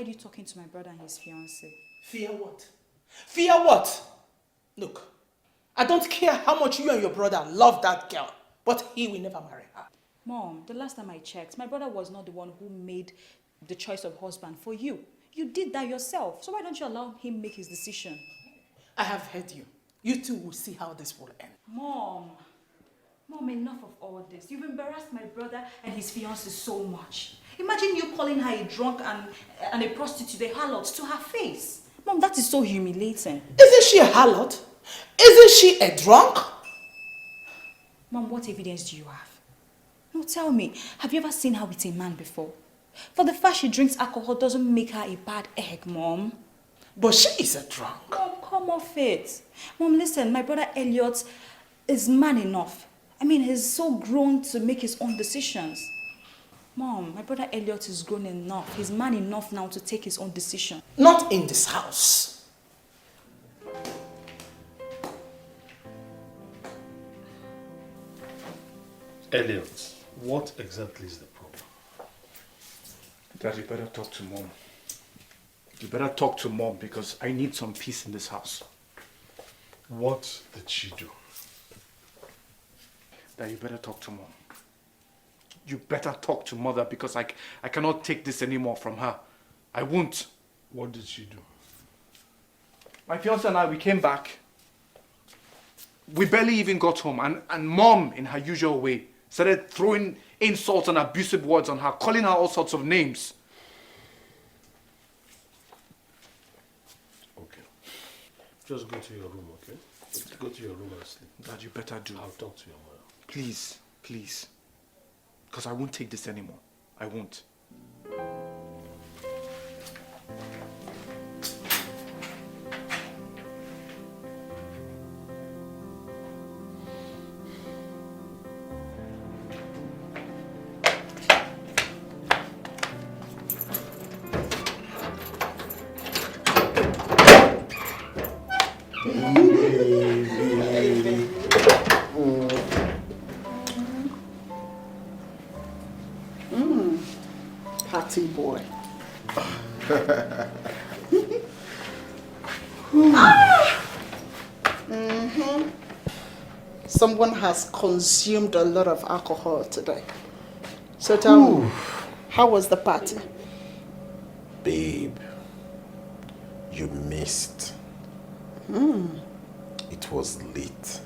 you talking to my brother and his fiancée? Fear what? Fear what? Look, I don't care how much you and your brother love that girl, but he will never marry her. Mom, the last time I checked, my brother was not the one who made the choice of husband for you. You did that yourself, so why don't you allow him make his decision? I have heard you. You two will see how this will end. Mom, enough of all this. You've embarrassed my brother and his fiancée so much. Imagine you calling her a drunk and a prostitute, a harlot, to her face. Mom, that is so humiliating. Isn't she a harlot? Isn't she a drunk? Mom, what evidence do you have? No, tell me, have you ever seen her with a man before? For the fact she drinks alcohol doesn't make her a bad egg, Mom. But she is a drunk. Mom, come off it. Mom, listen, my brother Elliot is man enough. I mean, he's so grown to make his own decisions. Mom, my brother Elliot is grown enough. He's man enough now to take his own decision. Not in this house. Elliot, what exactly is the problem? Dad, you better talk to Mom. You better talk to Mom because I need some peace in this house. What did she do? Dad, you better talk to Mom. You better talk to Mother because I cannot take this anymore from her. I won't. What did she do? My fiancé and I, we came back. We barely even got home and Mom, in her usual way, started throwing insults and abusive words on her, calling her all sorts of names. Okay. Just go to your room, okay? Go to your room and sleep. Dad, you better do. I'll talk to your mother. Please, please. Because I won't take this anymore. I won't. Party boy. Someone has consumed a lot of alcohol today. So tell me, how was the party? Babe, you missed. It was late.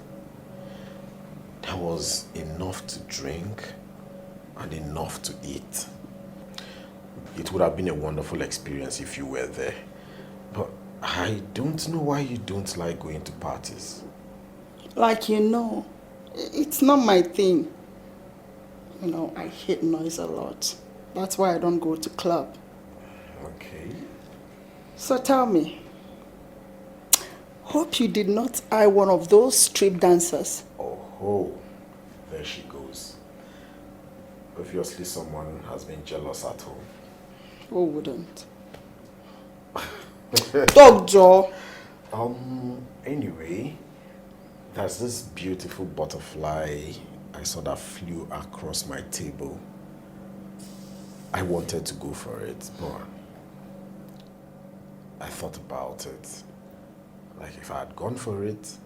There was enough to drink and enough to eat. It would have been a wonderful experience if you were there. But I don't know why you don't like going to parties. Like you know, it's not my thing. You know, I hate noise a lot. That's why I don't go to club. Okay. So tell me, hope you did not eye one of those strip dancers. Oh, there she goes. Obviously someone has been jealous at home. Who wouldn't? Dog jaw. Anyway, there's this beautiful butterfly I saw that flew across my table. I wanted to go for it, but I thought about it. Like if I had gone for it,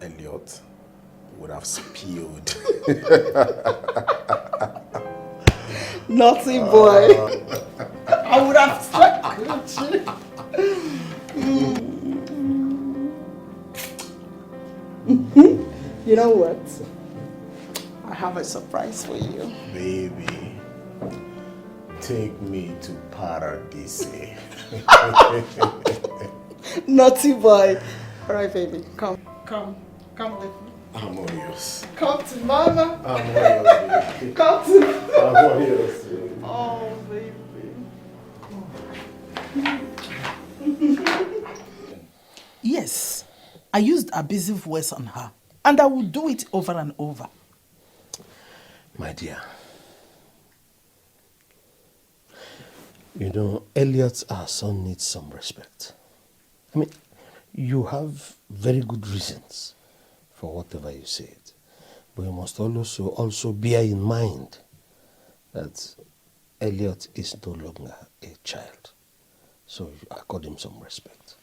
Elliot would have spilled. Naughty boy. I would have struck you. You know what? I have a surprise for you. Baby, take me to paradise. Naughty boy. All right, baby. Come with me. I'm all yours. Come to mama. I'm all yours, baby. Come to I'm all yours, baby. Oh, baby. Yes, I used abusive words on her, and I will do it over and over. My dear, you know, Elliot, our son, needs some respect. I mean, you have very good reasons for whatever you said, but you must also bear in mind that Elliot is no longer a child. So you accord him some respect.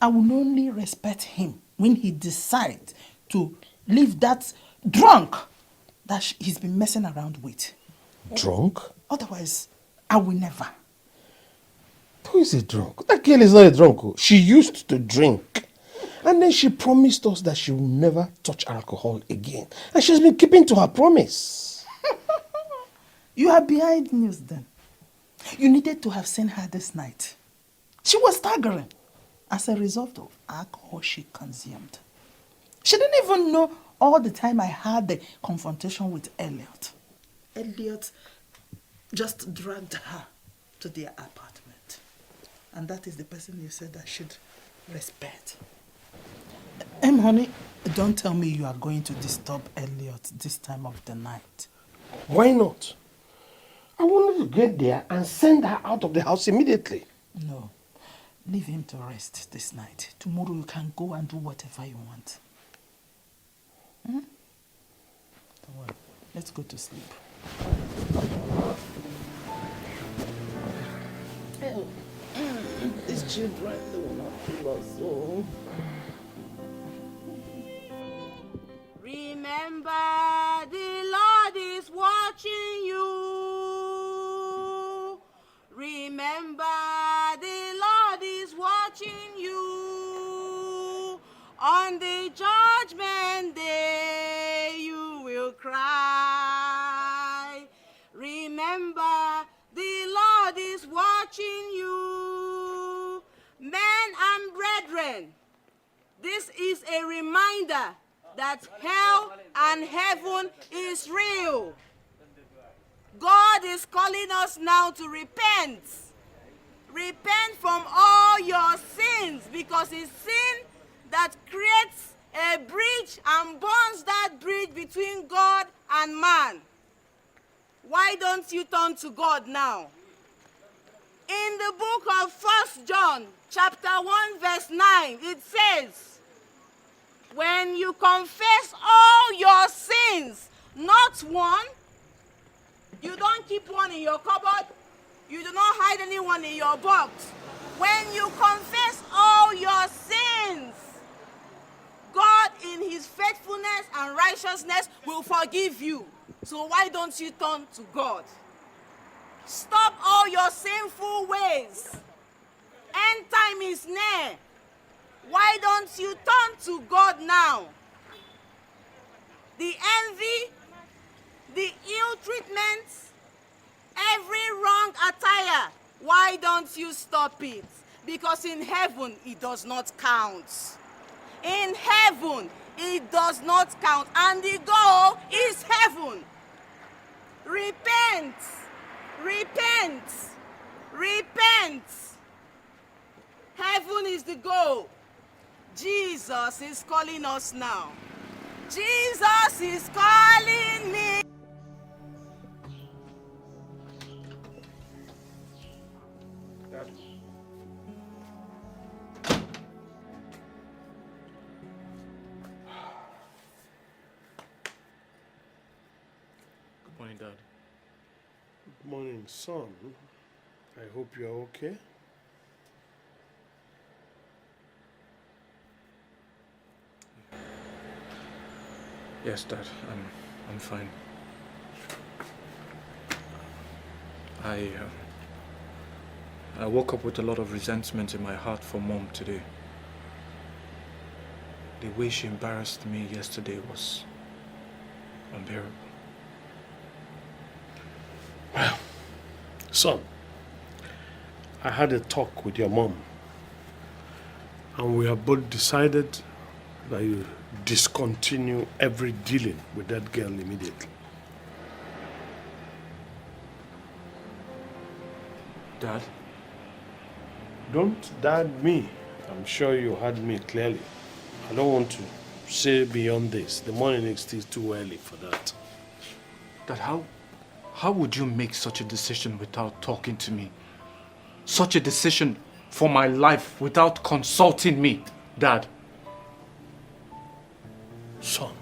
I will only respect him when he decides to leave that drunk that he's been messing around with. Drunk? Otherwise, I will never. Who is a drunk? That girl is not a drunk. Oh. She used to drink. And then she promised us that she will never touch alcohol again. And she's been keeping to her promise. You are behind news then. You needed to have seen her this night. She was staggering as a result of alcohol she consumed. She didn't even know all the time I had the confrontation with Elliot. Elliot just dragged her to their apartment. And that is the person you said I should respect. Honey, don't tell me you are going to disturb Elliot this time of the night. Why not? I wanted to get there and send her out of the house immediately. No. Leave him to rest this night. Tomorrow you can go and do whatever you want. Don't worry. Let's go to sleep. These children, they will not kill us, so... Remember, the Lord is watching you. Remember, the Lord is watching you. On the judgment day, you will cry. Remember, the Lord is watching you. Men and brethren, this is a reminder that hell and heaven is real. God is calling us now to repent. Repent from all your sins, because it's sin that creates a bridge and burns that bridge between God and man. Why don't you turn to God now? In the book of 1 John, chapter 1, verse 9, it says, when you confess all your sins, not one, you don't keep one in your cupboard, you do not hide anyone in your box. When you confess all your sins, God in his faithfulness and righteousness will forgive you. So why don't you turn to God? Stop all your sinful ways. End time is near. Why don't you turn to God now? The envy, the ill treatment, every wrong attire, why don't you stop it? Because in heaven, it does not count. In heaven, it does not count. And the goal is heaven. Repent. Repent. Repent. Heaven is the goal. Jesus is calling us now. Jesus is calling me. Dad. Good morning, Dad. Good morning, son. I hope you're okay. Yes, Dad. I'm fine. I woke up with a lot of resentment in my heart for Mom today. The way she embarrassed me yesterday was unbearable. Well, son, I had a talk with your mom, and we have both decided that you discontinue every dealing with that girl immediately. Dad? Don't dad me. I'm sure you heard me clearly. I don't want to say beyond this. The morning is still too early for that. Dad, how would you make such a decision without talking to me? Such a decision for my life without consulting me, Dad? Son,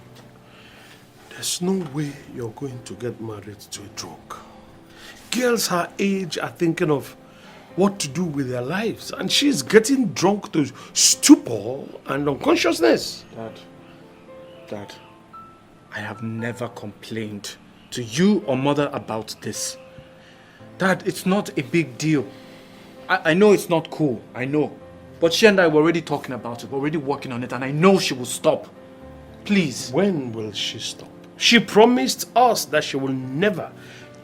there's no way you're going to get married to a drunk. girls her age are thinking of what to do with their lives, and she's getting drunk to stupor and unconsciousness. Dad, I have never complained to you or mother about this. Dad, it's not a big deal. I know it's not cool, I know. But she and I were already talking about it, we're already working on it, and I know she will stop. Please. When will she stop? She promised us that she will never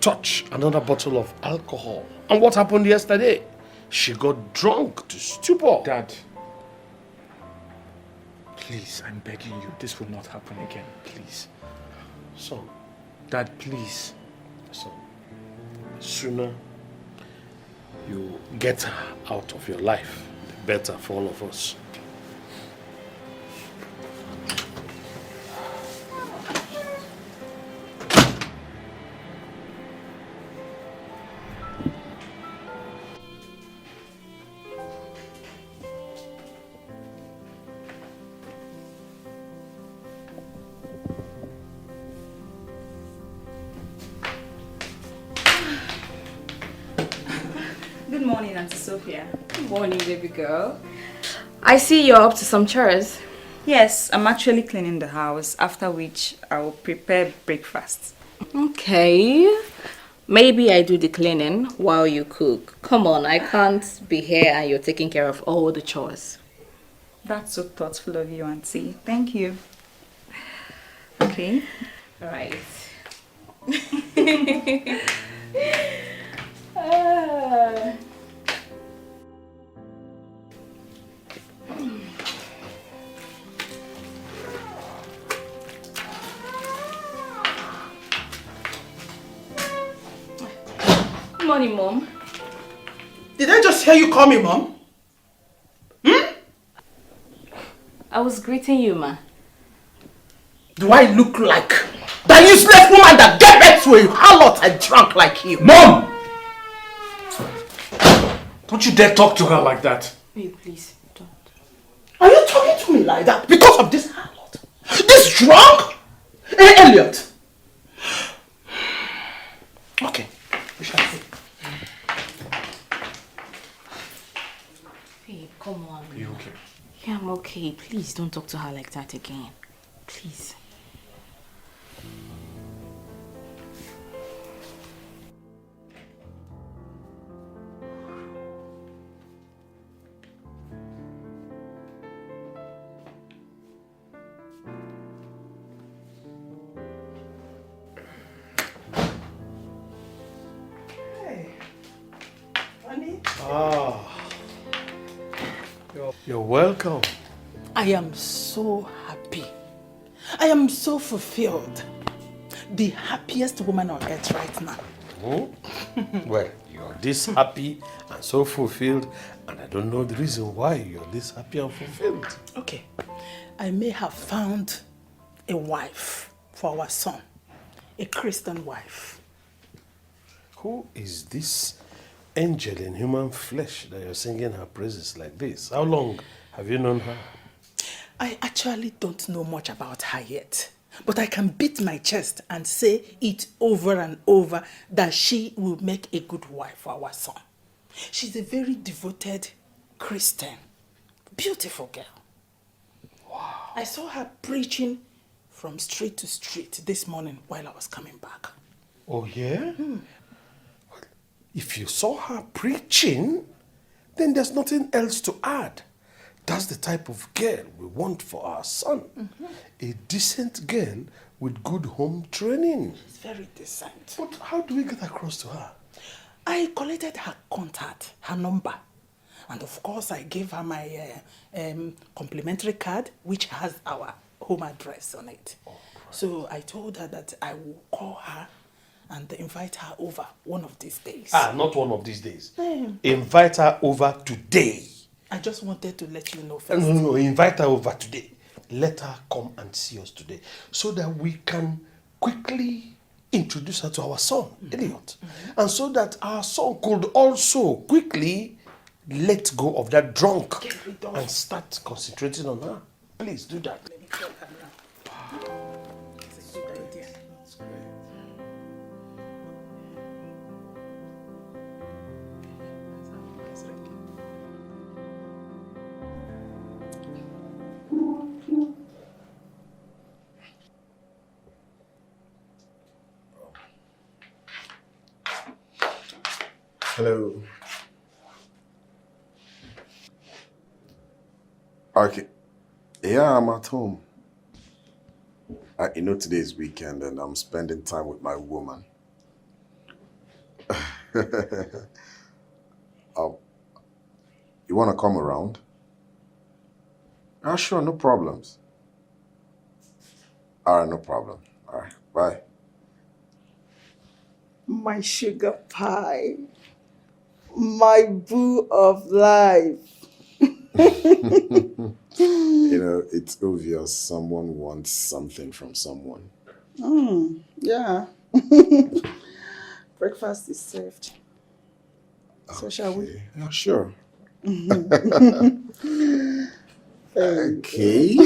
touch another bottle of alcohol. And what happened yesterday? She got drunk to stupor. Dad, please, I'm begging you, this will not happen again, please. Son. Dad, please. Son. Sooner you get her out of your life, the better for all of us. Good morning, Auntie Sophia. Good morning, baby girl. I see you're up to some chores. Yes, I'm actually cleaning the house, after which I will prepare breakfast. Okay. Maybe I do the cleaning while you cook. Come on, I can't be here and you're taking care of all the chores. That's so thoughtful of you, Auntie. Thank you. Okay. All right. Good morning, Mom. Did I just hear you call me Mom? I was greeting you, Ma. Do I look like that useless woman that gave birth to a harlot and drunk like you? Mom! Don't you dare talk to her like that. Wait, please, don't. Are you talking to me like that because of this harlot? This drunk? Hey, Elliot. Okay, we shall see. Babe, come on. Are you okay? Yeah, I'm okay. Please don't talk to her like that again. Please. Hey, honey. You're welcome. I am so happy. I am so fulfilled. The happiest woman on earth right now. Well, you're this happy and so fulfilled, and I don't know the reason why you're this happy and fulfilled. Okay, I may have found a wife for our son, a Christian wife. Who is this angel in human flesh that you're singing her praises like this? How long have you known her? I actually don't know much about her yet, but I can beat my chest and say it over and over that she will make a good wife for our son. She's a very devoted Christian, beautiful girl. Wow. I saw her preaching from street to street this morning while I was coming back. Oh, yeah? If you saw her preaching, then there's nothing else to add. That's the type of girl we want for our son. A decent girl with good home training. She's very decent. But how do we get across to her? I collected her contact, her number. And of course, I gave her my complimentary card, which has our home address on it. Oh, so I told her that I will call her and invite her over one of these days. Not one of these days. Invite her over today. I just wanted to let you know first. No, invite her over today. Let her come and see us today so that we can quickly introduce her to our son, Elliot. And so that our son could also quickly let go of that drunk and start concentrating on her. Please do that. Let me tell her now. That's a good idea. That's great. Hello. Okay. Yeah, I'm at home. Today is weekend and I'm spending time with my woman. You want to come around? Sure, no problems. All right, no problem. All right, bye. My sugar pie. My boo of life. It's obvious someone wants something from someone. Yeah. Breakfast is served. So shall we? Yeah, sure. Okay. Okay.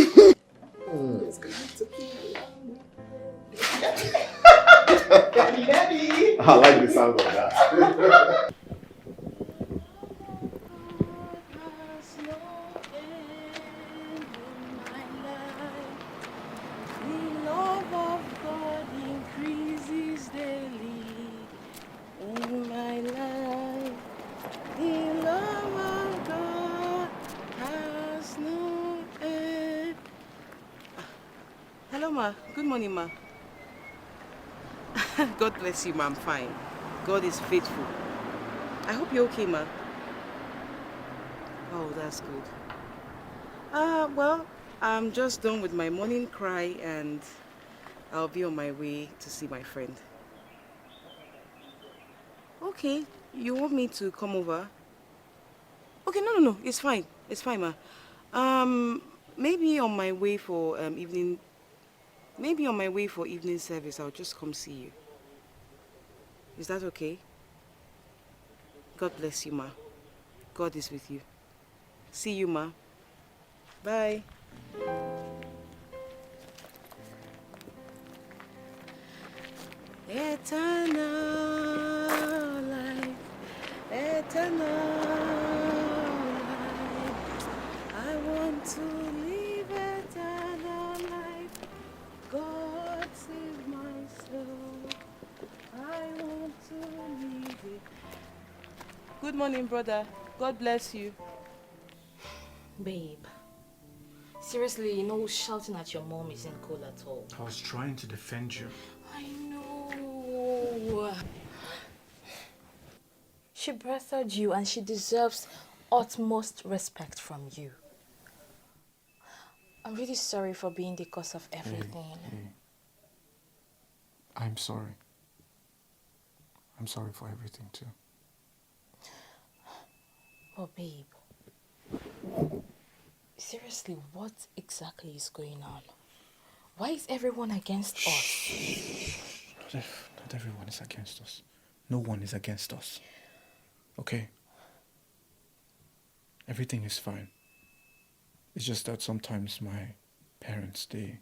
It's going to be I like the sound of that. The love of God increases daily in my life. The love of God has no end. Hello, ma. Good morning, ma. God bless you, ma. I'm fine. God is faithful. I hope you're okay, ma. Oh, that's good. Well, I'm just done with my morning cry and I'll be on my way to see my friend. Okay, you want me to come over? Okay, no, it's fine. It's fine, ma. Maybe on my way for evening service, I'll just come see you. Is that okay? God bless you, ma. God is with you. See you, ma. Bye. Eternal life, eternal life. I want to live eternal life. God save my soul. I want to live it. Good morning, brother. God bless you. Babe, seriously, shouting at your mom isn't cool at all. I was trying to defend you. I know. She birthed you and she deserves utmost respect from you. I'm really sorry for being the cause of everything. Hey. I'm sorry. I'm sorry for everything too. Oh, babe. Seriously, what exactly is going on? Why is everyone against us? Not everyone is against us. No one is against us. Okay? Everything is fine. It's just that sometimes my parents, they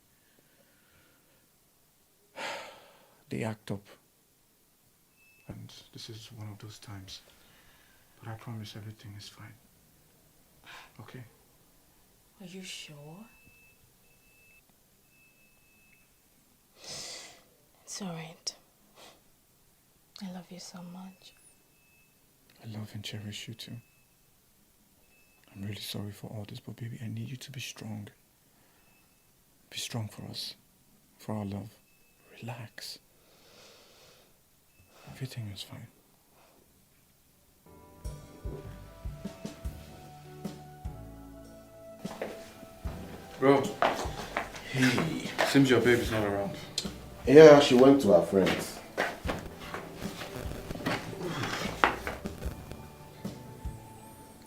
act up. And this is one of those times. But I promise everything is fine. Okay? Are you sure? It's alright. I love you so much. I love and cherish you too. I'm really sorry for all this, but baby, I need you to be strong. Be strong for us. For our love. Relax. Everything is fine. Bro. Hey. Seems your baby's not around. Yeah, she went to her friends.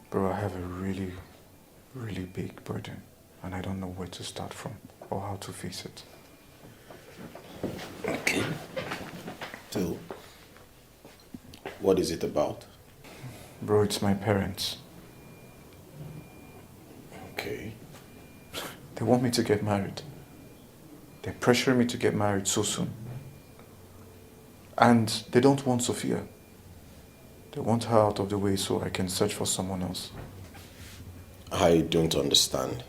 Bro, I have a really, really big burden. And I don't know where to start from or how to face it. Okay. So, what is it about? Bro, it's my parents. Okay. They want me to get married. They're pressuring me to get married so soon. And they don't want Sophia. They want her out of the way so I can search for someone else. I don't understand.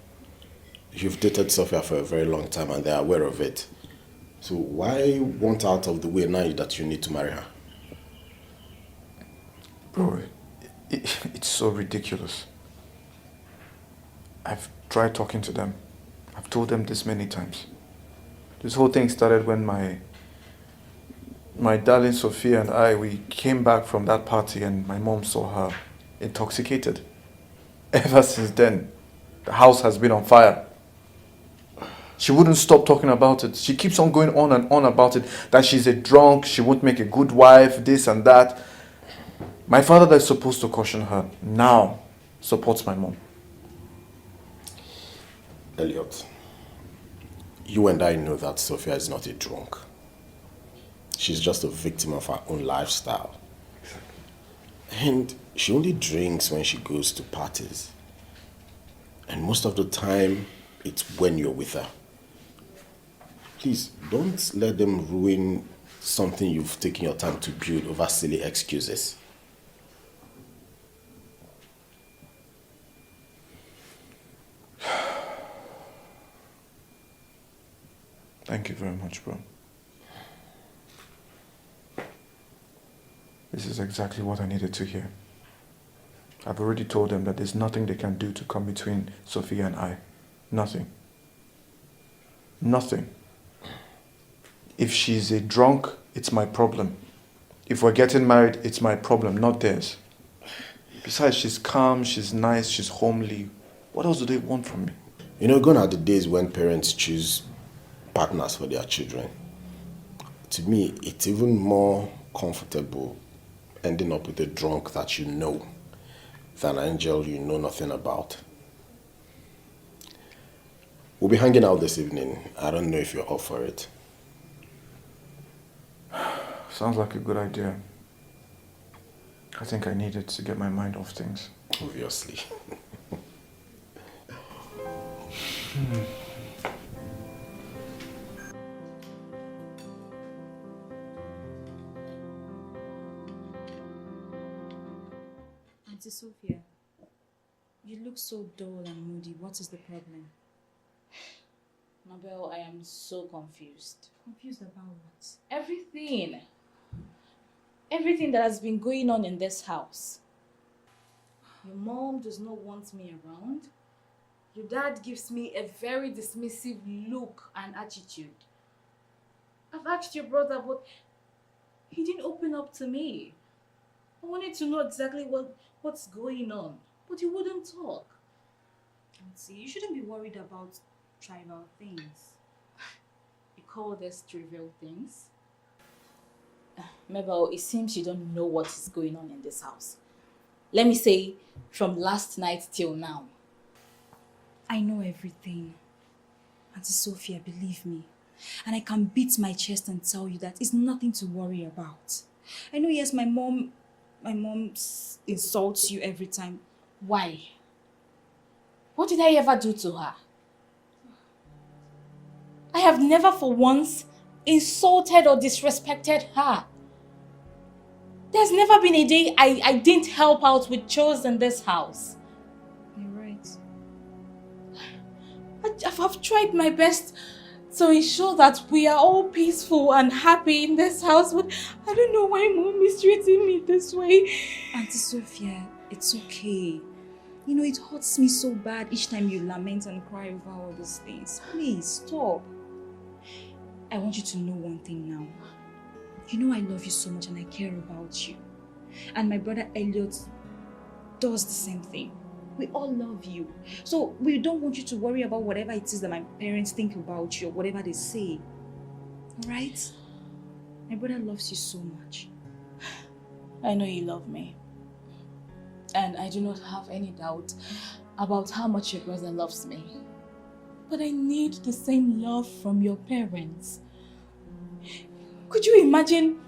You've dated Sophia for a very long time and they're aware of it. So why want her out of the way now that you need to marry her? Bro, it's so ridiculous. I've tried talking to them. I've told them this many times. This whole thing started when my darling Sophia and we came back from that party and my mom saw her intoxicated. Ever since then, the house has been on fire. She wouldn't stop talking about it. She keeps on going on and on about it, that she's a drunk, she won't make a good wife, this and that. My father that's supposed to caution her now supports my mom. Elliot, you and I know that Sophia is not a drunk. She's just a victim of her own lifestyle. And she only drinks when she goes to parties. And most of the time, it's when you're with her. Please, don't let them ruin something you've taken your time to build over silly excuses. Thank you very much, bro. This is exactly what I needed to hear. I've already told them that there's nothing they can do to come between Sophia and I. Nothing. Nothing. If she's a drunk, it's my problem. If we're getting married, it's my problem, not theirs. Besides, she's calm, she's nice, she's homely. What else do they want from me? You know, gone are the days when parents choose partners for their children. To me, it's even more comfortable ending up with a drunk that you know than an angel you know nothing about. We'll be hanging out this evening. I don't know if you're up for it. Sounds like a good idea. I think I need it to get my mind off things. Obviously. Auntie Sophia, you look so dull and moody. What is the problem? Mabel, I am so confused. Confused about what? Everything. Everything that has been going on in this house. Your mom does not want me around. Your dad gives me a very dismissive look and attitude. I've asked your brother, but he didn't open up to me. I wanted to know exactly what's going on, but he wouldn't talk. Auntie, you shouldn't be worried about trivial things. You call this trivial things? Mabel, it seems you don't know what is going on in this house. Let me say, from last night till now. I know everything. Auntie Sophia, believe me. And I can beat my chest and tell you that it's nothing to worry about. I know, yes, my mom insults you every time. Why? What did I ever do to her? I have never for once insulted or disrespected her. There's never been a day I didn't help out with chores in this house. You're right. I've tried my best to ensure that we are all peaceful and happy in this house, but I don't know why Mom is treating me this way. Auntie Sophia, it's okay. You know, it hurts me so bad each time you lament and cry over all these things. Please, stop. I want you to know one thing now. You know I love you so much and I care about you. And my brother Elliot does the same thing. We all love you. So we don't want you to worry about whatever it is that my parents think about you or whatever they say. Alright? My brother loves you so much. I know you love me. And I do not have any doubt about how much your brother loves me. But I need the same love from your parents. Could you imagine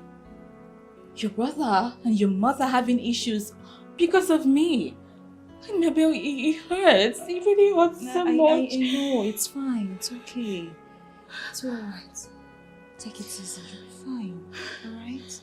your brother and your mother having issues because of me? And maybe it hurts. It really hurts so much. I know, it's fine. It's okay. It's alright. Take it easy. You'll be fine. Alright?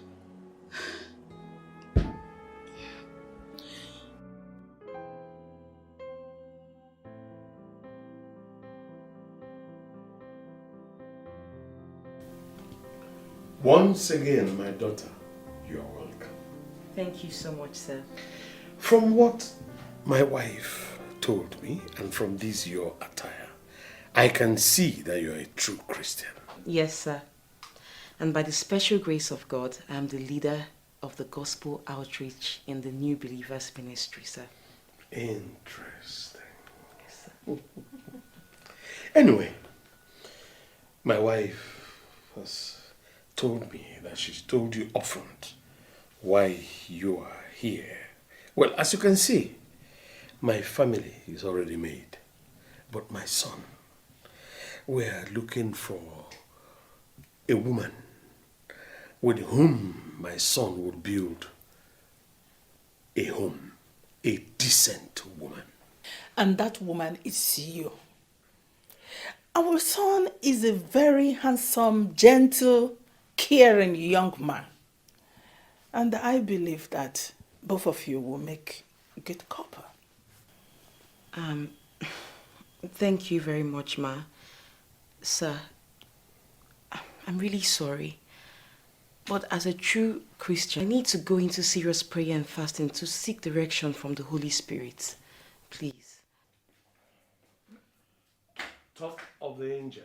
Once again, my daughter, you are welcome. Thank you so much, sir. From what my wife told me, and from this your attire, I can see that you are a true Christian. Yes, sir. And by the special grace of God, I am the leader of the gospel outreach in the New Believers Ministry, sir. Interesting. Yes, sir. Anyway, my wife has told me that she's told you upfront why you are here. Well, as you can see, my family is already made. But my son, we are looking for a woman with whom my son would build a home, a decent woman. And that woman is you. Our son is a very handsome, gentle, caring young man. And I believe that both of you will make a good couple. Thank you very much, Ma. Sir, I'm really sorry. But as a true Christian, I need to go into serious prayer and fasting to seek direction from the Holy Spirit. Please. Talk of the angel.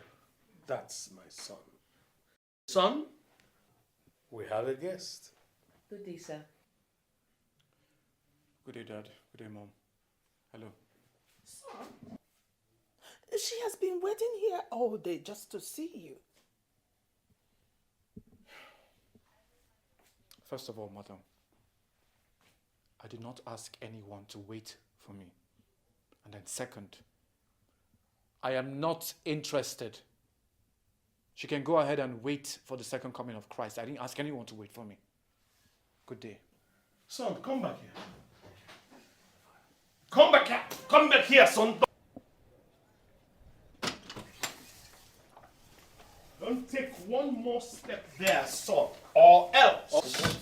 That's my son. Son, we have a guest. Good day, sir. Good day, Dad. Good day, Mom. Hello. Son, she has been waiting here all day just to see you. First of all, Madam, I did not ask anyone to wait for me. And then second, I am not interested. She can go ahead and wait for the second coming of Christ. I didn't ask anyone to wait for me. Good day. Son, come back here. Come back here. Come back here, son. Don't take one more step there, son, or else.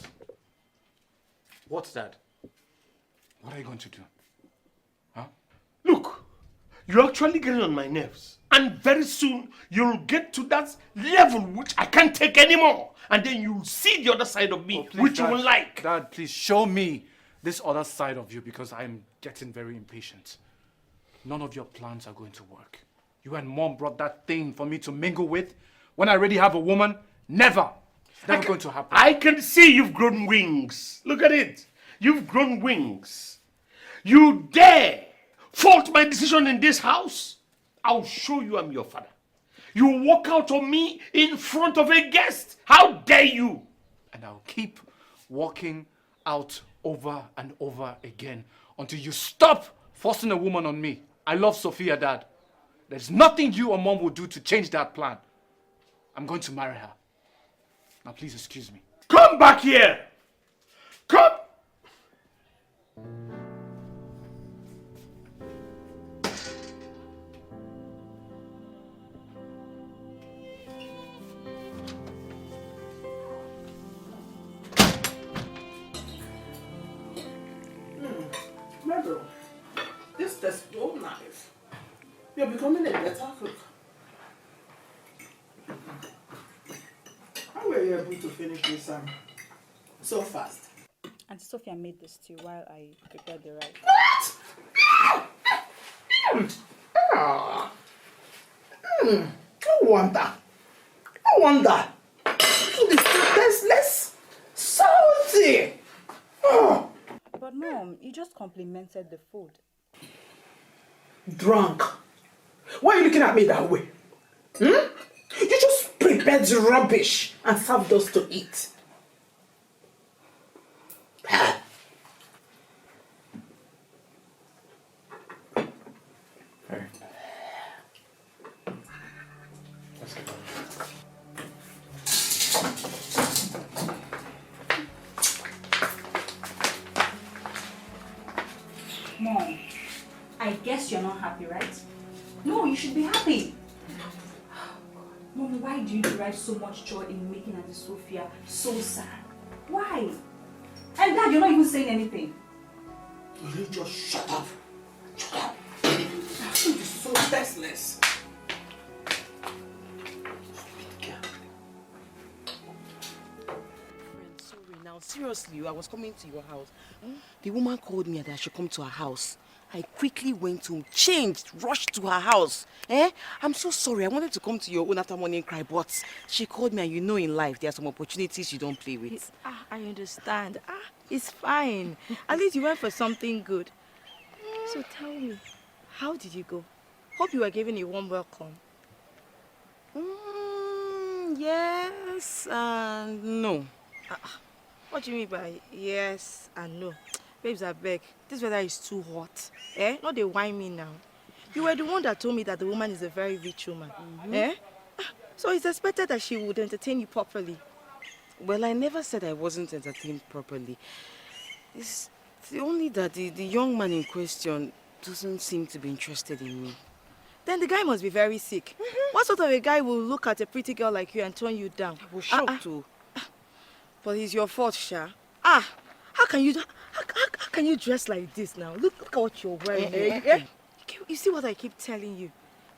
What's that? What are you going to do? Huh? Look, you're actually getting on my nerves. And very soon, you'll get to that level which I can't take anymore. And then you'll see the other side of me, Please, which Dad, you won't like. Dad, please show me this other side of you because I'm getting very impatient. None of your plans are going to work. You and Mom brought that thing for me to mingle with. When I already have a woman, never. It's never going to happen. I can see you've grown wings. Look at it. You've grown wings. You dare fault my decision in this house? I'll show you I'm your father. You walk out on me in front of a guest. How dare you? And I'll keep walking out over and over again until you stop forcing a woman on me. I love Sophia, Dad. There's nothing you or Mom will do to change that plan. I'm going to marry her. Now please excuse me. Come back here. Come. Mabel, this tastes so nice. You're becoming a better cook. How were you able to finish this so fast? Auntie Sophia made this stew while I prepared the rice. What? No wonder. No wonder. Food is tasteless, salty. Oh. But Mom, you just complimented the food. Drunk. Why are you looking at me that way? You just prepared rubbish and served us to eat. Hey. Let's get on. Mom, I guess you're not happy, right? No, you should be happy. Mom, why do you derive so much joy in making Auntie Sophia so sad? Why? And Dad, you're not even saying anything. Will you just shut up? Shut up. Food is so tasteless. Stupid girl. Sorry, now now. Seriously, I was coming to your house. The woman called me that I should come to her house. I quickly went home, changed, rushed to her house. I'm so sorry. I wanted to come to your own after morning cry, but she called me, and you know in life there are some opportunities you don't play with. I understand. It's fine. At least you went for something good. So tell me, how did you go? Hope you were given a warm welcome. Yes and no. What do you mean by yes and no? Babes, I beg. This weather is too hot. Not they whine me now. You were the one that told me that the woman is a very rich woman. So it's expected that she would entertain you properly. Well, I never said I wasn't entertained properly. It's only that the young man in question doesn't seem to be interested in me. Then the guy must be very sick. What sort of a guy will look at a pretty girl like you and turn you down? I was shocked too. But it's your fault, Sha. How can you dress like this now? Look at what you're wearing. You see what I keep telling you?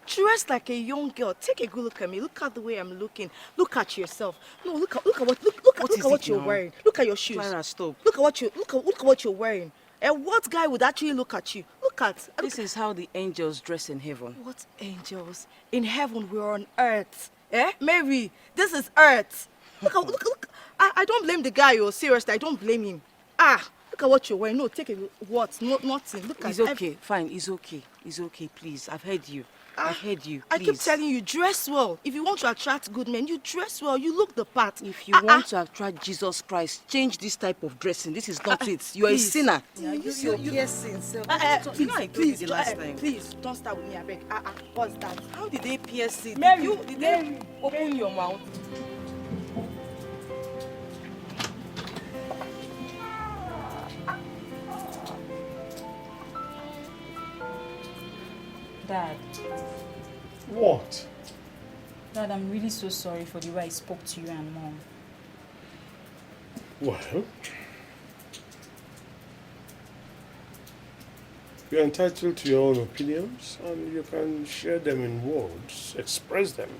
Dress like a young girl. Take a good look at me. Look at the way I'm looking. Look at yourself. No, look at what you're wearing. Look at your shoes. Clara, stop. Look at what you're wearing. And what guy would actually look at you? This is how the angels dress in heaven. What angels? In heaven, we're on earth. Mary, this is earth. Look. I don't blame the guy, seriously, I don't blame him. Look at what you're wearing. No, take a what? Nothing. Look at It's okay, fine, it's okay, please. I've heard you. Please. I keep telling you, dress well. If you want to attract good men, you dress well. You look the part. If you want to attract Jesus Christ, change this type of dressing. This is not it. You're a sinner. You're piercing. Please, don't start with me, I beg. What's that? How did they pierce it? Mary, Did they open your mouth? Dad. What? Dad, I'm really so sorry for the way I spoke to you and Mom. Well, you're entitled to your own opinions and you can share them in words, express them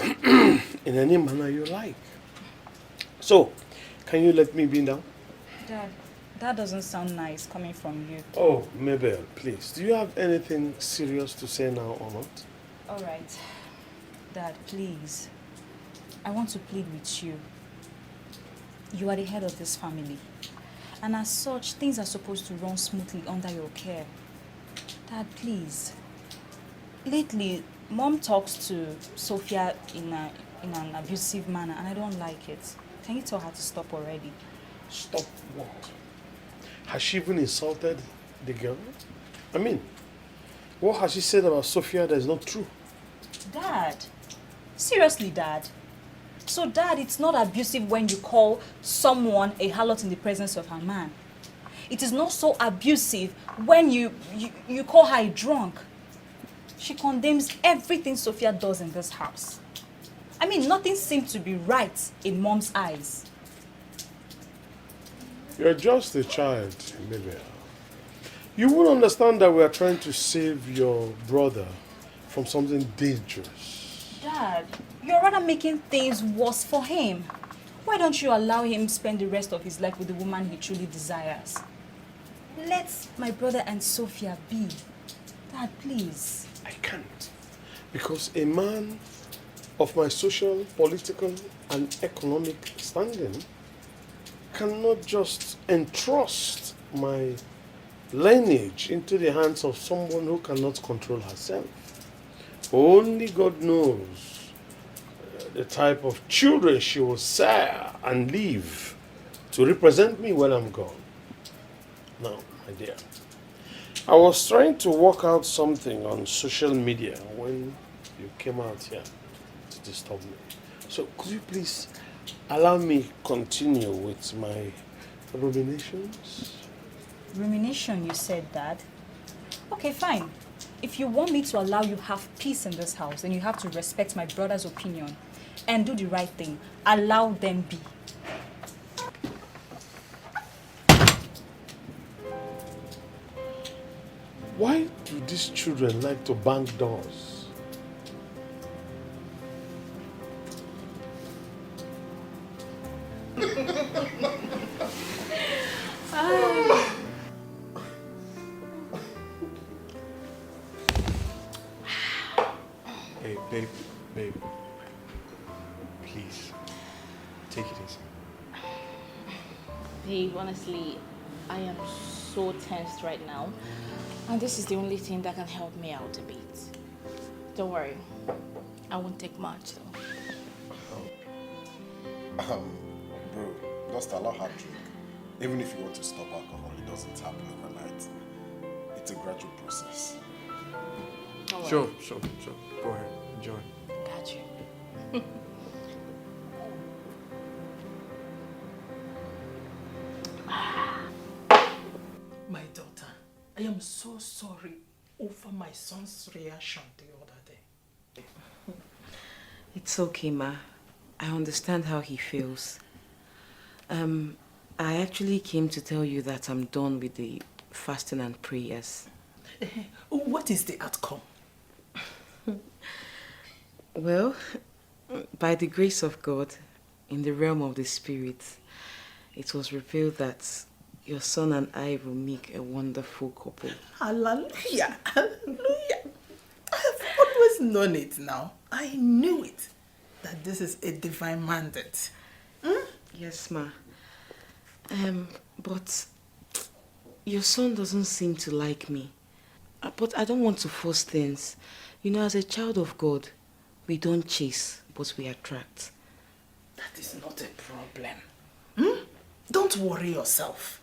in any manner you like. So, can you let me be now? Dad, that doesn't sound nice coming from you. Oh, Mabel, please. Do you have anything serious to say now or not? All right. Dad, please. I want to plead with you. You are the head of this family. And as such, things are supposed to run smoothly under your care. Dad, please. Lately, Mom talks to Sophia in an abusive manner, and I don't like it. Can you tell her to stop already? Stop what? Has she even insulted the girl? I mean, what has she said about Sophia that is not true? Dad, seriously, Dad. So, Dad, it's not abusive when you call someone a harlot in the presence of her man. It is not so abusive when you call her a drunk. She condemns everything Sophia does in this house. I mean, nothing seems to be right in Mom's eyes. You're just a child, Mabel. You won't understand that we are trying to save your brother from something dangerous. Dad, you're rather making things worse for him. Why don't you allow him spend the rest of his life with the woman he truly desires? Let my brother and Sophia be. Dad, please. I can't. Because a man of my social, political, and economic standing cannot just entrust my lineage into the hands of someone who cannot control herself. Only God knows the type of children she will sire and leave to represent me when I'm gone. Now, my dear, I was trying to work out something on social media when you came out here to disturb me. So could you please allow me continue with my ruminations? Rumination, you said, Dad? Okay, fine. If you want me to allow you have peace in this house, then you have to respect my brother's opinion and do the right thing. Allow them be. Why do these children like to bang doors? Babe, please, take it easy. Babe, honestly, I am so tensed right now. And this is the only thing that can help me out a bit. Don't worry. I won't take much though. Bro, just allow her to drink. Even if you want to stop alcohol, it doesn't happen overnight. It's a gradual process. Sure. Go ahead, enjoy. Got you. My daughter, I am so sorry over my son's reaction the other day. It's okay, Ma. I understand how he feels. I actually came to tell you that I'm done with the fasting and prayers. What is the outcome? Well, by the grace of God, in the realm of the spirit, it was revealed that your son and I will make a wonderful couple. Hallelujah! Hallelujah! I have always known it now. I knew it. That this is a divine mandate. Yes, Ma. But your son doesn't seem to like me. But I don't want to force things. You know, as a child of God, we don't chase, but we attract. That is not a problem. Don't worry yourself.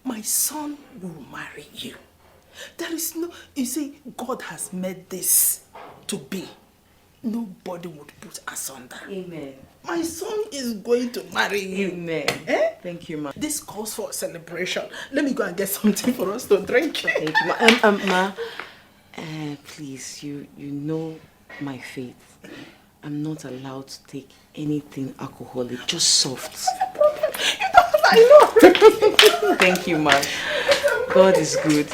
My son will marry you. There is no... You see, God has made this to be. Nobody would put us under. Amen. My son is going to marry you. Amen. Thank you, Ma. This calls for a celebration. Let me go and get something for us to drink. Thank you, Ma. Ma, please, you know my faith. I'm not allowed to take anything alcoholic, just soft. I know. Thank you, Ma. God is good.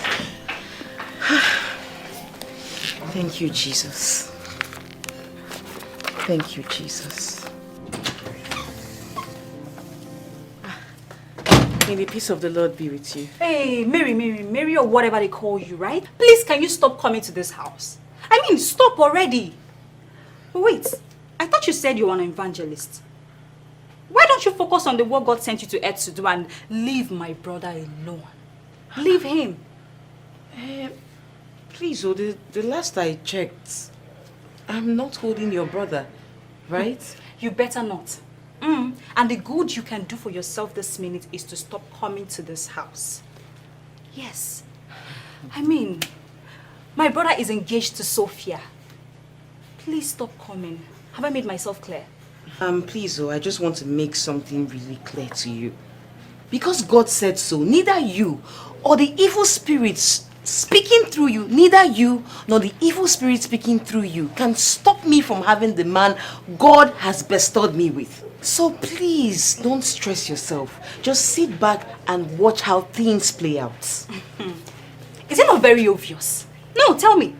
Thank you, Jesus. Thank you, Jesus. May the peace of the Lord be with you. Hey, Mary, or whatever they call you, right? Please, can you stop coming to this house? I mean, stop already. Wait, I thought you said you were an evangelist. Why don't you focus on the work God sent you to earth to do and leave my brother alone? Leave him. Please, the last I checked, I'm not holding your brother, right? You better not. And the good you can do for yourself this minute is to stop coming to this house. Yes. I mean, my brother is engaged to Sophia. Please stop coming. Have I made myself clear? Please, I just want to make something really clear to you. Because God said so, neither you or the evil spirits speaking through you, neither you nor the evil spirit speaking through you can stop me from having the man God has bestowed me with. So please, don't stress yourself. Just sit back and watch how things play out. Is it not very obvious? No, tell me.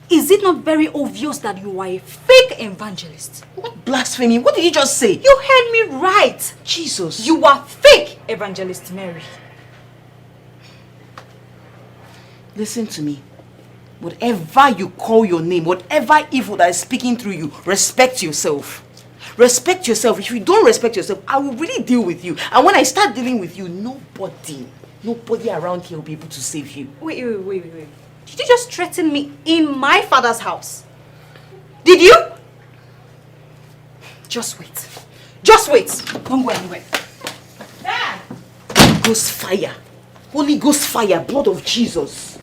Is it not very obvious that you are a fake evangelist? What blasphemy? What did you just say? You heard me right. Jesus. You are fake evangelist Mary. Listen to me. Whatever you call your name, whatever evil that is speaking through you, respect yourself. Respect yourself. If you don't respect yourself, I will really deal with you. And when I start dealing with you, nobody around here will be able to save you. Wait. Did you just threaten me in my father's house? Did you? Just wait. Just wait. Don't go anywhere. Dad! Holy Ghost fire. Holy Ghost fire. Blood of Jesus.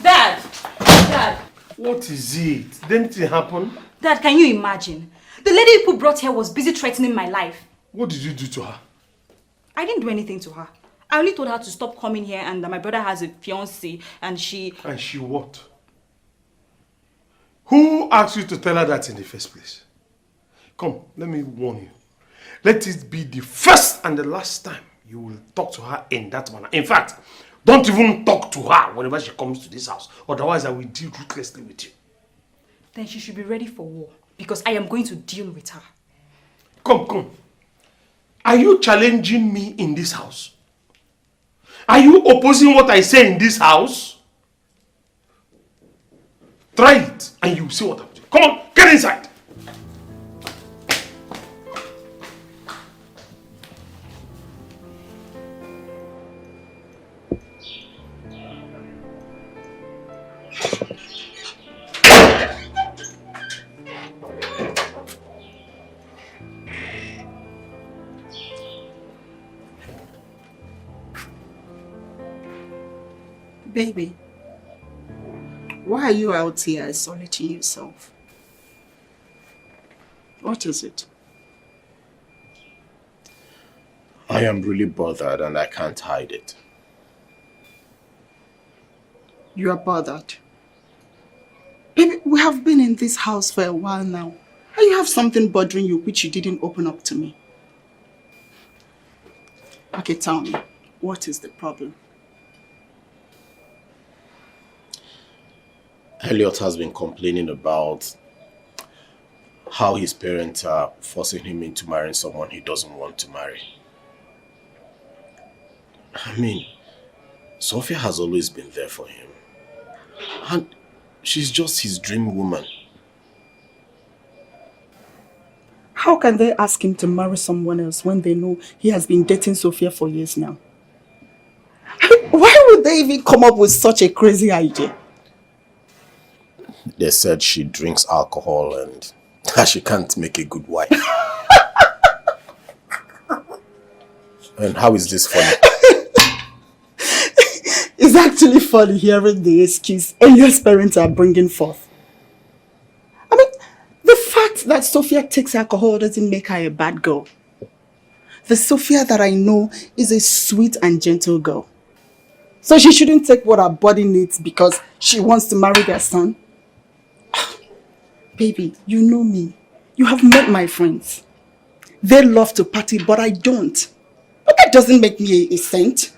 Dad! What is it? Didn't it happen? Dad, can you imagine? The lady people brought here was busy threatening my life. What did you do to her? I didn't do anything to her. I only told her to stop coming here and that my brother has a fiancé and she... And she what? Who asked you to tell her that in the first place? Come, let me warn you. Let it be the first and the last time you will talk to her in that manner. In fact, don't even talk to her whenever she comes to this house. Otherwise, I will deal ruthlessly with you. Then she should be ready for war because I am going to deal with her. Come. Are you challenging me in this house? Are you opposing what I say in this house? Try it and you see what I'm doing. Come on, get inside. Baby, why are you out here isolating yourself? What is it? I am really bothered and I can't hide it. You are bothered. Baby, we have been in this house for a while now. And you have something bothering you which you didn't open up to me. Okay, tell me, what is the problem? Elliot has been complaining about how his parents are forcing him into marrying someone he doesn't want to marry. I mean, Sophia has always been there for him. And she's just his dream woman. How can they ask him to marry someone else when they know he has been dating Sophia for years now? I mean, why would they even come up with such a crazy idea? They said she drinks alcohol and she can't make a good wife. And how is this funny? It's actually funny hearing the excuse Elliot's parents are bringing forth. I mean, the fact that Sophia takes alcohol doesn't make her a bad girl. The Sophia that I know is a sweet and gentle girl. So she shouldn't take what her body needs because she wants to marry their son. Baby, you know me. You have met my friends. They love to party, but I don't. But that doesn't make me a saint.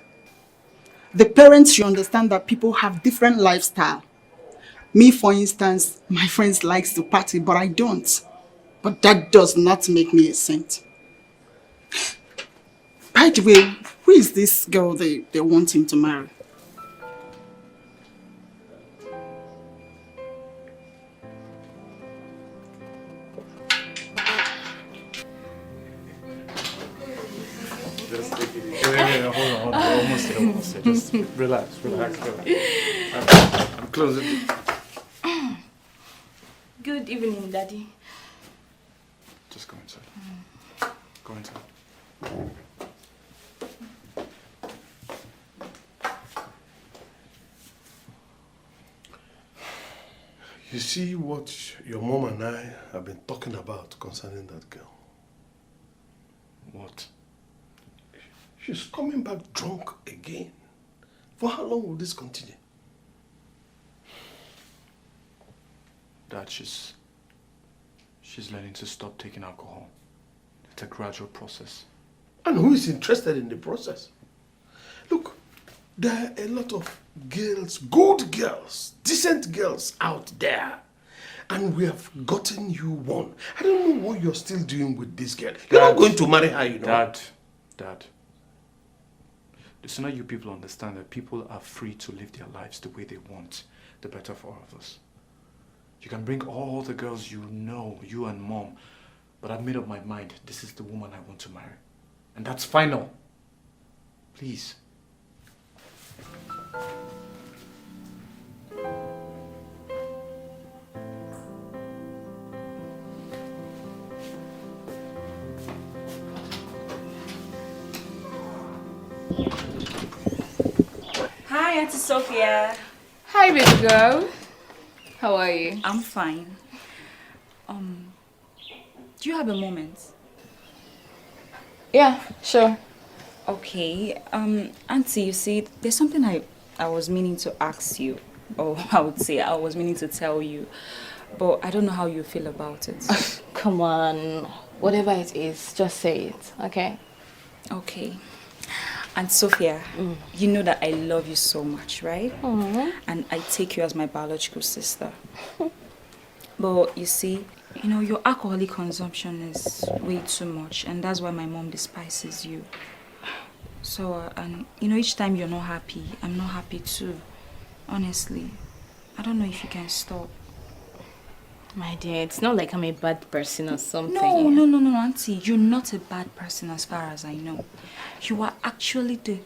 The parents should understand that people have different lifestyle. Me, for instance, my friends likes to party, but I don't. But that does not make me a saint. By the way, who is this girl they want him to marry? Just take it easy. Hold on. Almost there. Just relax. I'm closing. Good evening, Daddy. Just go inside. Go inside. You see what your mom and I have been talking about concerning that girl? What? She's coming back drunk again. For how long will this continue? Dad, she's learning to stop taking alcohol. It's a gradual process. And who is interested in the process? Look, there are a lot of girls, good girls, decent girls out there. And we have gotten you one. I don't know what you're still doing with this girl. You're not going to marry her, you know. Dad. The sooner you people understand that people are free to live their lives the way they want, the better for all of us. You can bring all the girls you know, you and Mom, but I've made up my mind. This is the woman I want to marry. And that's final. Please. Hi, Auntie Sophia. Hi, baby girl. How are you? I'm fine. Do you have a moment? Yeah, sure. Okay. Auntie, you see, there's something I was meaning to ask you. Or I would say I was meaning to tell you. But I don't know how you feel about it. Come on. Whatever it is, just say it, okay? Okay. And Sophia, you know that I love you so much, right? And I take you as my biological sister. But you see, you know, your alcoholic consumption is way too much, and that's why my mom despises you. So, and you know, each time you're not happy, I'm not happy too. Honestly. I don't know if you can stop. My dear, it's not like I'm a bad person or something. No, Auntie. You're not a bad person as far as I know. You are actually the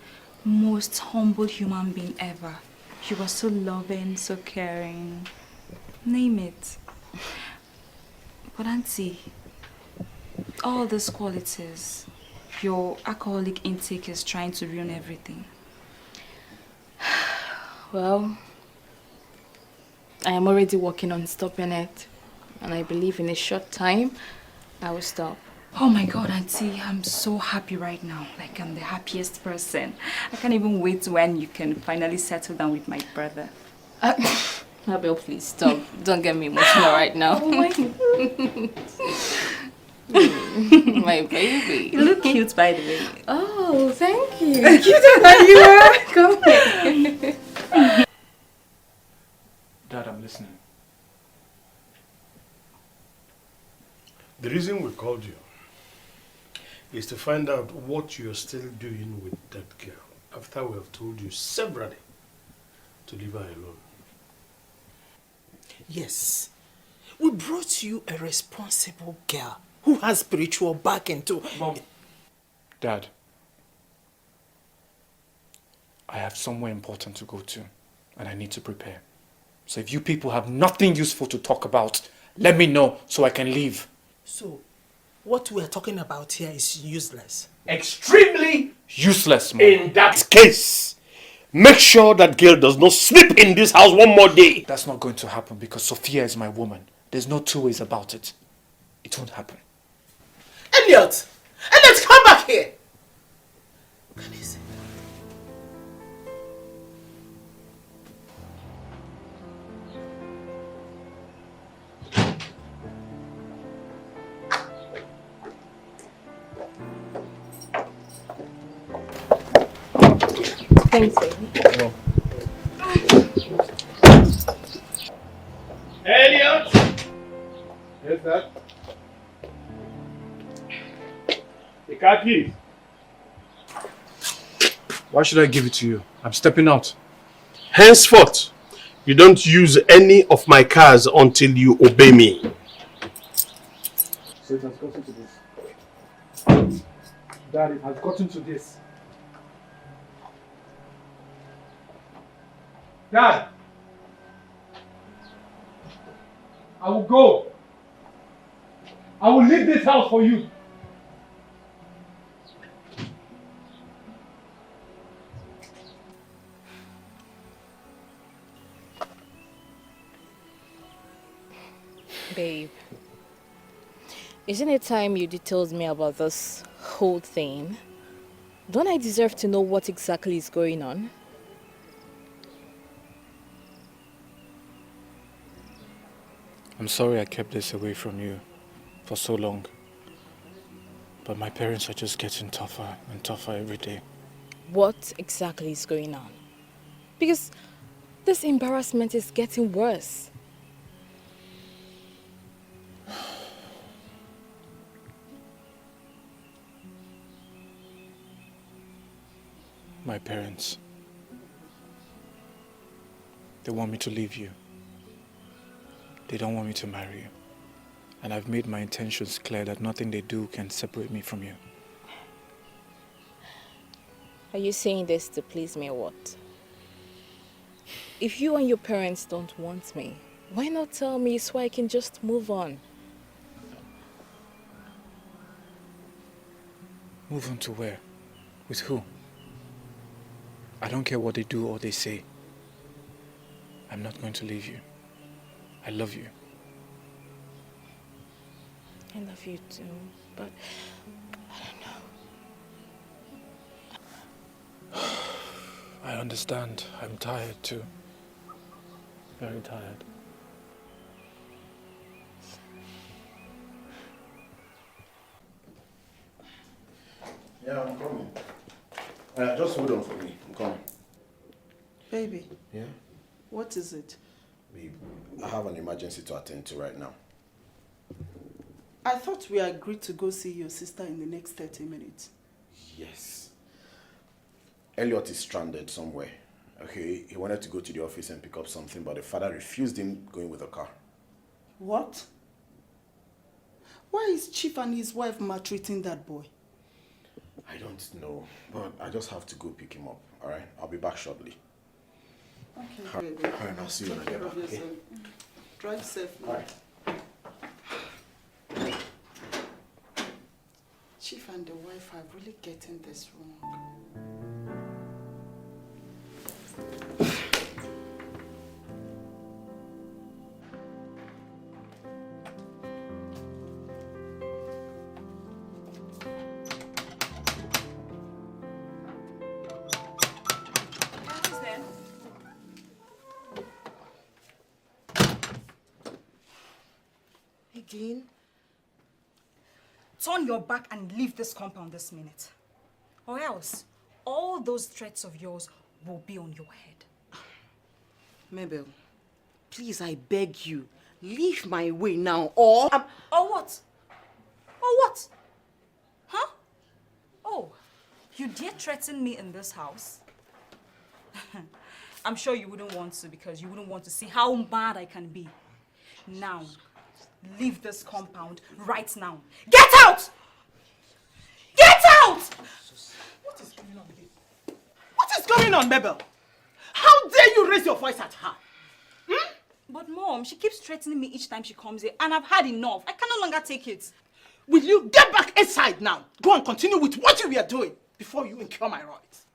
most humble human being ever. You are so loving, so caring. Name it. But Auntie, all these qualities, your alcoholic intake is trying to ruin everything. Well, I am already working on stopping it. And I believe in a short time, I will stop. Oh my God, Auntie, I'm so happy right now. Like, I'm the happiest person. I can't even wait when you can finally settle down with my brother. Abel, please stop. Don't get me emotional right now. Oh my God. My baby. You look cute, by the way. Oh, thank you. Cuter than you are. Come here. Dad, I'm listening. The reason we called you is to find out what you're still doing with that girl after we have told you severally to leave her alone. Yes. We brought you a responsible girl who has spiritual backing too. Mom. Dad. I have somewhere important to go to and I need to prepare. So if you people have nothing useful to talk about, let me know so I can leave. So, what we are talking about here is useless. Extremely useless, Mom. In that case, make sure that girl does not sleep in this house one more day. That's not going to happen because Sophia is my woman. There's no two ways about it. It won't happen. Elliot! Elliot, come back here! Can you see? Thanks, baby. No. Elliot! Yes, Dad? The car keys. Why should I give it to you? I'm stepping out. Henceforth, you don't use any of my cars until you obey me. So it has gotten to this. Dad, it has gotten to this. Dad! I will go. I will leave this house for you. Babe, isn't it time you detailed me about this whole thing? Don't I deserve to know what exactly is going on? I'm sorry I kept this away from you for so long. But my parents are just getting tougher and tougher every day. What exactly is going on? Because this embarrassment is getting worse. My parents, they want me to leave you. They don't want me to marry you. And I've made my intentions clear that nothing they do can separate me from you. Are you saying this to please me or what? If you and your parents don't want me, why not tell me so I can just move on? Move on to where? With who? I don't care what they do or they say. I'm not going to leave you. I love you. I love you too, but I don't know. I understand. I'm tired too. Very tired. Yeah, I'm coming. Just hold on for me. I'm coming. Baby, Yeah? what is it? Babe, I have an emergency to attend to right now. I thought we agreed to go see your sister in the next 30 minutes. Yes. Elliot is stranded somewhere. Okay, he wanted to go to the office and pick up something, but the father refused him going with the car. What? Why is Chief and his wife maltreating that boy? I don't know, but I just have to go pick him up, alright? I'll be back shortly. Okay, baby. Alright, I'll see you when I Take get care back. of Okay? yourself. Drive safely. Alright. Chief and the wife are really getting this wrong. Again? Turn your back and leave this compound this minute. Or else, all those threats of yours will be on your head. Mabel, please, I beg you, leave my way now, or... Or what? Or what? Huh? Oh, you dare threaten me in this house? I'm sure you wouldn't want to, because you wouldn't want to see how bad I can be. Now, leave this compound right now. Get out! Get out! What is going on here? What is going on, Mabel? How dare you raise your voice at her? But Mom, she keeps threatening me each time she comes here, and I've had enough. I can no longer take it. Will you get back inside now? Go and continue with what you were doing before you incur my rights.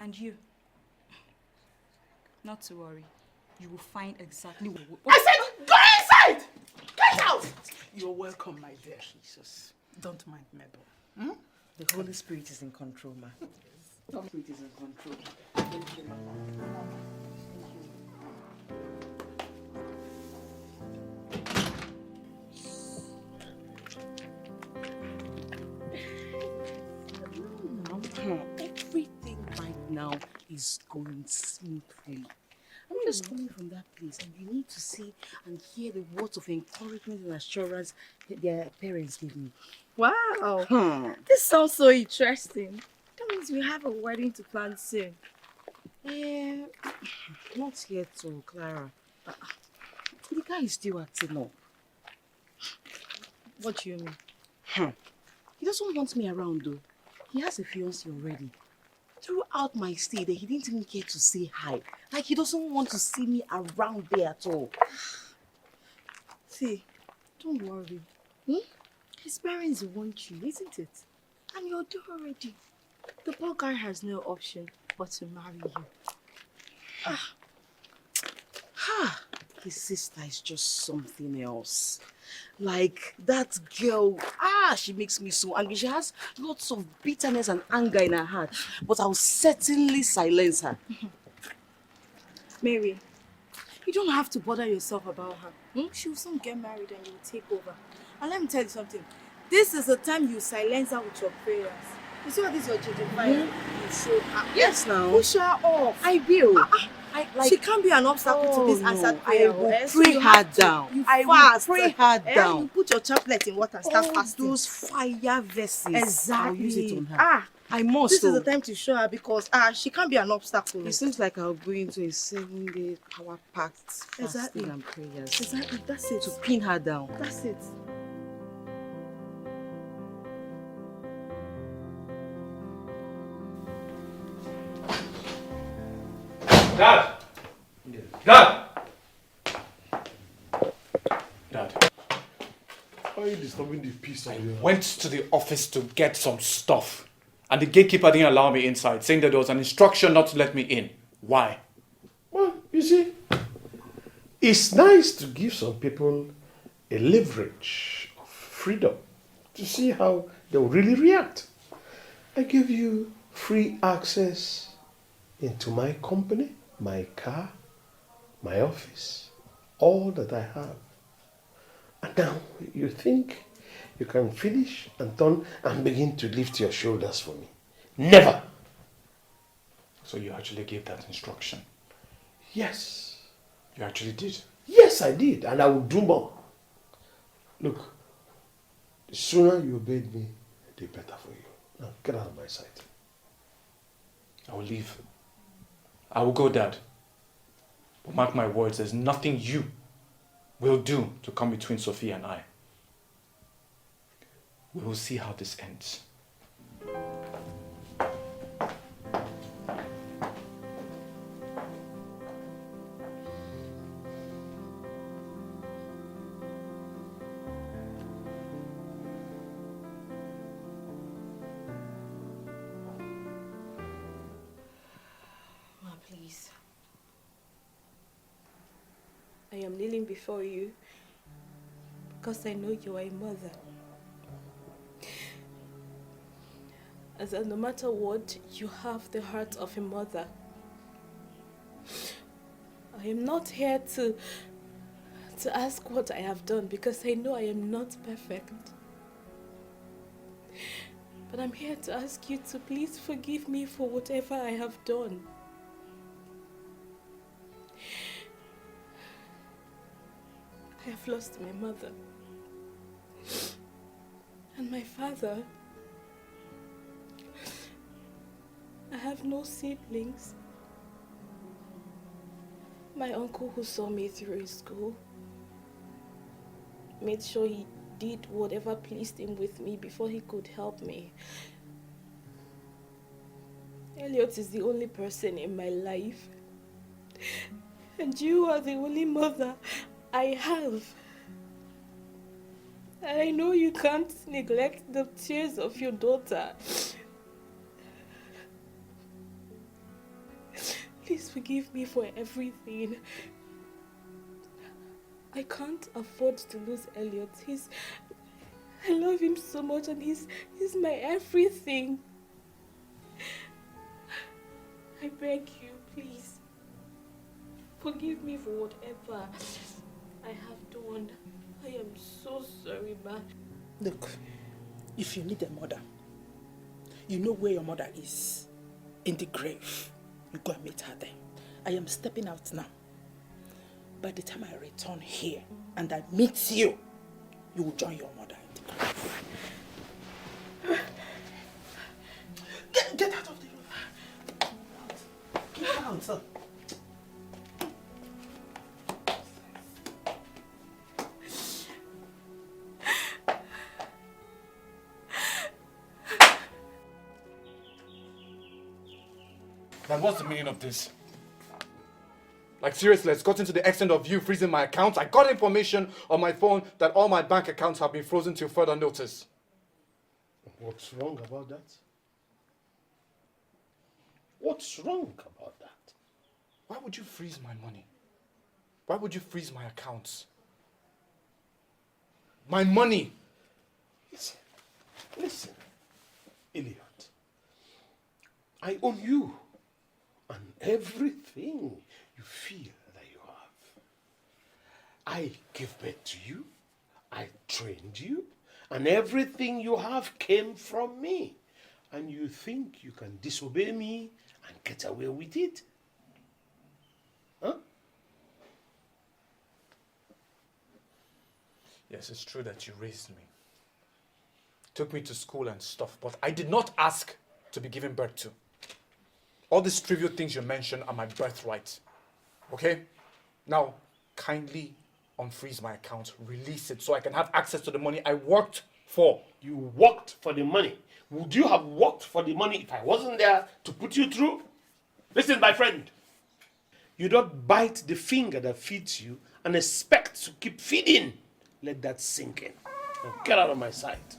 And you, not to worry. You will find exactly what... I said, go inside! Get out! You're welcome, my dear. Jesus, don't mind Mabel. The Holy Spirit is in control, ma. The Holy Spirit is in control. Thank you, ma. Everything right now is going smoothly. I'm just coming from that place, and you need to see and hear the words of encouragement and assurance that their parents give me. Wow. This sounds so interesting. That means we have a wedding to plan soon. Not yet, oh, Clara. The guy is still acting up. What do you mean? He doesn't want me around, though. He has a fiancé already. Throughout my stay there, he didn't even care to say hi. Like, he doesn't want to see me around there at all. See, don't worry. His parents want you, isn't it? And you're there already. The poor guy has no option but to marry you. His sister is just something else. Like, that girl, she makes me so angry. She has lots of bitterness and anger in her heart. But I'll certainly silence her. Mary, you don't have to bother yourself about her. She'll soon get married and you'll take over. And let me tell you something. This is the time you silence her with your prayers. You see what this is your children fire? You show her. Yes, now. Push her off. I will. She can't be an obstacle to this answered prayer. I will pray her down. I will pray her down. You put your chaplet in water and start fasting. Those fire verses. Exactly. I'll use it on her. I must. This is the time to show her because she can't be an obstacle. It seems like I'll go into a 7-day power-packed fasting and prayers. Exactly. That's it. To pin her down. That's it. Dad! Dad! Dad. Why are you disturbing the peace of your... Went to the office to get some stuff. And the gatekeeper didn't allow me inside, saying that there was an instruction not to let me in. Why? Well, you see, it's nice to give some people a leverage of freedom to see how they'll really react. I give you free access into my company, my car, my office, all that I have. And now you think you can finish and turn and begin to lift your shoulders for me. Never! So you actually gave that instruction? Yes. You actually did? Yes, I did, and I will do more. Look, the sooner you obeyed me, the better for you. Now, get out of my sight. I will leave. I will go, Dad. But mark my words, there's nothing you will do to come between Sophie and I. We will see how this ends. Ma, please. I am kneeling before you because I know you are a mother. As no matter what, you have the heart of a mother. I am not here to ask what I have done because I know I am not perfect. But I'm here to ask you to please forgive me for whatever I have done. I have lost my mother and my father. I have no siblings. My uncle who saw me through school made sure he did whatever pleased him with me before he could help me. Elliot is the only person in my life. And you are the only mother I have. And I know you can't neglect the tears of your daughter. Please forgive me for everything. I can't afford to lose Elliot. I love him so much and he's my everything. I beg you, please. Forgive me for whatever I have done. I am so sorry, ma. Look, if you need a mother, you know where your mother is. In the grave. You go and meet her there. I am stepping out now. By the time I return here and I meet you, you will join your mother in the grave. Get out of the room. Get out, sir. Then what's the meaning of this? Like seriously, it's gotten to the extent of you freezing my accounts. I got information on my phone that all my bank accounts have been frozen till further notice. What's wrong about that? What's wrong about that? Why would you freeze my money? Why would you freeze my accounts? My money! Listen, Elliot. I own you and everything you feel that you have. I gave birth to you, I trained you, and everything you have came from me. And you think you can disobey me and get away with it? Huh? Yes, it's true that you raised me. Took me to school and stuff, but I did not ask to be given birth to. All these trivial things you mentioned are my birthright. Okay? Now, kindly unfreeze my account, release it so I can have access to the money I worked for. You worked for the money. Would you have worked for the money if I wasn't there to put you through? Listen, my friend. You don't bite the finger that feeds you and expect to keep feeding. Let that sink in. Now get out of my sight.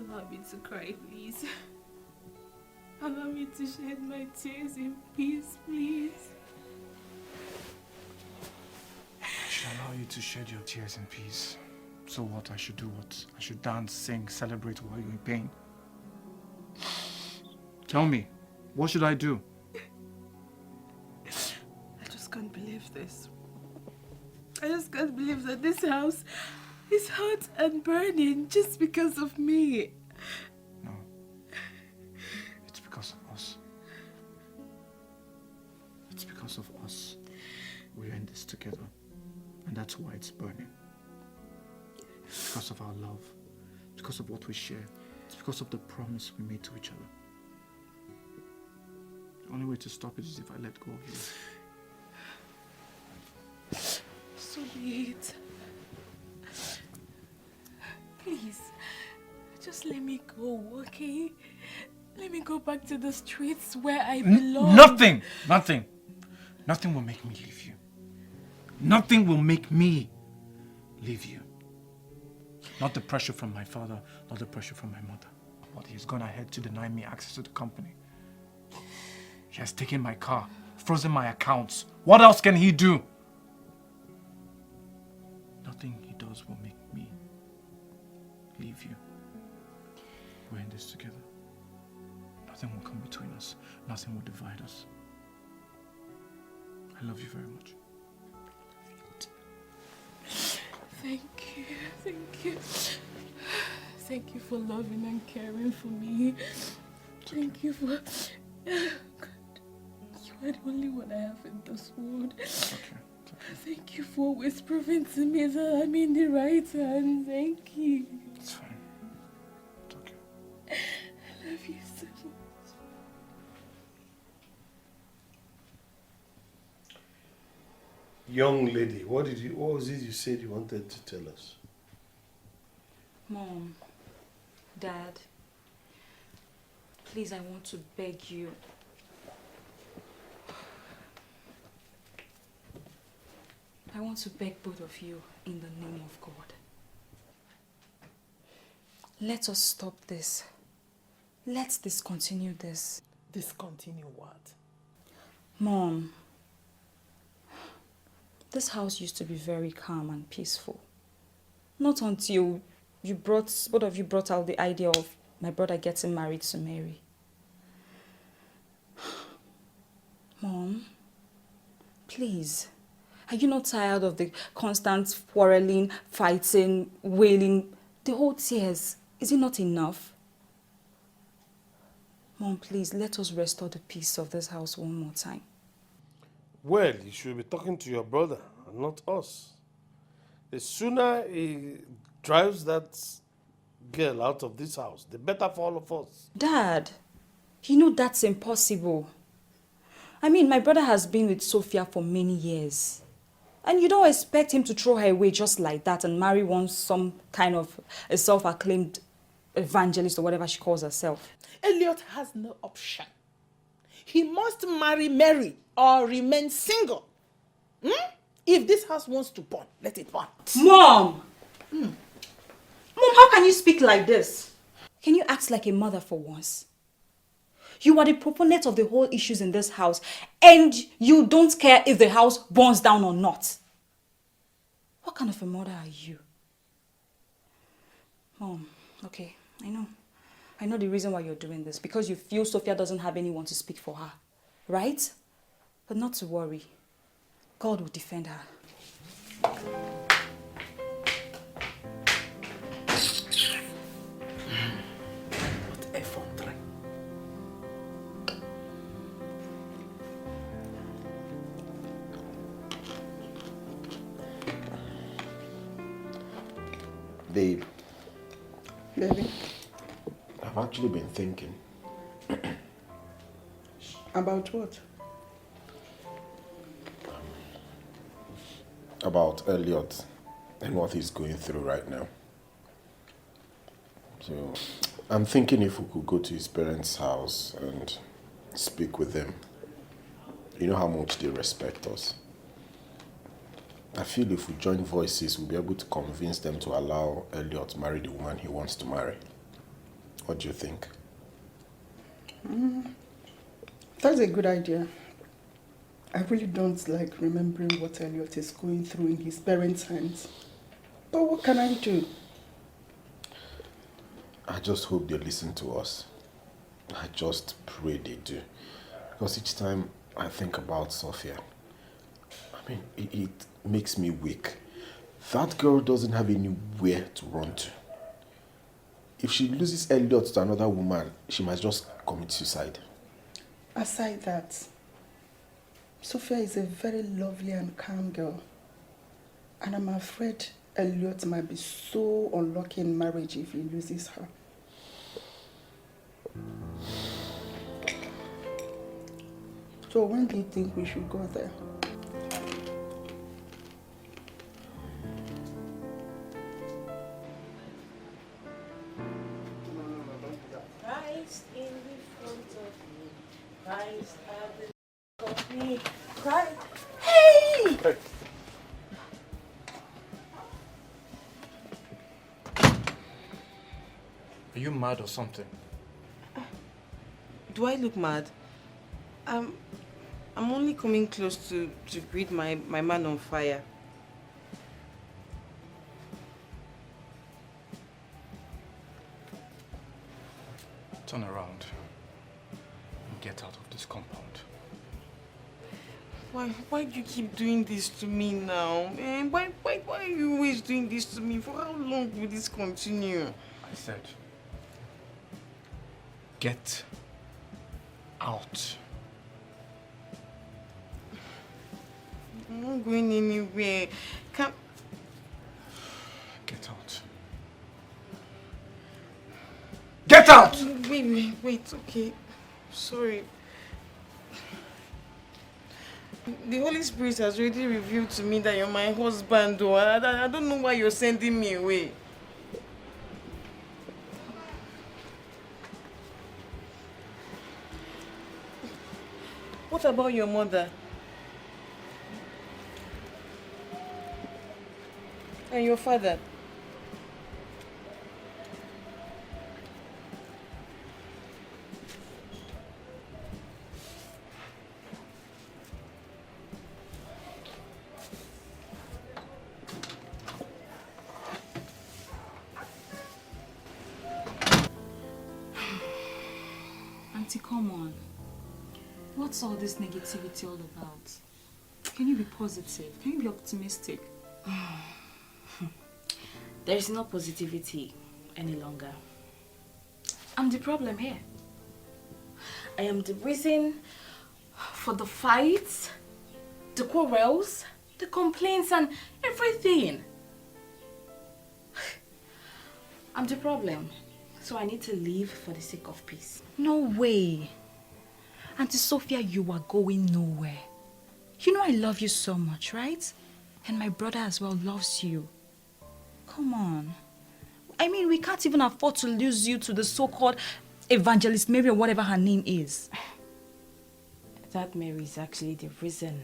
Allow me to cry, please. Allow me to shed my tears in peace, please. I should allow you to shed your tears in peace. So what? I should do what? I should dance, sing, celebrate while you're in pain. Tell me, what should I do? I just can't believe this. I just can't believe that this house is hot and burning just because of me. No. It's because of us. It's because of us. We're in this together. And that's why it's burning. It's because of our love. It's because of what we share. It's because of the promise we made to each other. The only way to stop it is if I let go of you. So be it. Please, just let me go, okay? Let me go back to the streets where I belong. Nothing will make me leave you. Nothing will make me leave you. Not the pressure from my father, not the pressure from my mother. But he's gone ahead to deny me access to the company. He has taken my car, frozen my accounts. What else can he do? Nothing he does will make me leave you. We're in this together. Nothing will come between us. Nothing will divide us. I love you very much. Thank you, thank you. Thank you for loving and caring for me. Thank you for... God, you are the only one I have in this world. It's okay. Thank you for always proving to me that I'm in the right hand. Thank you. It's fine. It's okay. I love you so much. Young lady, what was it you said you wanted to tell us? Mom, Dad, please, I want to beg you. I want to beg both of you in the name of God. Let us stop this. Let's discontinue this. Discontinue what? Mom, this house used to be very calm and peaceful. Not until both of you brought out the idea of my brother getting married to Mary. Mom, please, are you not tired of the constant quarreling, fighting, wailing, the whole tears? Is it not enough? Mom, please, let us restore the peace of this house one more time. Well, you should be talking to your brother and not us. The sooner he drives that girl out of this house, the better for all of us. Dad, you know that's impossible. I mean, my brother has been with Sophia for many years. And you don't expect him to throw her away just like that and marry some kind of a self-acclaimed evangelist or whatever she calls herself. Elliot has no option. He must marry Mary or remain single. If this house wants to burn, let it burn. Mom! Mom, how can you speak like this? Can you act like a mother for once? You are the proponent of the whole issues in this house, and you don't care if the house burns down or not. What kind of a mother are you? Mom, okay, I know. I know the reason why you're doing this, because you feel Sophia doesn't have anyone to speak for her, right? But not to worry. God will defend her. What effrontery. Babe, Baby, I've actually been thinking. about what? About Elliot and what he's going through right now. So, I'm thinking if we could go to his parents' house and speak with them. You know how much they respect us. I feel if we join voices, we'll be able to convince them to allow Elliot to marry the woman he wants to marry. What do you think? That's a good idea. I really don't like remembering what Elliot is going through in his parents' hands. But what can I do? I just hope they listen to us. I just pray they do. Because each time I think about Sophia, I mean, it makes me weak. That girl doesn't have anywhere to run to. If she loses Elliot to another woman, she might just commit suicide. Aside that, Sophia is a very lovely and calm girl. And I'm afraid Elliot might be so unlucky in marriage if he loses her. So when do you think we should go there? Christ in the front of me, Christ at the back of me, Christ. Hey! Are you mad or something? Do I look mad? I'm only coming close to greet my man on fire. Turn around and get out of this compound. Why do you keep doing this to me now? Man, why are you always doing this to me? For how long will this continue? I said, get out. I'm not going anywhere. Can't... Get out. Get out! Wait, okay. Sorry. The Holy Spirit has already revealed to me that you're my husband, though. I don't know why you're sending me away. What about your mother? And your father? Auntie, come on. What's all this negativity all about? Can you be positive? Can you be optimistic? There is no positivity any longer. I'm the problem here. I am the reason for the fights, the quarrels, the complaints and everything. I'm the problem. So I need to leave for the sake of peace. No way. Auntie Sophia, you are going nowhere. You know I love you so much, right? And my brother as well loves you. Come on. I mean, we can't even afford to lose you to the so-called evangelist Mary or whatever her name is. That Mary is actually the reason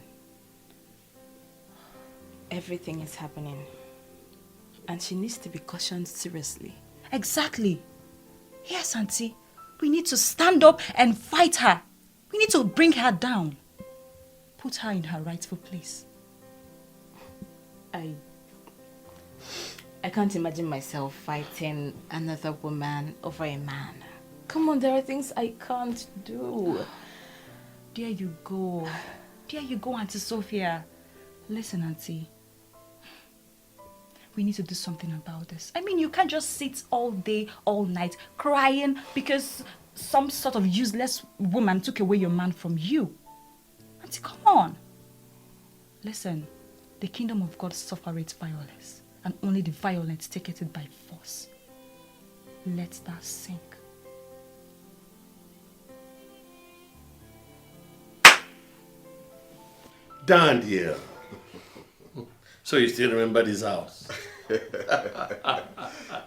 everything is happening. And she needs to be cautioned seriously. Exactly. Yes, Auntie. We need to stand up and fight her. We need to bring her down. Put her in her rightful place. I can't imagine myself fighting another woman over a man. Come on, there are things I can't do. There you go. There you go, Auntie Sophia. Listen, Auntie. We need to do something about this. I mean, you can't just sit all day, all night, crying because some sort of useless woman took away your man from you. Auntie, come on. Listen, the kingdom of God suffereth violence, and only the violent taketh it by force. Let that sink. Daniel. So you still remember this house?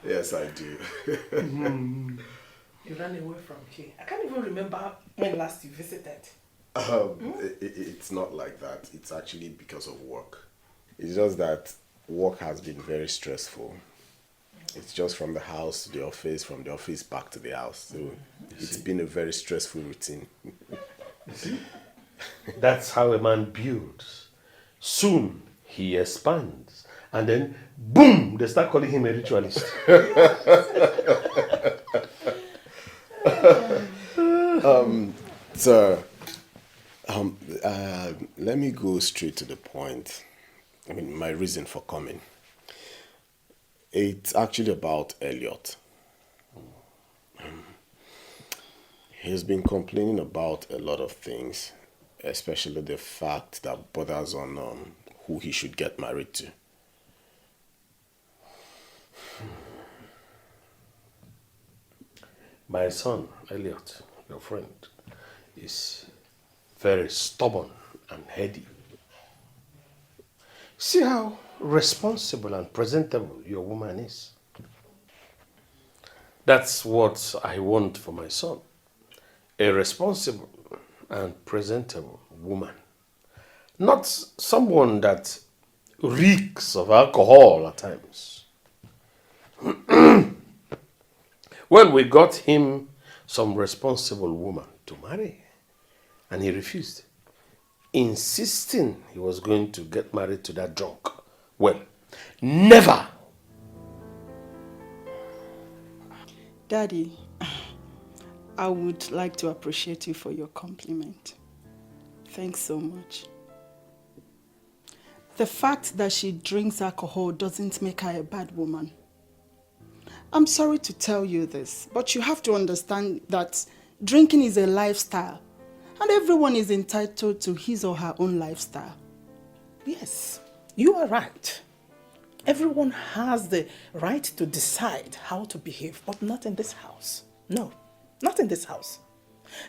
Yes, I do. You ran away from here. I can't even remember when last you visited. It's not like that. It's actually because of work. It's just that work has been very stressful. It's just from the house to the office, from the office back to the house. So it's been a very stressful routine. That's how a man builds. Soon he expands. And then, boom, they start calling him a ritualist. Sir, let me go straight to the point. I mean, my reason for coming. It's actually about Elliot. He's been complaining about a lot of things, especially the fact that borders on who he should get married to. My son, Elliot, your friend, is very stubborn and heady. See how responsible and presentable your woman is. That's what I want for my son. A responsible and presentable woman. Not someone that reeks of alcohol at times. Well, we got him some responsible woman to marry, and he refused, insisting he was going to get married to that drunk. Well, never! Daddy, I would like to appreciate you for your compliment. Thanks so much. The fact that she drinks alcohol doesn't make her a bad woman. I'm sorry to tell you this, but you have to understand that drinking is a lifestyle, and everyone is entitled to his or her own lifestyle. Yes, you are right. Everyone has the right to decide how to behave, but not in this house. No, not in this house.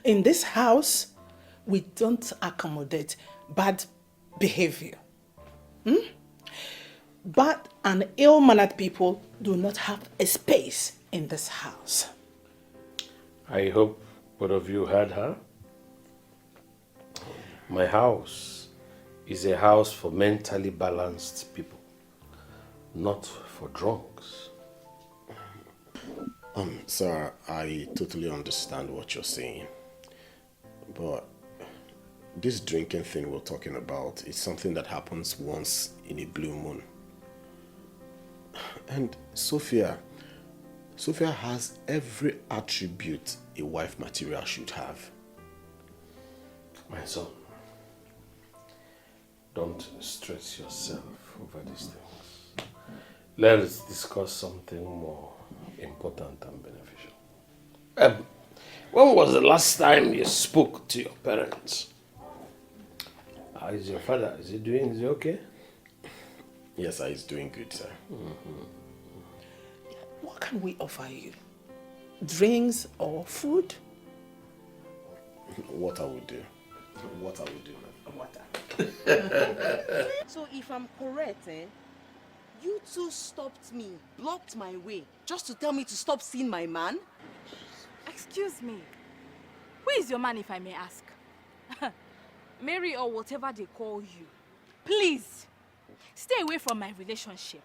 In this house, we don't accommodate bad behavior. Bad and ill-mannered people do not have a space in this house. I hope both of you heard her. My house is a house for mentally balanced people, not for drunks. Sir, I totally understand what you're saying. But this drinking thing we're talking about is something that happens once in a blue moon. And Sophia has every attribute a wife material should have. My son, don't stress yourself over these things. Let's discuss something more important and beneficial. When was the last time you spoke to your parents? How is your father? Is he okay? Yes, sir, he's doing good, sir. What can we offer you? Drinks or food? What I will do. What I will do, ma'am. Water. So if I'm correct, you two stopped me, blocked my way, just to tell me to stop seeing my man? Excuse me. Who is your man, if I may ask? Mary or whatever they call you. Please, stay away from my relationship.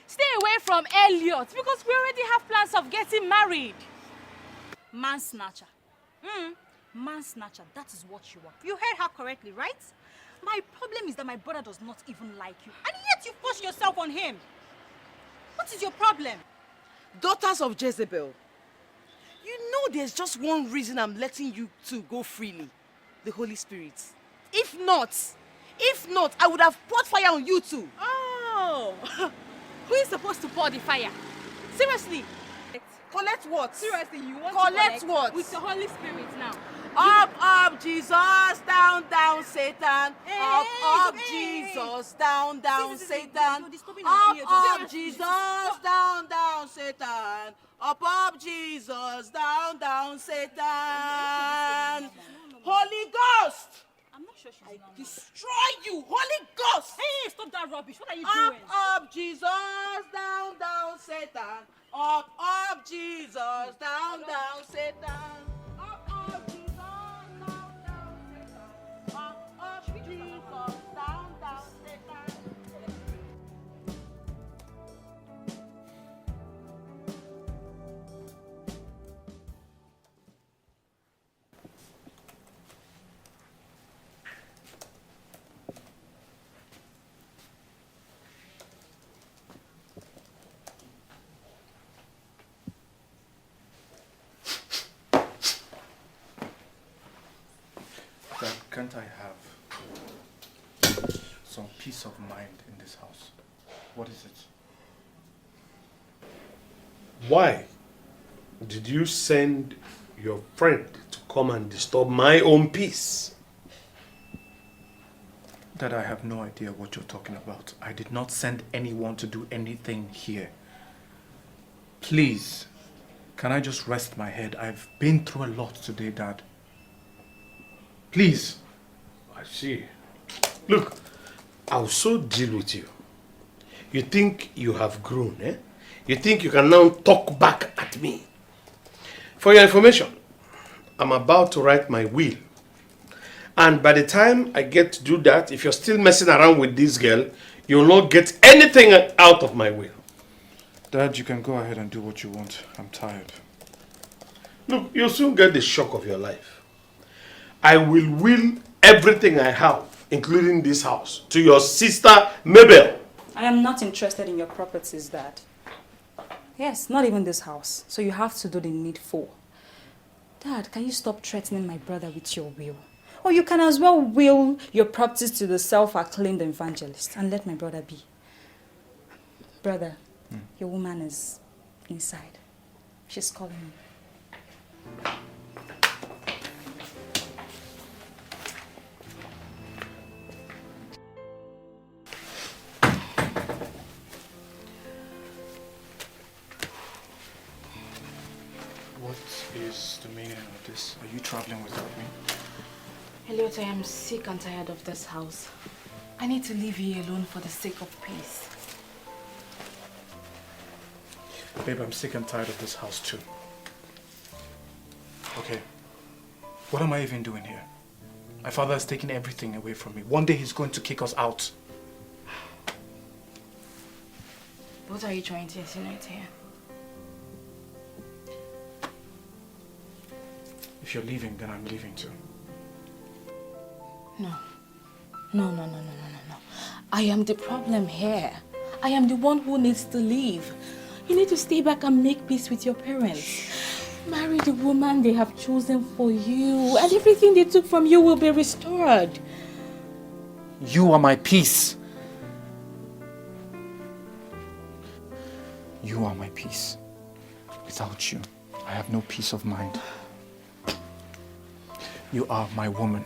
Stay away from Elliot, because we already have plans of getting married. Man snatcher. Man snatcher, that is what you are. You heard her correctly, right? My problem is that my brother does not even like you, and yet you push yourself on him. What is your problem? Daughters of Jezebel, you know there's just one reason I'm letting you two go freely. The Holy Spirit. If not, I would have poured fire on you two. Oh, who is supposed to pour the fire? Seriously. Collect what? Seriously, you want collect to what? With the Holy Spirit now. Up, Jesus, down, Satan. Up, Jesus, down, Satan. Up, Jesus, down, Satan. Up, Jesus, down, Satan. Holy Ghost! I'm not sure she's I destroy you, Holy Ghost! Hey, stop that rubbish. What are you doing? Up, Jesus, down, Satan. Up, Jesus, down, Satan. Up, Jesus, down, Satan. Up, Jesus, down, Satan. can't I have some peace of mind in this house? What is it? Why did you send your friend to come and disturb my own peace? Dad, I have no idea what you're talking about. I did not send anyone to do anything here. Please, can I just rest my head? I've been through a lot today, Dad. Please. I see. Look, I'll so deal with you. You think you have grown, eh? You think you can now talk back at me. For your information, I'm about to write my will. And by the time I get to do that, if you're still messing around with this girl, you'll not get anything out of my will. Dad, you can go ahead and do what you want. I'm tired. Look, you'll soon get the shock of your life. I will everything I have, including this house, to your sister Mabel. I am not interested in your properties, Dad. Yes, not even this house. So you have to do the needful. Dad, can you stop threatening my brother with your will? Or you can as well will your properties to the self-acclaimed evangelist and let my brother be. Brother, your woman is inside. She's calling me. What is the meaning of this? Are you traveling without me? Elliot, I am sick and tired of this house. I need to leave you alone for the sake of peace. Babe, I'm sick and tired of this house too. Okay. What am I even doing here? My father has taken everything away from me. One day he's going to kick us out. What are you trying to insinuate here? If you're leaving, then I'm leaving too. No. No. I am the problem here. I am the one who needs to leave. You need to stay back and make peace with your parents. Marry the woman they have chosen for you, and everything they took from you will be restored. You are my peace. You are my peace. Without you, I have no peace of mind. You are my woman.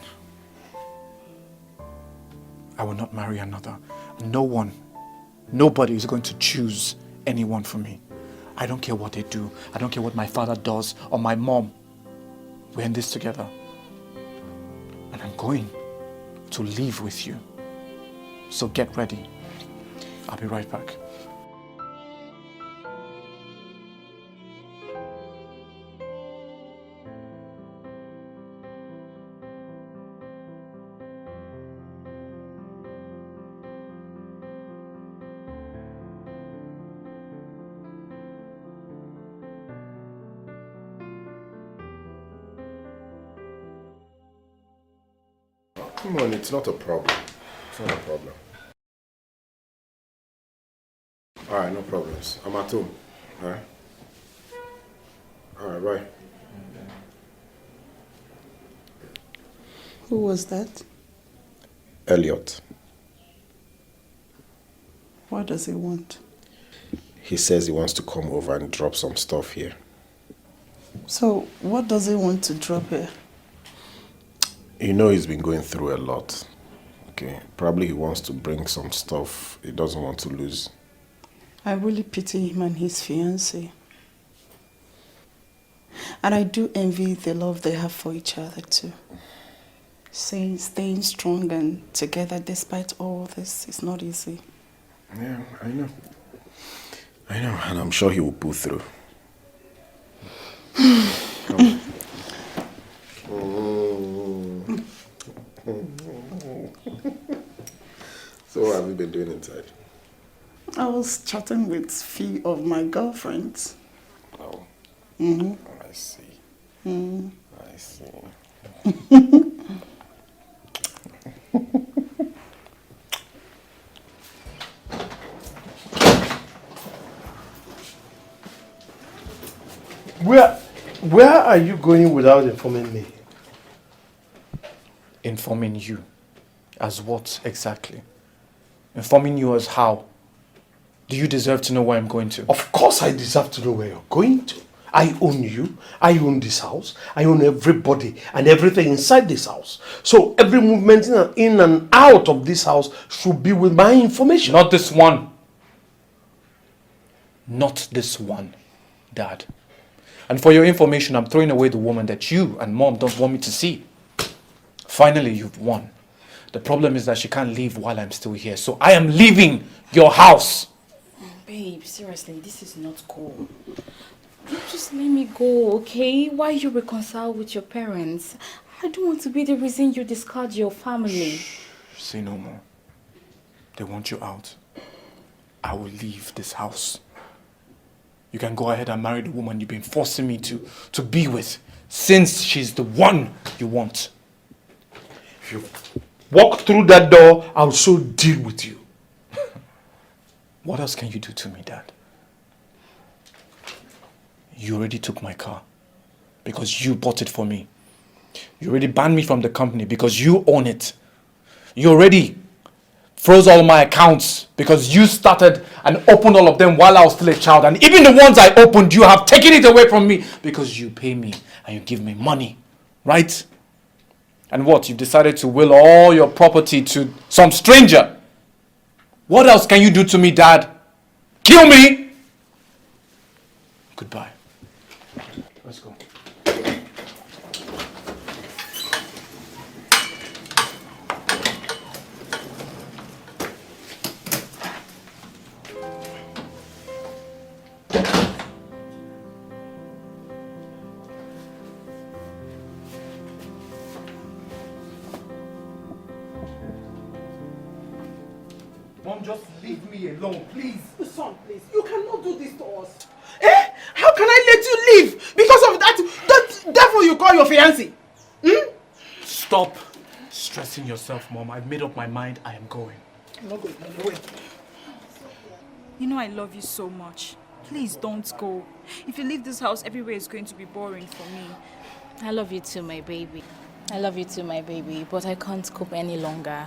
I will not marry another. Nobody is going to choose anyone for me. I don't care what they do. I don't care what my father does or my mom. We're in this together. And I'm going to leave with you. So get ready. I'll be right back. Come on, it's not a problem. It's not a problem. Alright, no problems. I'm at home. Alright? Alright, bye. Who was that? Elliot. What does he want? He says he wants to come over and drop some stuff here. So, what does he want to drop here? You know he's been going through a lot. Okay, probably he wants to bring some stuff he doesn't want to lose. I really pity him and his fiancée. And I do envy the love they have for each other too. Staying strong and together despite all this is not easy. Yeah, I know. And I'm sure he will pull through. Come on. So what have you been doing inside? I was chatting with few of my girlfriends. Oh. Mm-hmm. I see. Mm. I see. Where are you going without informing me? Informing you. As what exactly? Informing you as how? Do you deserve to know where I'm going to? Of course I deserve to know where you're going to. I own you, I own this house, I own everybody and everything inside this house. So every movement in and out of this house should be with my information. Not this one. Not this one, Dad. And for your information, I'm throwing away the woman that you and Mom don't want me to see. Finally, you've won. The problem is that she can't leave while I'm still here. So I am leaving your house. Babe, seriously, this is not cool. Just let me go, okay? Why you reconcile with your parents? I don't want to be the reason you discard your family. Shh, say no more. They want you out. I will leave this house. You can go ahead and marry the woman you've been forcing me to be with, since she's the one you want. If you walk through that door, I'll so deal with you. What else can you do to me, Dad? You already took my car because you bought it for me. You already banned me from the company because you own it. You already froze all my accounts because you started and opened all of them while I was still a child. And even the ones I opened, you have taken it away from me because you pay me and you give me money, right? And what? You've decided to will all your property to some stranger. What else can you do to me, Dad? Kill me? Goodbye. Let's go. Mom, just leave me alone, please. Son, please, you cannot do this to us. Eh? How can I let you leave because of that devil you call your fiancé? Stop stressing yourself, Mom. I've made up my mind. I am going. I'm not going anywhere. You know I love you so much. Please don't go. If you leave this house, everywhere is going to be boring for me. I love you too, my baby. I love you too, my baby, but I can't cope any longer.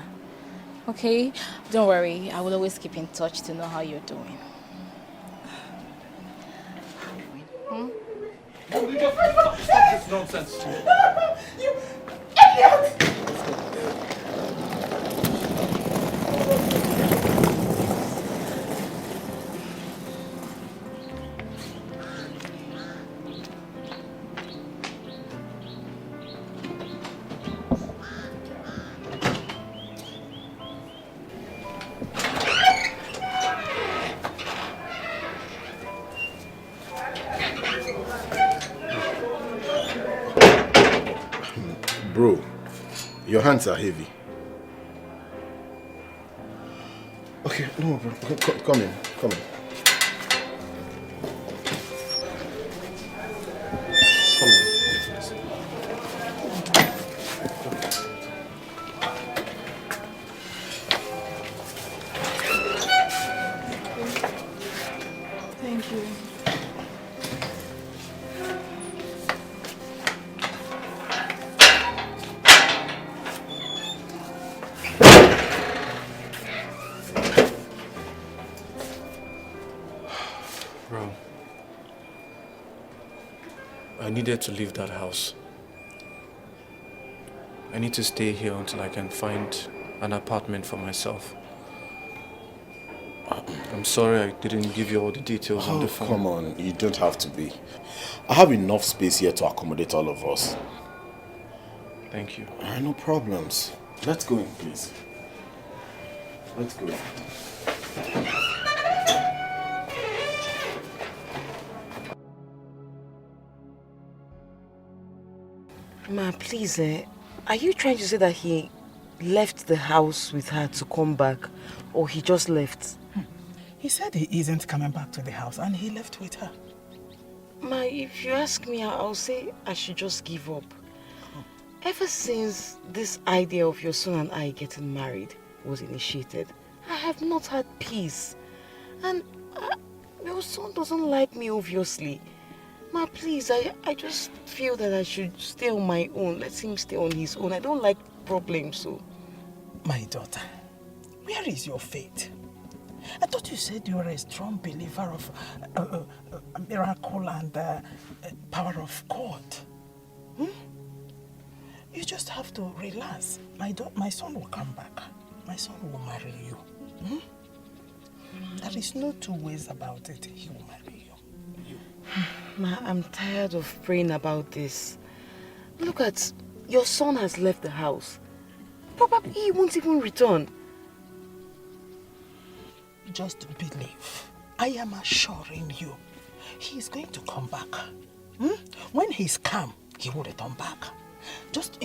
Okay? Don't worry. I will always keep in touch to know how you're doing. Mom, you just stop this nonsense. You idiot! Bro, your hands are heavy. Okay, no, bro. Come in. Come in. Come in. Thank you. Bro, I needed to leave that house. I need to stay here until I can find an apartment for myself. I'm sorry I didn't give you all the details on the phone. Come on, you don't have to be. I have enough space here to accommodate all of us. Thank you. No problems. Let's go in, please. Let's go in. Ma, please, are you trying to say that he left the house with her to come back, or he just left? He said he isn't coming back to the house and he left with her. Ma, if you ask me, I'll say I should just give up. Ever since this idea of your son and I getting married was initiated, I have not had peace. And your son doesn't like me, obviously. Ma, please, I just feel that I should stay on my own. Let him stay on his own. I don't like problems. So, My daughter, where is your faith? I thought you said you were a strong believer of a miracle and power of God. You just have to relax. My son will come back. My son will marry you. There is no two ways about it. He will marry you. Ma, I'm tired of praying about this. Look at, your son has left the house. Probably he won't even return. Just believe. I am assuring you, he is going to come back. When he's calm, he will return back. Just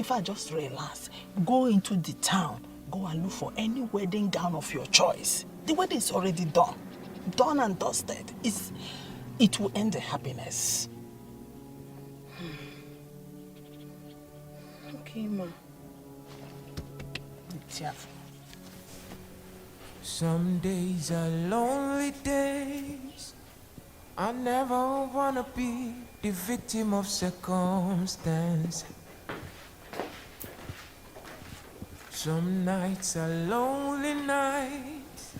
relax. Go into the town. Go and look for any wedding gown of your choice. The wedding is already done. Done and dusted. It will end the happiness. Okay, Ma. Some days are lonely days. I never wanna be the victim of circumstance. Some nights are lonely nights.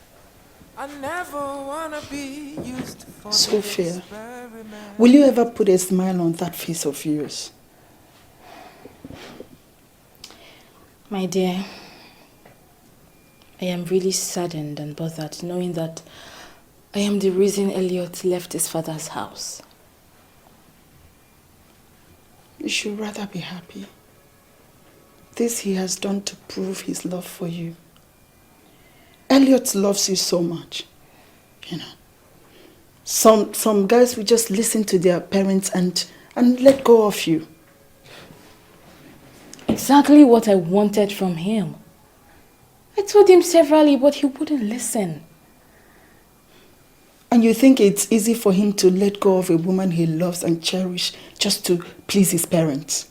I never wanna be used for Sophia, will you ever put a smile on that face of yours? My dear, I am really saddened and bothered knowing that I am the reason Elliot left his father's house. You should rather be happy. This he has done to prove his love for you. Elliot loves you so much. You know. Some guys will just listen to their parents and let go of you. Exactly what I wanted from him. I told him severally, but he wouldn't listen. And you think it's easy for him to let go of a woman he loves and cherishes just to please his parents?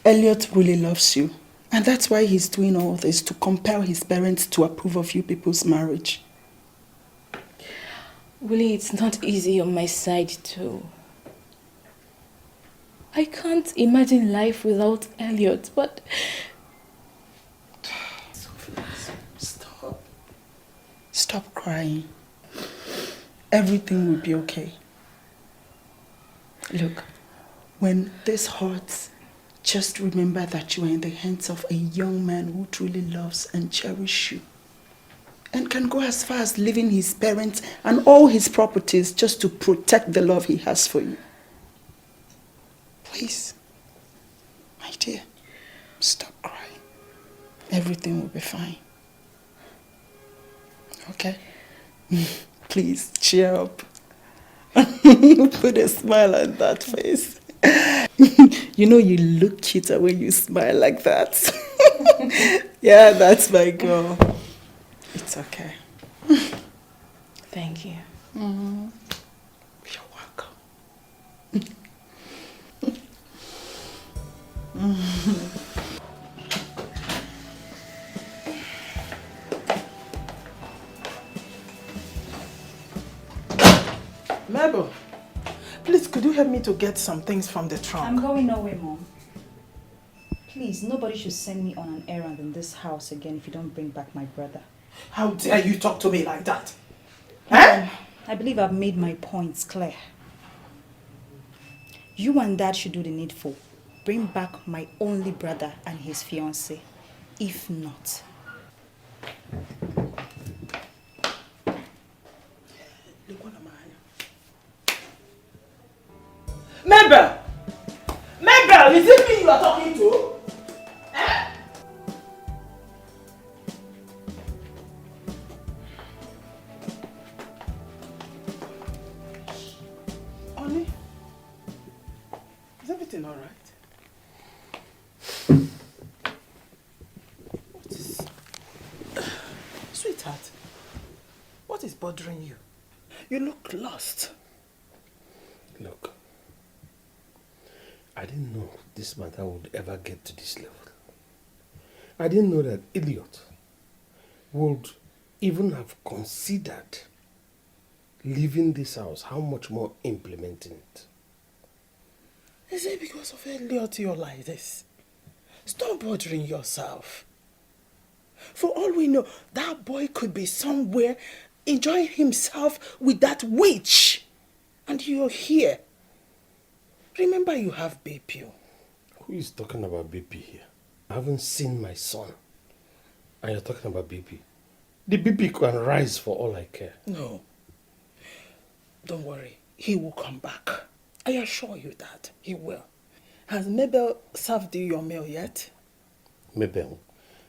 Elliot really loves you. And that's why he's doing all this, to compel his parents to approve of you people's marriage. Really, it's not easy on my side too. I can't imagine life without Elliot, but... Stop crying. Everything will be okay. Look, when this hurts, just remember that you are in the hands of a young man who truly loves and cherishes you. And can go as far as leaving his parents and all his properties just to protect the love he has for you. Please, my dear, stop crying. Everything will be fine. Okay? Please, cheer up. Put a smile on that face. You know you look cuter when you smile like that. Yeah, that's my girl. It's okay. Thank you. You're welcome. Mabel, please, could you help me to get some things from the trunk? I'm going nowhere, Mom. Please, nobody should send me on an errand in this house again if you don't bring back my brother. How dare you talk to me like that? I believe I've made my points clear. You and Dad should do the needful. Bring back my only brother and his fiancée. If not... Mabel! Mabel, is it me you are talking to? Honey, is everything all right? What is... Sweetheart, what is bothering you? You look lost. Look, I didn't know this matter would ever get to this level. I didn't know that Elliot would even have considered leaving this house, how much more implementing it. Is it because of Elliot you're like this? Stop bothering yourself. For all we know, that boy could be somewhere enjoying himself with that witch. And you're here. Remember you have BP. Who is talking about BP here? I haven't seen my son. And you're talking about BP. The BP can rise for all I care. No. Don't worry. He will come back. I assure you that. He will. Has Mabel served you your meal yet? Mabel?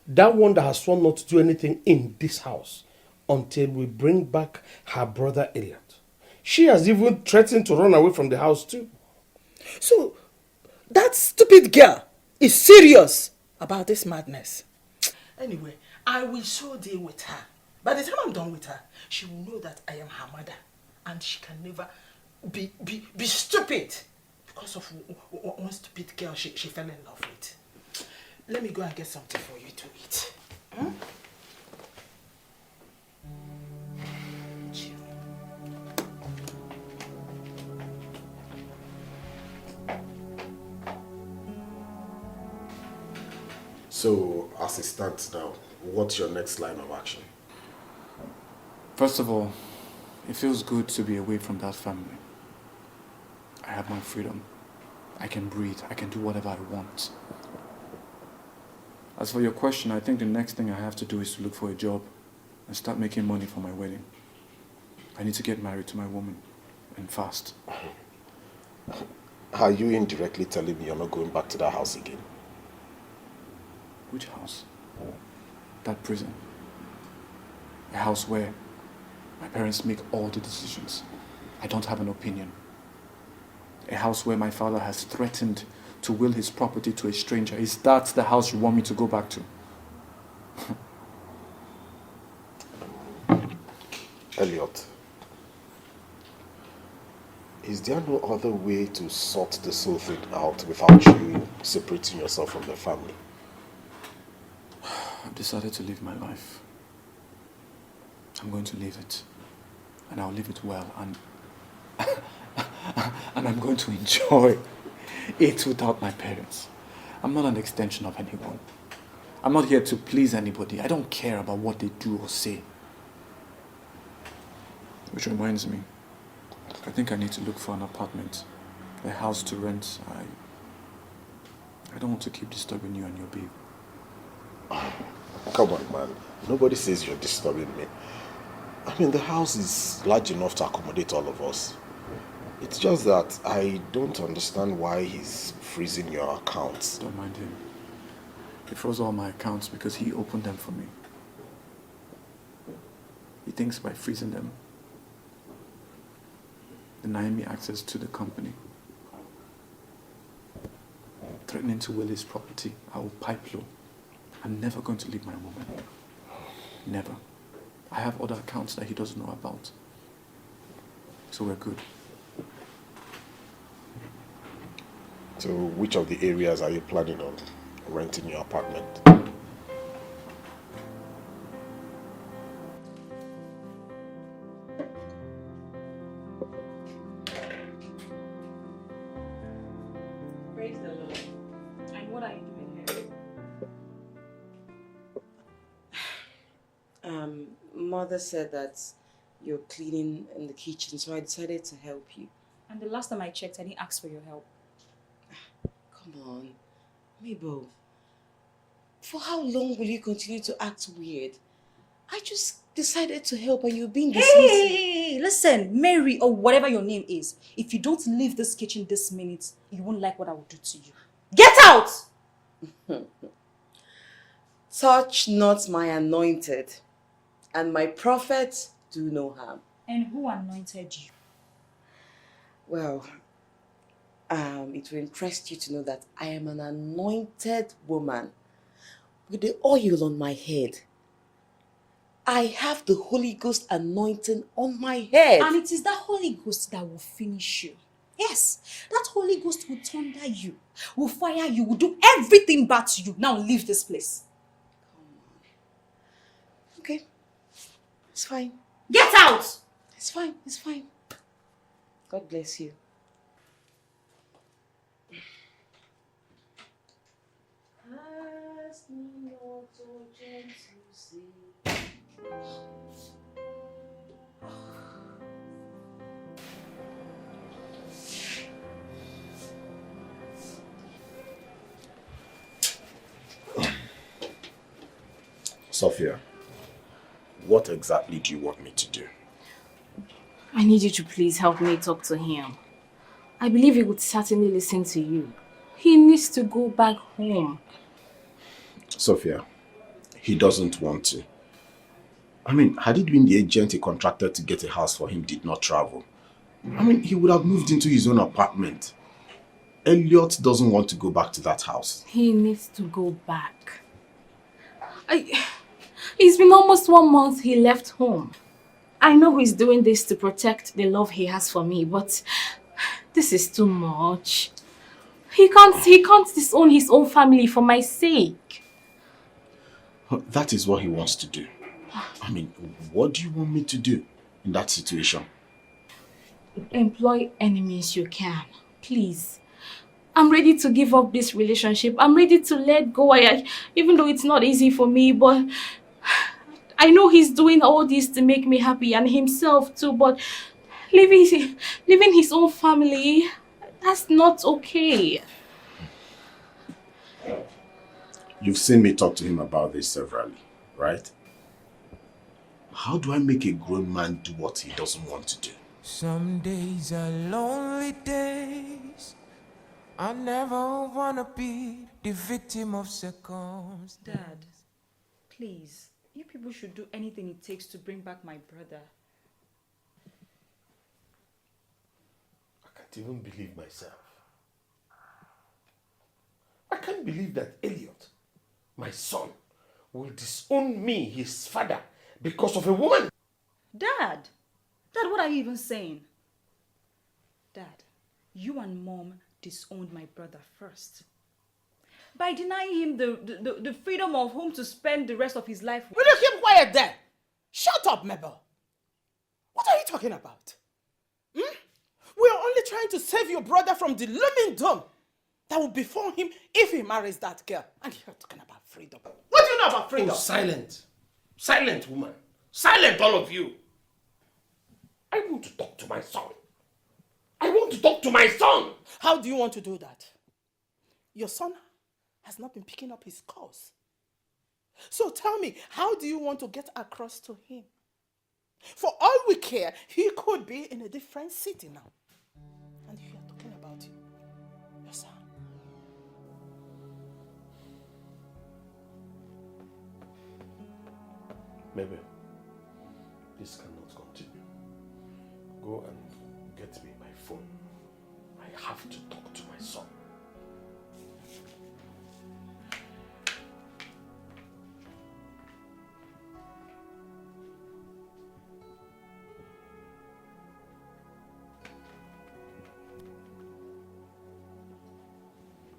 That one that has sworn not to do anything in this house until we bring back her brother Elliot. She has even threatened to run away from the house too. So, that stupid girl is serious about this madness. Anyway, I will so deal with her. By the time I'm done with her, she will know that I am her mother. And she can never be stupid because of one stupid girl she fell in love with. Let me go and get something for you to eat. Hmm? So, as it stands now, what's your next line of action? First of all, it feels good to be away from that family. I have my freedom. I can breathe. I can do whatever I want. As for your question, I think the next thing I have to do is to look for a job and start making money for my wedding. I need to get married to my woman, and fast. Are you indirectly telling me you're not going back to that house again? Which house? That prison. A house where my parents make all the decisions. I don't have an opinion. A house where my father has threatened to will his property to a stranger. Is that the house you want me to go back to? Elliot, is there no other way to sort this whole thing out without you separating yourself from the family? I've decided to live my life. I'm going to live it. And I'll live it well. And and I'm going to enjoy it without my parents. I'm not an extension of anyone. I'm not here to please anybody. I don't care about what they do or say. Which reminds me, I think I need to look for an apartment, a house to rent. I don't want to keep disturbing you and your babe. Come on, man. Nobody says you're disturbing me. I mean, the house is large enough to accommodate all of us. It's just that I don't understand why he's freezing your accounts. Don't mind him. He froze all my accounts because he opened them for me. He thinks by freezing them, denying me access to the company, threatening to will his property, I will pipe low. I'm never going to leave my woman. Never. I have other accounts that he doesn't know about. So we're good. So which of the areas are you planning on renting your apartment? Praise the Lord. And what are you doing here? Mother said that you're cleaning in the kitchen, so I decided to help you. And the last time I checked, I didn't ask for your help. Come on, Mabel. For how long will you continue to act weird? I just decided to help and you're being dismissive. Hey, listen, Mary or whatever your name is. If you don't leave this kitchen this minute, you won't like what I will do to you. Get out! Touch not my anointed, and my prophets do no harm. And who anointed you? Well, it will interest you to know that I am an anointed woman with the oil on my head. I have the Holy Ghost anointing on my head. And it is that Holy Ghost that will finish you. Yes, that Holy Ghost will thunder you, will fire you, will do everything bad to you. Now leave this place. Okay, it's fine. Get out! It's fine, it's fine. God bless you. just me not urgent to see. Sophia, what exactly do you want me to do? I need you to please help me talk to him. I believe he would certainly listen to you. He needs to go back home. Sophia, he doesn't want to. I mean, had it been the agent he contracted to get a house for him did not travel, I mean, he would have moved into his own apartment. Elliot doesn't want to go back to that house. He needs to go back. It's been almost 1 month he left home. I know he's doing this to protect the love he has for me, but this is too much. He can't disown his own family for my sake. That is what he wants to do. I mean, what do you want me to do in that situation? Employ any means you can, please. I'm ready to give up this relationship. I'm ready to let go. Even though it's not easy for me, but I know he's doing all this to make me happy and himself too, but leaving his own family, that's not okay. You've seen me talk to him about this severally, right? How do I make a grown man do what he doesn't want to do? Some days are lonely days. I never wanna be the victim of circumstance. Dad, please. You people should do anything it takes to bring back my brother. I can't even believe myself. I can't believe that Elliot, my son, will disown me, his father, because of a woman. Dad, what are you even saying? Dad, you and Mom disowned my brother first. By denying him the freedom of home to spend the rest of his life. Will you keep quiet then? Shut up, Mabel. What are you talking about? We are only trying to save your brother from the looming doom that will befall him if he marries that girl. And you're talking about freedom. What do you know about freedom? Oh, silent. Silent, woman. Silent, all of you. I want to talk to my son. I want to talk to my son. How do you want to do that? Your son has not been picking up his calls. So tell me, how do you want to get across to him? For all we care, he could be in a different city now. And you are talking about your son. Maybe this cannot continue. Go and get me my phone. I have to talk to my son.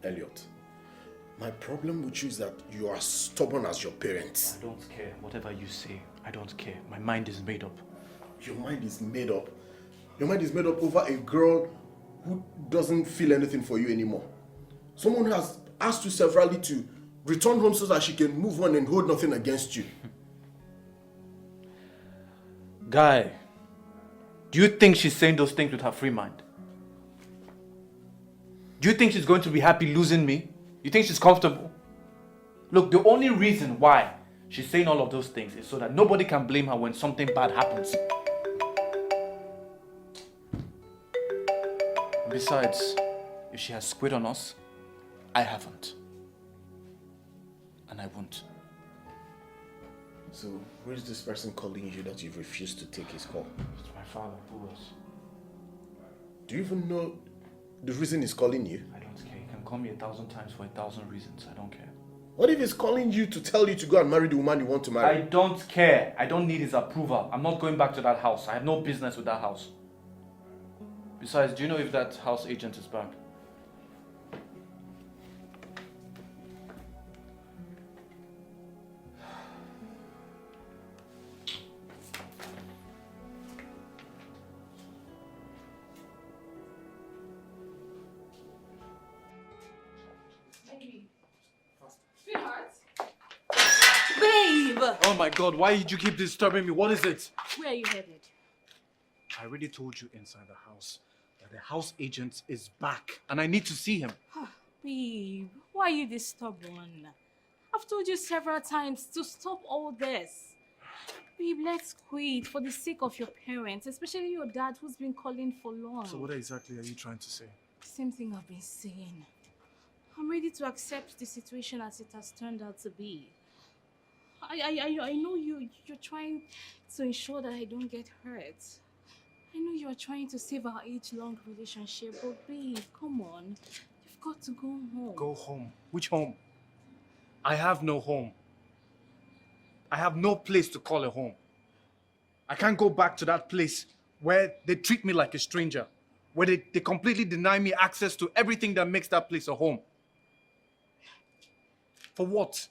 Elliot, my problem with you is that you are stubborn as your parents. I don't care. Whatever you say, I don't care. My mind is made up. Your mind is made up. Your mind is made up over a girl who doesn't feel anything for you anymore. Someone has asked you severally to return home so that she can move on and hold nothing against you. Guy, do you think she's saying those things with her free mind? Do you think she's going to be happy losing me? You think she's comfortable? Look, the only reason why she's saying all of those things is so that nobody can blame her when something bad happens. Besides, if she has quit on us, I haven't. And I won't. So, where is this person calling you that you've refused to take his call? It's my father. Who else? Do you even know the reason he's calling you? I don't care. He can call me 1,000 times for 1,000 reasons. I don't care. What if he's calling you to tell you to go and marry the woman you want to marry? I don't care. I don't need his approval. I'm not going back to that house. I have no business with that house. Besides, do you know if that house agent is back? Baby. Sweetheart? Oh my God, why did you keep disturbing me? What is it? Where are you headed? I already told you inside the house that the house agent is back and I need to see him. Babe, why are you this stubborn? I've told you several times to stop all this. Babe, let's quit for the sake of your parents, especially your dad who's been calling for long. So what exactly are you trying to say? Same thing I've been saying. I'm ready to accept the situation as it has turned out to be. I know you're trying to ensure that I don't get hurt. I know you are trying to save our age-long relationship, but babe, come on. You've got to go home. Go home? Which home? I have no home. I have no place to call a home. I can't go back to that place where they treat me like a stranger, where they completely deny me access to everything that makes that place a home. For what?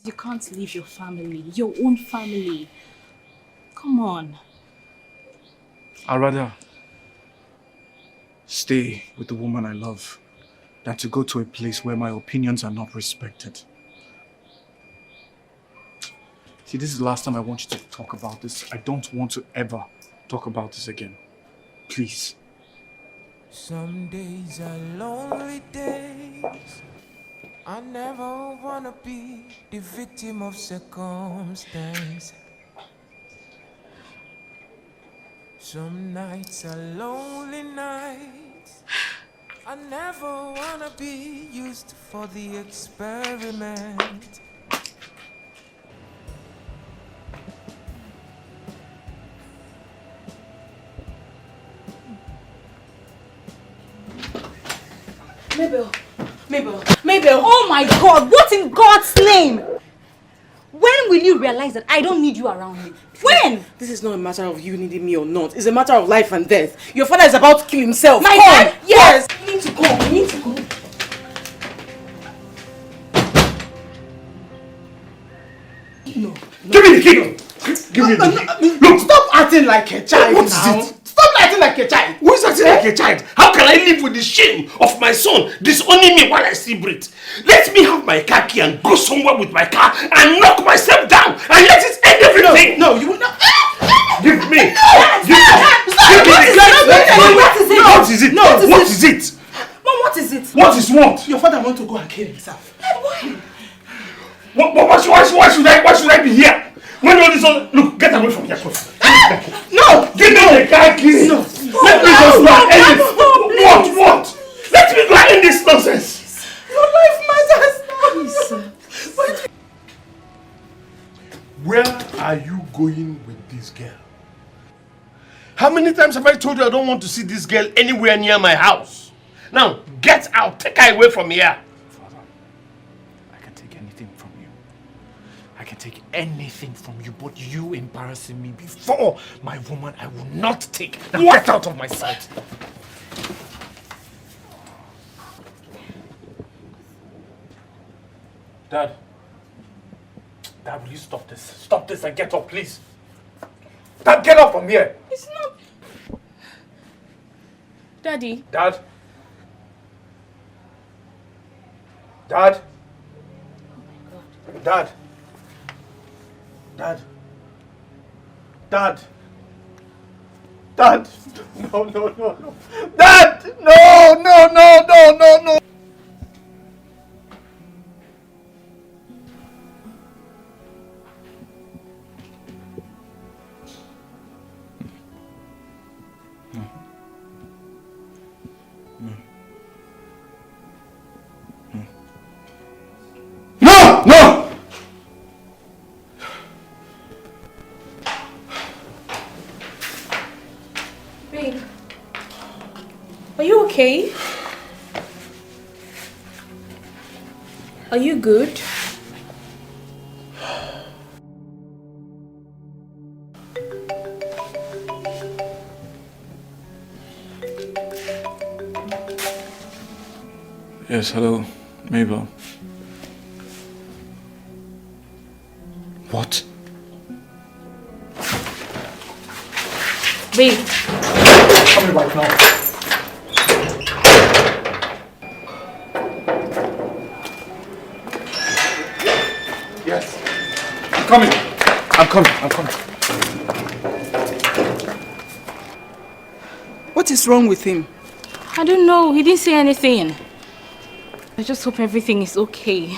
You can't leave your family, your own family. Come on. I'd rather stay with the woman I love than to go to a place where my opinions are not respected. See, this is the last time I want you to talk about this. I don't want to ever talk about this again. Please. Some days are lonely days. I never wanna be the victim of circumstance. Some nights are lonely nights. I never wanna be used for the experiment. Mabel! Oh my God! What in God's name? When will you realize that I don't need you around me? When? This is not a matter of you needing me or not. It's a matter of life and death. Your father is about to kill himself. My dad? Yes! You need to go. You need to go. No. Give me the key! Give me the key! Look, stop acting like a child What now. is it? Stop acting like a child. Who is acting like a child? How can I live with the shame of my son disowning me while I still breathe? Let me have my car key and go somewhere with my car and knock myself down and let it end everything! No, you will not. Give me! Give me the key! What is it? What is it? No, What is it? Mom, what is it? What is what? Your father wants to go and kill himself. Why? Why should I be here? When all this all... Look, get away from here. No! Give me the car keys! No! Let me just go and end it! What? Let me go and end this nonsense! Your life matters now! Where are you going with this girl? How many times have I told you I don't want to see this girl anywhere near my house? Now, get out! Take her away from here! Father, I can take anything from you. I can take anything from you, but you embarrassing me before my woman, I will not take. Now get out of my sight. Dad, will you stop this? Stop this and get up, please. Dad, get up from here. It's not... Daddy. Dad. No. Dad, no. No! Babe, are you okay? Are you good? Yes, hello, Mabel. What? Babe. Tell me right now. coming. I'm coming. I'm coming. What is wrong with him? I don't know. He didn't say anything. I just hope everything is okay.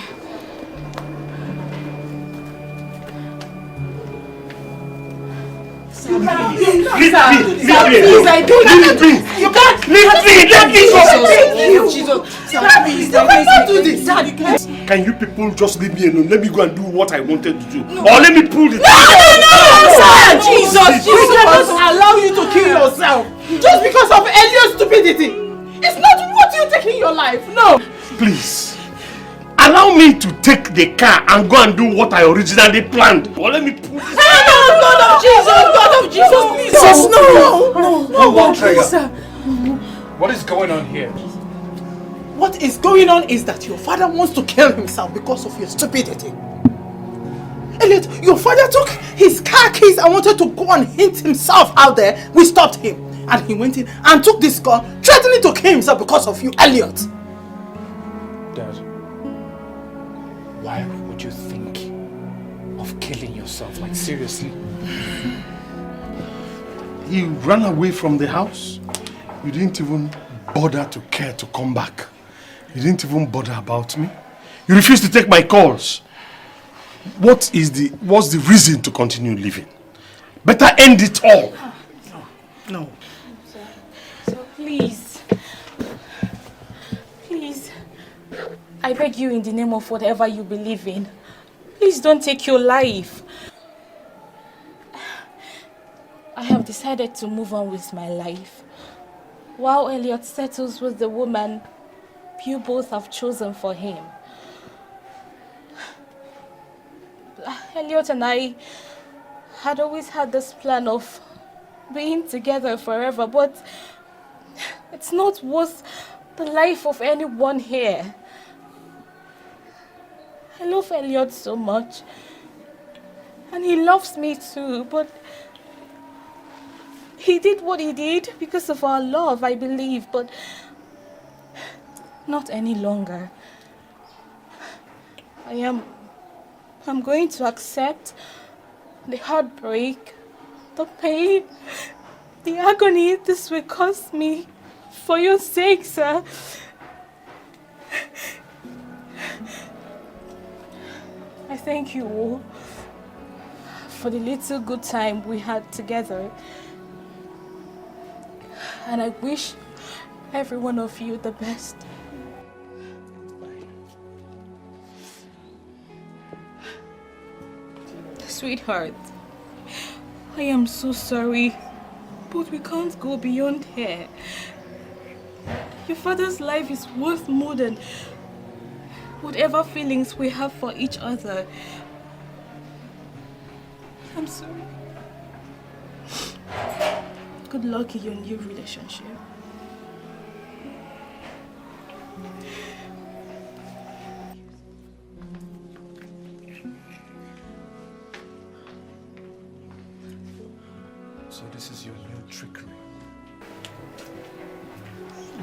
Leave me! Please, I do not. You can't leave me! Let me go! Jesus! Please, don't do this! Can you people just leave me alone? Let me go and do what I wanted to do. Or let me pull the Sir! Jesus! We cannot allow you to kill yourself just because of Elliot's stupidity! It's not what you take in your life, no! Please. Allow me to take the car and go and do what I originally planned. Or let me pull this. God of Jesus! God of Jesus! Please! Jesus, no! Trigger. What is going on here? What is going on is that your father wants to kill himself because of your stupidity. Elliot, your father took his car keys and wanted to go and hit himself out there. We stopped him. And he went in and took this gun, threatening to kill himself because of you, Elliot. Dad, why would you think of killing yourself? Like, seriously? He ran away from the house. You didn't even bother to care to come back. You didn't even bother about me. You refused to take my calls. What's the reason to continue living? Better end it all. No. So please, I beg you in the name of whatever you believe in, please don't take your life. I have decided to move on with my life. While Elliot settles with the woman you both have chosen for him. Elliot and I had always had this plan of being together forever, but it's not worth the life of anyone here. I love Elliot so much, and he loves me too, but he did what he did because of our love, I believe, but not any longer. I'm going to accept the heartbreak, the pain, the agony this will cause me for your sake, sir. I thank you all for the little good time we had together. And I wish every one of you the best. Sweetheart, I am so sorry, but we can't go beyond here. Your father's life is worth more than whatever feelings we have for each other. I'm sorry. Good luck in your new relationship. So this is your new trickery.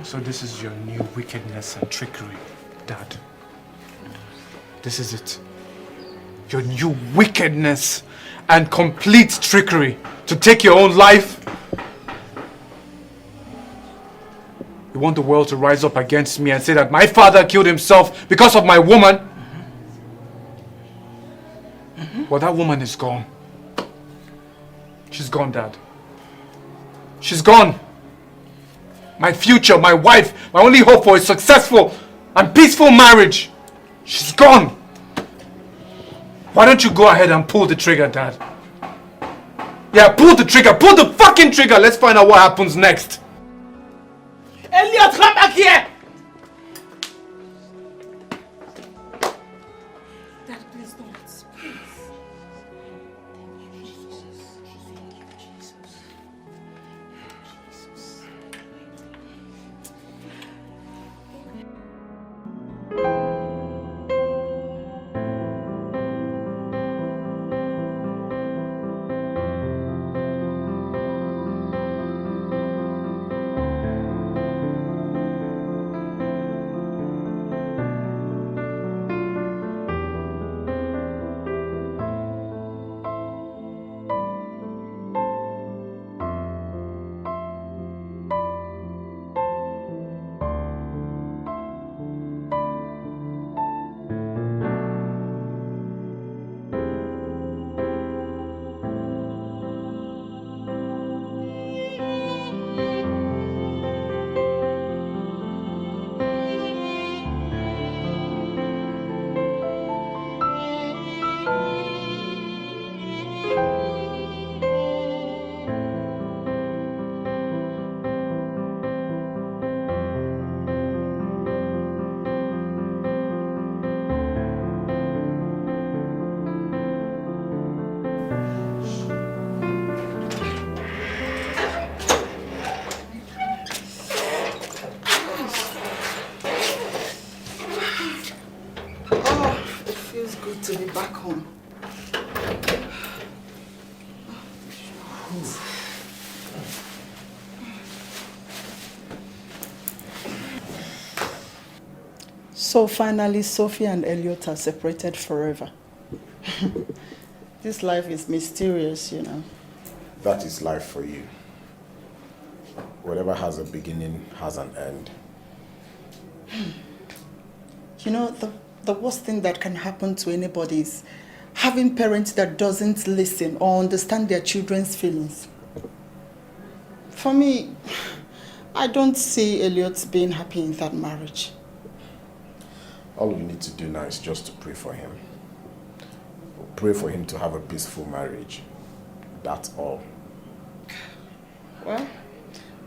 So this is your new wickedness and trickery, Dad. This is it. Your new wickedness and complete trickery to take your own life. You want the world to rise up against me and say that my father killed himself because of my woman? Well, that woman is gone. She's gone, Dad. She's gone. My future, my wife, my only hope for a successful and peaceful marriage. She's gone. Why don't you go ahead and pull the trigger, Dad? Yeah, pull the trigger. Pull the fucking trigger. Let's find out what happens next. Elliot, come back here! Dad, please don't. Please. Oh, it feels good to be back home. So finally, Sophie and Elliot are separated forever. This life is mysterious, you know. That is life for you. Whatever has a beginning has an end. You know, the worst thing that can happen to anybody is having parents that doesn't listen or understand their children's feelings. For me, I don't see Elliot being happy in that marriage. All we need to do now is just to pray for him. Pray for him to have a peaceful marriage. That's all. Well,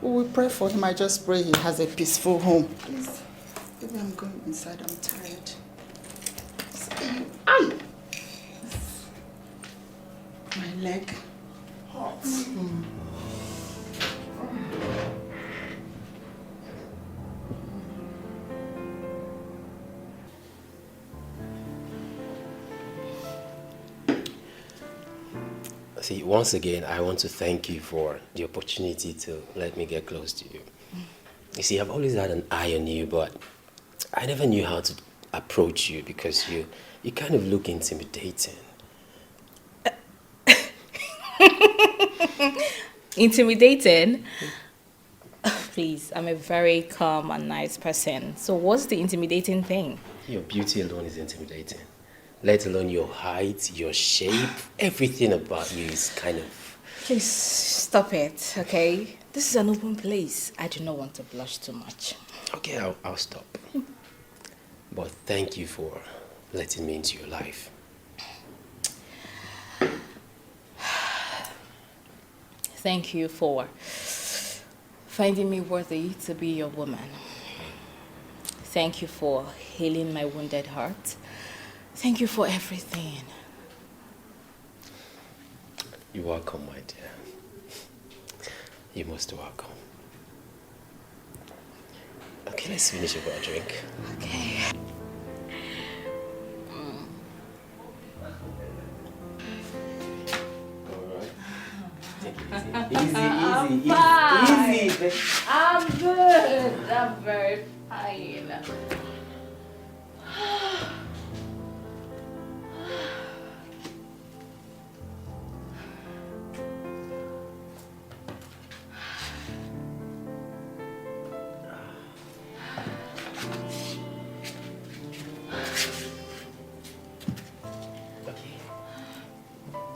we will pray for him. I just pray he has a peaceful home. Please, maybe I'm going inside. I'm tired. Ow! My leg. Hot. See, once again, I want to thank you for the opportunity to let me get close to you. You see, I've always had an eye on you, but I never knew how to approach you because you kind of look intimidating. Intimidating? Please, I'm a very calm and nice person. So what's the intimidating thing? Your beauty alone is intimidating. Let alone your height, your shape, everything about you is kind of... Please, stop it, okay? This is an open place. I do not want to blush too much. Okay, I'll stop. But thank you for letting me into your life. Thank you for finding me worthy to be your woman. Thank you for healing my wounded heart. Thank you for everything. You're welcome, my dear. You're most welcome. Okay, let's finish with our drink. Okay. Easy. I'm good. I'm very fine.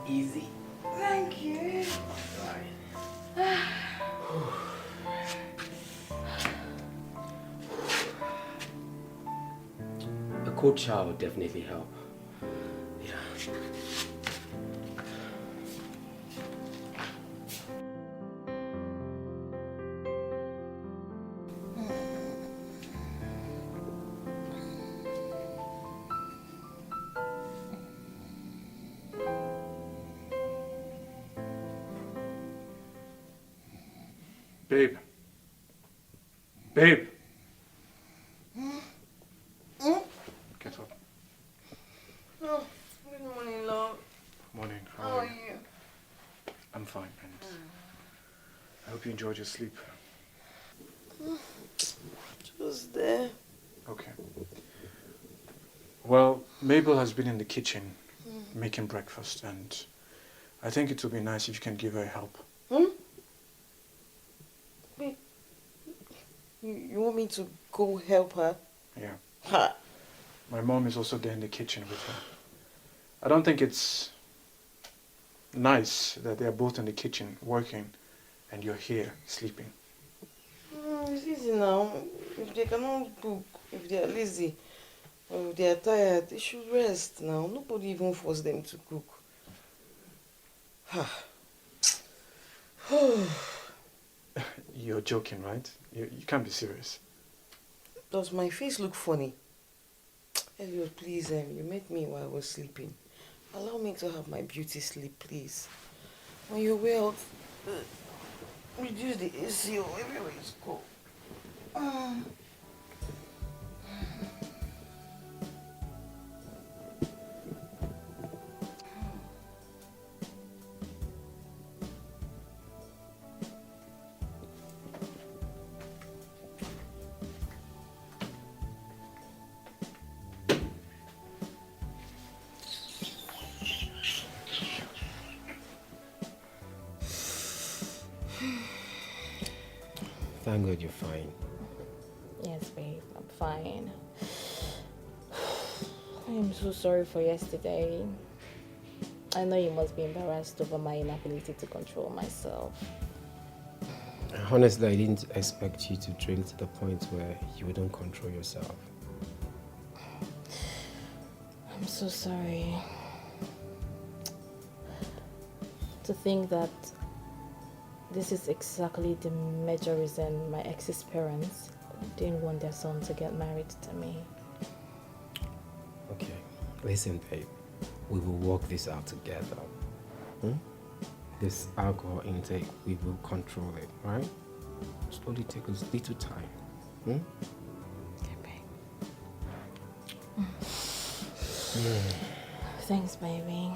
Easy. Thank you. A cold shower would definitely help. Yeah. Babe. Babe. Get up. Oh, good morning, love. Morning. How are you? I'm fine, and I hope you enjoyed your sleep. Just there. Okay. Well, Mabel has been in the kitchen making breakfast, and I think it would be nice if you can give her help. Wait. You want me to go help her? Yeah. Ha. My mom is also there in the kitchen with her. I don't think it's nice that they're both in the kitchen working and you're here sleeping. It's easy now. If they cannot cook, if they are lazy, or if they are tired, they should rest now. Nobody even forced them to cook. You're joking, right? You can't be serious. Does my face look funny? Elliot, please, you met me while I was sleeping. Allow me to have my beauty sleep, please. When you're well, reduce the AC or everywhere is cold. thank God you're fine. Yes, babe, I'm fine. I am so sorry for yesterday. I know you must be embarrassed over my inability to control myself. Honestly, I didn't expect you to drink to the point where you wouldn't control yourself. I'm so sorry. To think that this is exactly the major reason my ex's parents didn't want their son to get married to me. Okay, listen, babe. We will work this out together. This alcohol intake, we will control it, right? Slowly take us a little time. Okay, babe. Thanks, baby.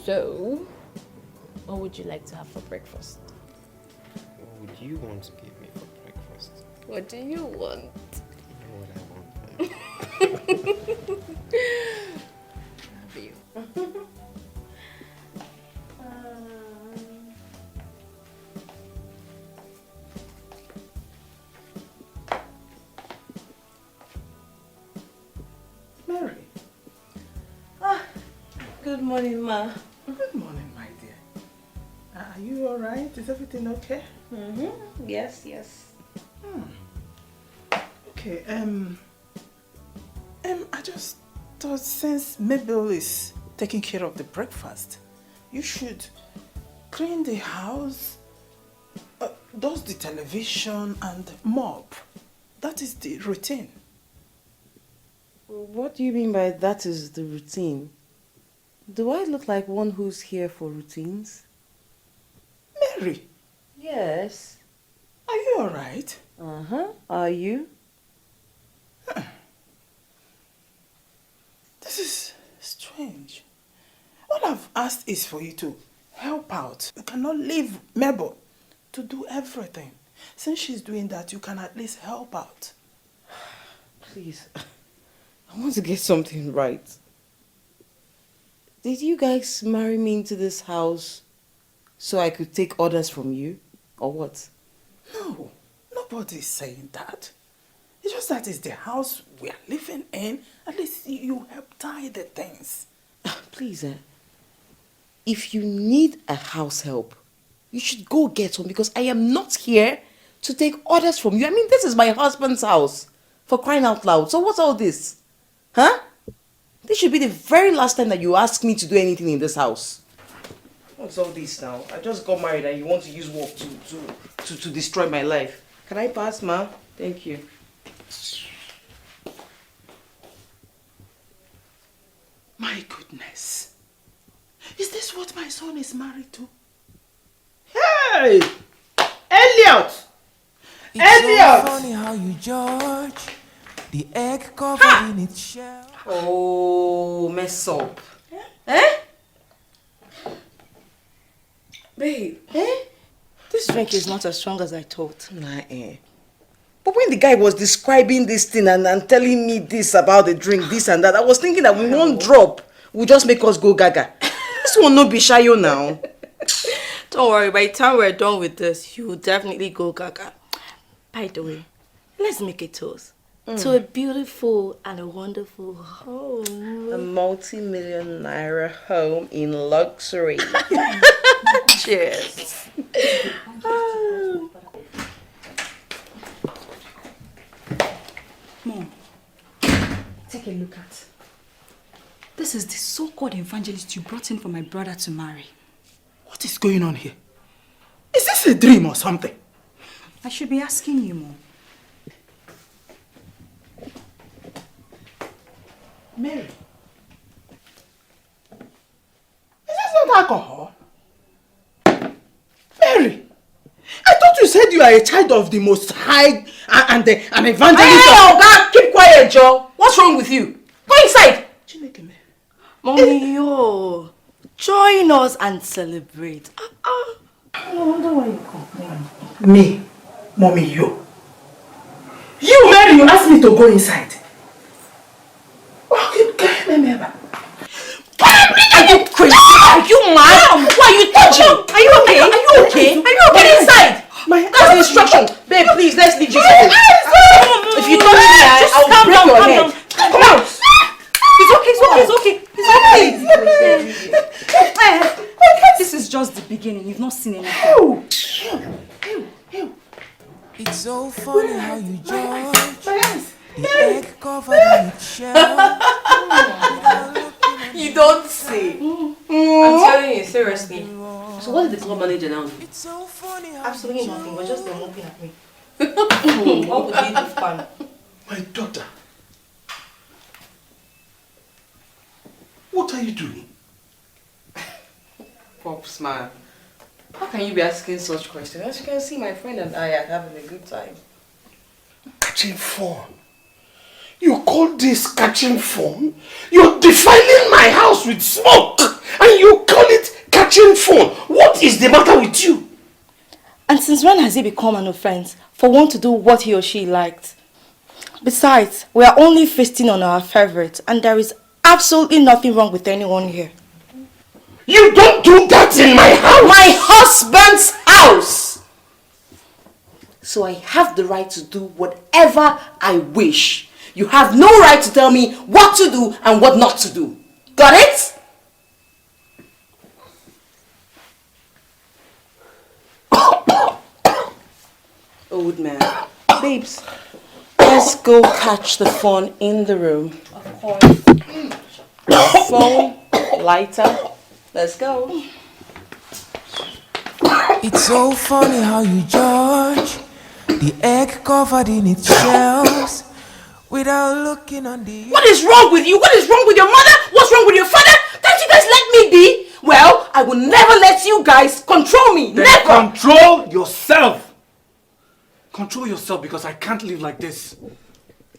So, what would you like to have for breakfast? What would you want to give me for breakfast? What do you want? You know what I want, babe. Love you. Mary. Good morning, Ma. Good morning, my dear. Are you all right? Is everything okay? Yes, yes. Okay, I just thought since Mabel is taking care of the breakfast, you should clean the house, dust the television and mop. That is the routine. What do you mean by that is the routine? Do I look like one who's here for routines? Mary, Yes. are you all right? Are you? This is strange. All I've asked is for you to help out. You cannot leave Mabel to do everything. Since she's doing that, you can at least help out. Please. I want to get something right. Did you guys marry me into this house so I could take orders from you? Or what? No, nobody's saying that. It's just that it's the house we are living in. At least you help tie the things. Please, if you need a house help, you should go get one because I am not here to take orders from you. I mean, this is my husband's house, for crying out loud. So what's all this? Huh? This should be the very last time that you ask me to do anything in this house. What's all this now? I just got married and you want to use work to destroy my life. Can I pass, Ma? Thank you. My goodness. Is this what my son is married to? Hey! Elliot! It's so Elliot! funny how you judge the egg covered in its shell. Oh, mess up. Eh? Babe, this drink is not as strong as I thought. But when the guy was describing this thing and telling me this about the drink, this and that, I was thinking that one drop will just make us go gaga. This will not be shayo now. Don't worry, by the time we're done with this, you will definitely go gaga. By the way, let's make a toast. To a beautiful and a wonderful home. A multi-million naira home in luxury. Cheers. Mom, take a look at. This is the so-called evangelist you brought in for my brother to marry. What is going on here? Is this a dream or something? I should be asking you, Mom. Mary, is this not alcohol? Mary, I thought you said you are a child of the Most High and an evangelist. Hey, Oga, keep quiet, Joe. What's wrong with you? Go inside. Mommy, yo, join us and celebrate. I wonder why you complain. Me, Mommy, you. You, Mary, you asked me to go inside. Okay, remember. Are you crazy? Are you mad? Why are you touching? Are you okay? Are you okay? Are you okay? Get inside! That's the instruction. Babe, please, let's leave this alone. If you touch me, I'll break your head. Come on. It's okay. This is just the beginning. You've not seen anything. It's so funny how you judge the egg covered in its shell. You don't say. I'm telling you, seriously. So what did the club manager now do? It's so funny how Absolutely nothing, but just them looking at me. What would you do, fun? My daughter. What are you doing? Pops, man. How can you be asking such questions? As you can see, my friend and I are having a good time. Catching fun. You call this catching fun? You're defiling my house with smoke and you call it catching fun. What is the matter with you? And since when has he become an offense for one to do what he or she liked? Besides, we are only feasting on our favorite, and there is absolutely nothing wrong with anyone here. You don't do that in my house! My husband's house! So I have the right to do whatever I wish. You have no right to tell me what to do and what not to do. Got it? Old man. Babes, let's go catch the fun in the room. Of course. Phone, lighter. Let's go. It's so funny how you judge the egg covered in its shells without looking on the... What is wrong with you? What is wrong with your mother? What's wrong with your father? Can't you guys let me be? Well, I will never let you guys control me. Then never. Control yourself. Control yourself, because I can't live like this.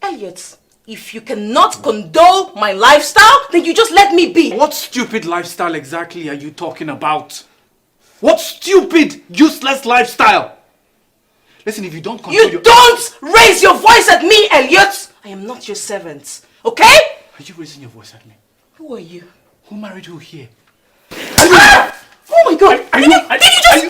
Elliot, if you cannot condone my lifestyle, then you just let me be. What stupid lifestyle exactly are you talking about? What stupid, useless lifestyle? Listen, if you don't control You don't raise your voice at me, Elliot. I am not your servant, okay? Are you raising your voice at me? Who are you? Who married who here? Oh my God! Did you just...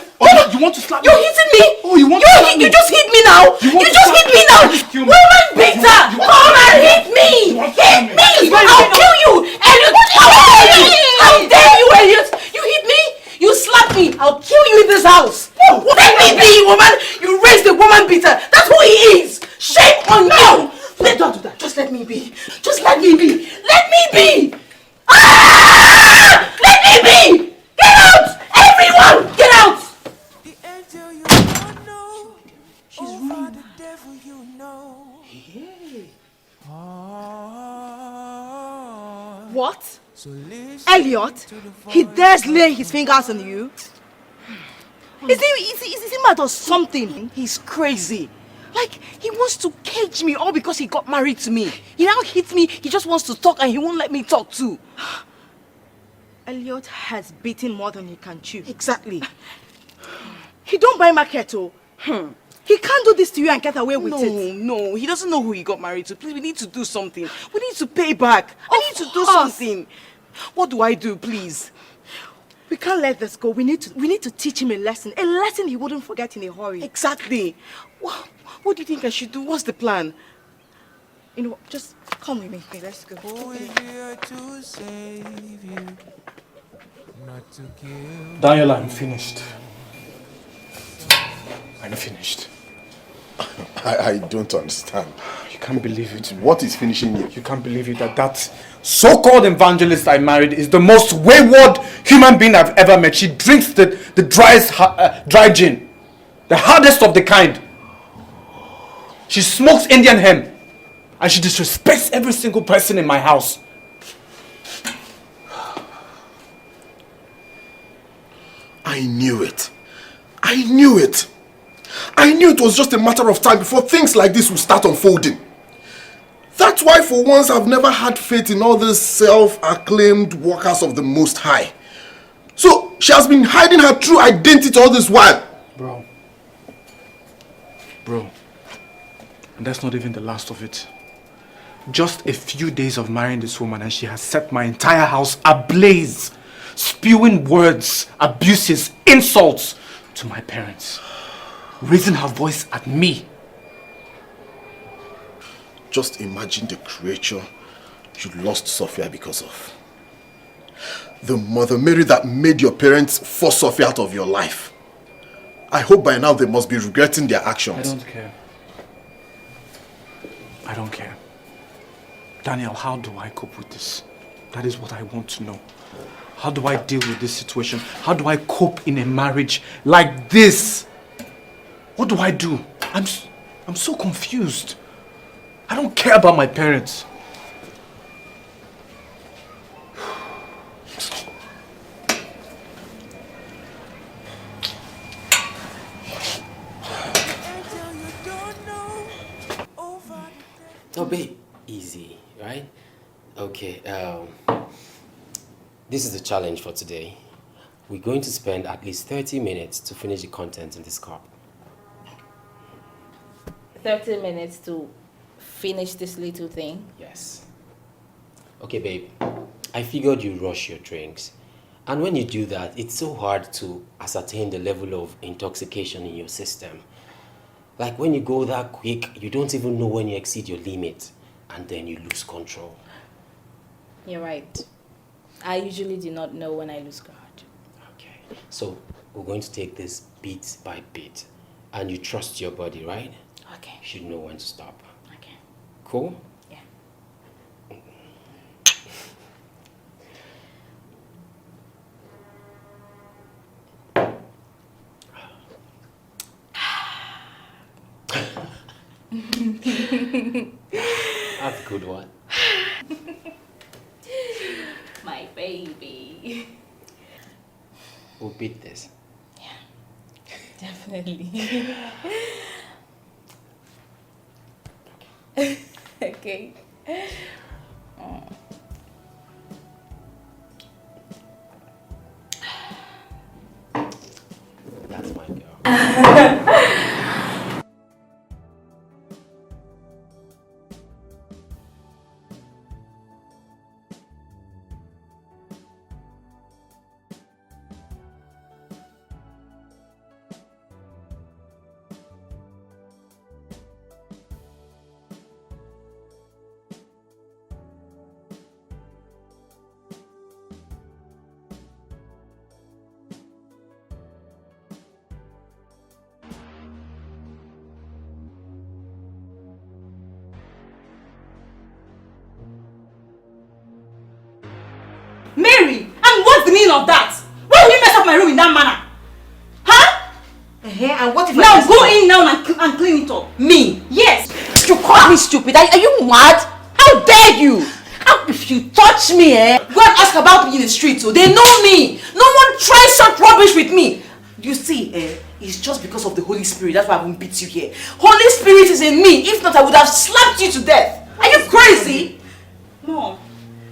you want to slap me? You're hitting me! Oh, you want to slap me? You just hit me now! You just hit me now! Woman beater! Come and hit me! Hit me! I'll kill you! Elliot! How dare you, Elliot? You hit me? You slapped me! I'll kill you in this house! Let me be, woman! You raised a woman beater! That's who he is! Shame on you! Don't do that. Just let me be. Just let me be. Let me be! Ah! Let me be! Get out! Everyone! Get out! The angel you don't know. She's over the devil you know. What? So listen Elliot? to the He voice dares of lay his fingers on you? Is he mad or something? He's crazy. Like, he wants to cage me all because he got married to me. He now hits me, he just wants to talk and he won't let me talk too. Elliot has beaten more than he can chew. Exactly. He don't buy market, oh. He can't do this to you and get away with it. No, he doesn't know who he got married to. Please, we need to do something. We need to pay back. I need to do something. What do I do, please? We can't let this go. We need to teach him a lesson he wouldn't forget in a hurry. Exactly. What do you think I should do? What's the plan? You know, just come with me. Okay, let's go. Who is here to save you? Not to kill. Daniela, I'm finished. I'm finished. I don't understand. You can't believe it. What is finishing you? You can't believe it that so-called evangelist I married is the most wayward human being I've ever met. She drinks the driest dry gin. The hardest of the kind. She smokes Indian hemp. And she disrespects every single person in my house. I knew it. I knew it. I knew it was just a matter of time before things like this would start unfolding. That's why for once I've never had faith in all these self-acclaimed workers of the Most High. So she has been hiding her true identity all this while. Bro. And that's not even the last of it. Just a few days of marrying this woman and she has set my entire house ablaze. Spewing words, abuses, insults to my parents. raising her voice at me. Just imagine the creature you lost Sophia because of. The Mother Mary that made your parents force Sophia out of your life. I hope by now they must be regretting their actions. I don't care. I don't care. Daniel, how do I cope with this? That is what I want to know. How do I deal with this situation? How do I cope in a marriage like this? What do I do? I'm so confused. I don't care about my parents. Oh, babe, easy, right? Okay, this is the challenge for today. We're going to spend at least 30 minutes to finish the content in this cup. 30 minutes to finish this little thing? Yes. Okay, babe, I figured you rush your drinks. And when you do that, it's so hard to ascertain the level of intoxication in your system. Like when you go that quick, you don't even know when you exceed your limit, and then you lose control. You're right. I usually do not know when I lose guard. Okay. So we're going to take this bit by bit, and you trust your body, right? Okay. You should know when to stop. Okay. Cool? Yeah. That's a good one. My baby. We'll beat this. Yeah, definitely. Okay. Oh. That's my girl. Mary! And what's the meaning of that? Why would you mess up my room in that manner? Huh? And what if now go in now and clean it up. Me? Yes. You call me stupid? Are you mad? How dare you? How if you touch me, go and ask about me in the street, so they know me. No one tries such rubbish with me. You see, it's just because of the Holy Spirit. That's why I won't beat you here. Holy Spirit is in me. If not, I would have slapped you to death. Are you crazy? Mom,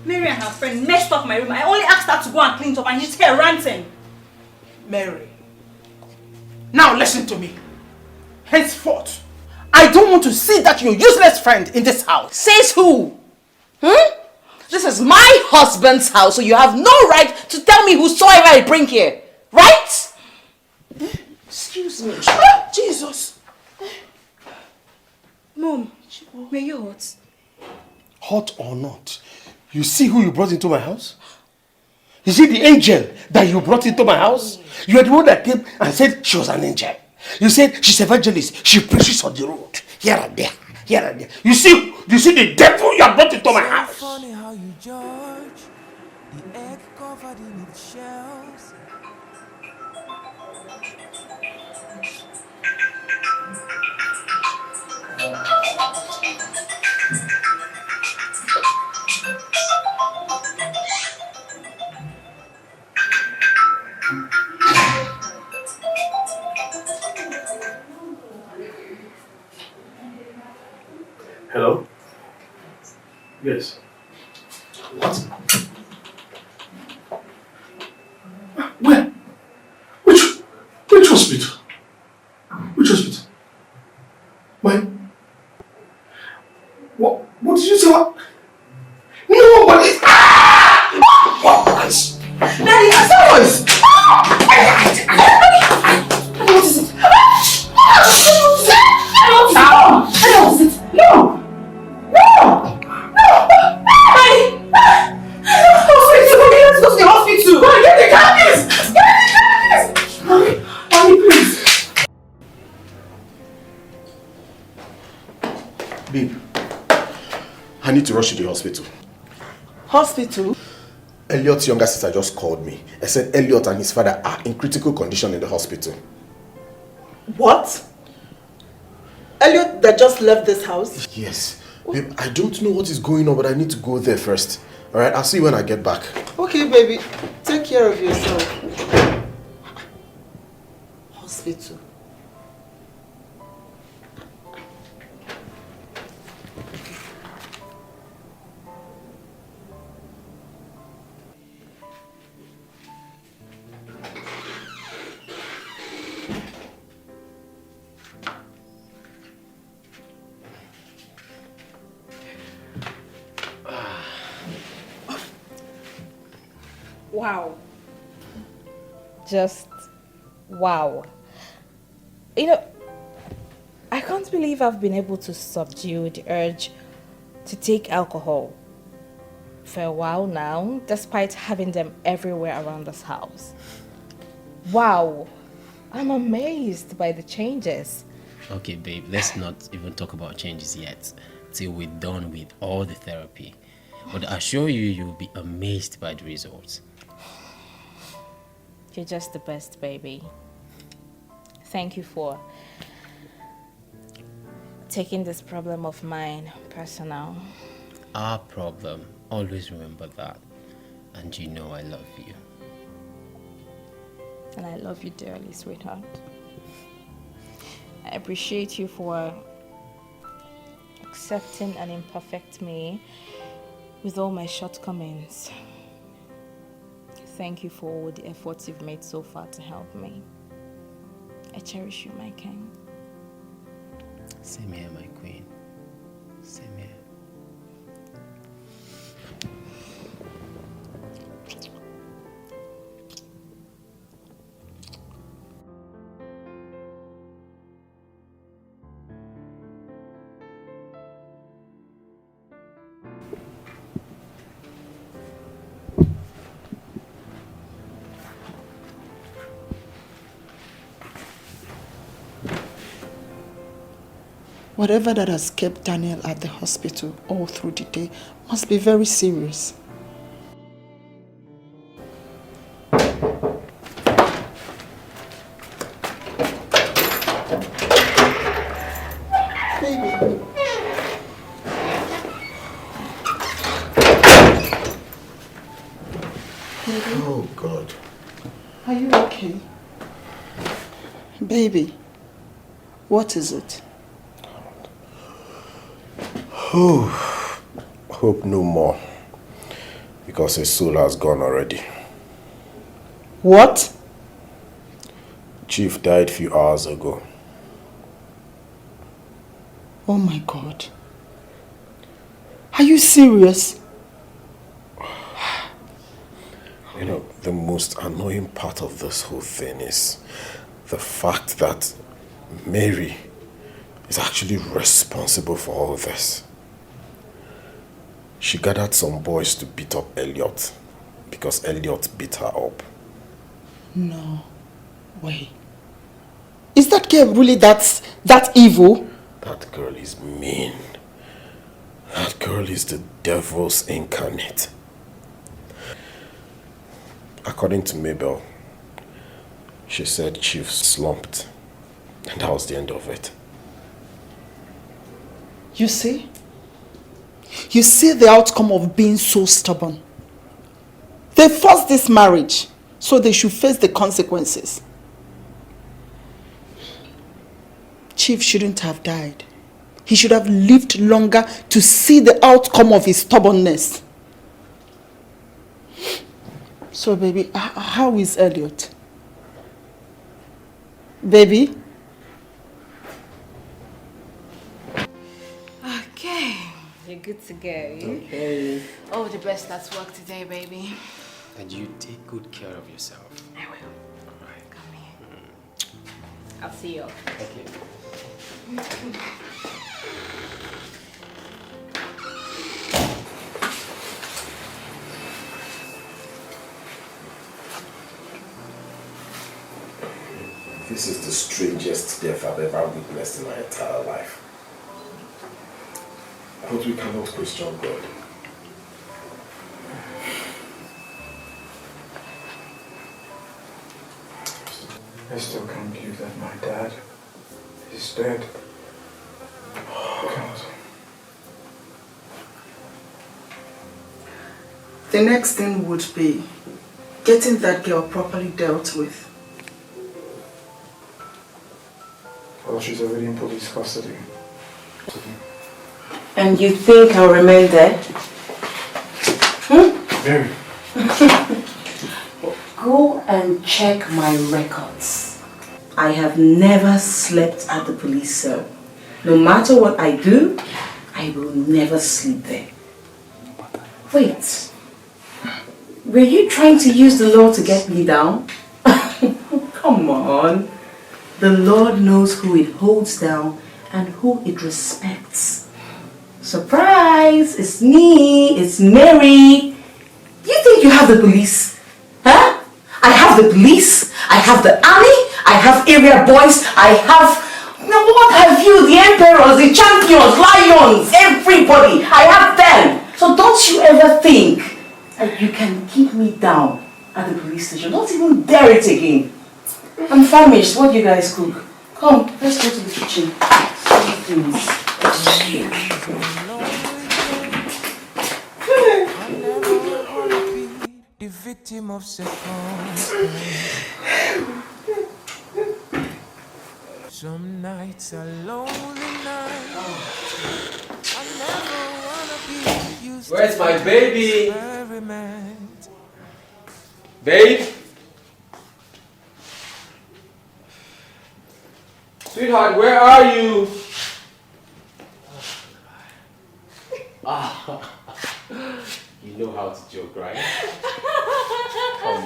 Mary and her friend messed up my room. I only asked her to go and clean it up and she's here ranting. Mary, now listen to me. Henceforth, I don't want to see that your useless friend in this house. Says who? This is my husband's house, so you have no right to tell me whosoever I bring here. Right? Excuse me. Jesus. Mom, were you hot? Hot or not, you see who you brought into my house? You see the angel that you brought into my house? You are the one that came and said she was an angel. You said she's evangelist. She preaches on the road. Here and there. Here and there. You see the devil you have brought into my house. Funny how you judge the egg covered in its shells. Hello? Yes. What? Where? Which hospital? Which hospital? When? What did you say? What? No, but it's... What? Daddy, I saw voice! What is it? rush to the hospital. Hospital? Elliot's younger sister just called me and said Elliot and his father are in critical condition in the hospital. What? Elliot that just left this house? Yes. Babe, I don't know what is going on, but I need to go there first. Alright, I'll see you when I get back. Okay, baby. Take care of yourself. Hospital. Wow. Just wow. You know, I can't believe I've been able to subdue the urge to take alcohol for a while now, despite having them everywhere around this house. Wow. I'm amazed by the changes. Okay, babe, let's not even talk about changes yet till we're done with all the therapy. But I assure you, you'll be amazed by the results. You're just the best, baby. Thank you for taking this problem of mine personal. Our problem, always remember that. And you know I love you. And I love you dearly, sweetheart. I appreciate you for accepting an imperfect me with all my shortcomings. Thank you for all the efforts you've made so far to help me. I cherish you, my king. Same here, my queen. Same here. Whatever that has kept Daniel at the hospital all through the day must be very serious. Baby. Oh, God. Are you okay? Baby, what is it? Hope no more, because his soul has gone already. What? Chief died a few hours ago. Oh my God. Are you serious? You know, the most annoying part of this whole thing is the fact that Mary is actually responsible for all this. She gathered some boys to beat up Elliot because Elliot beat her up. No way. Is that girl really that evil? That girl is mean. That girl is the devil's incarnate. According to Mabel, she said Chief slumped, and that was the end of it. You see? You see the outcome of being so stubborn. They forced this marriage, so they should face the consequences. Chief shouldn't have died. He should have lived longer to see the outcome of his stubbornness. So, baby, how is Elliot? Baby? Okay, you're good to go. Okay. Oh, the best at work today, baby. And you take good care of yourself. I will. All right. Come here. I'll see you. Okay. This is the strangest death I've ever witnessed in my entire life. But we cannot question God. I still can't believe that my dad is dead. God. The next thing would be getting that girl properly dealt with. Well, she's already in police custody. And you think I'll remain there? Very. Go and check my records. I have never slept at the police cell. No matter what I do, I will never sleep there. Wait. Were you trying to use the law to get me down? Come on. The Lord knows who it holds down and who it respects. Surprise! It's me! It's Mary! You think you have the police? Huh? I have the police, I have the army, I have area boys, I have... Now what have you? The emperors, the champions, lions, everybody! I have them! So don't you ever think that you can keep me down at the police station. Don't even dare it again. I'm famished. What do you guys cook? Come, let's go to the kitchen. The victim of circumstance. Some nights are lonely nights. I never wanna be used. Where's my baby? Experiment. Babe? Sweetheart, where are you? Ah, you know how to joke, right? Come on,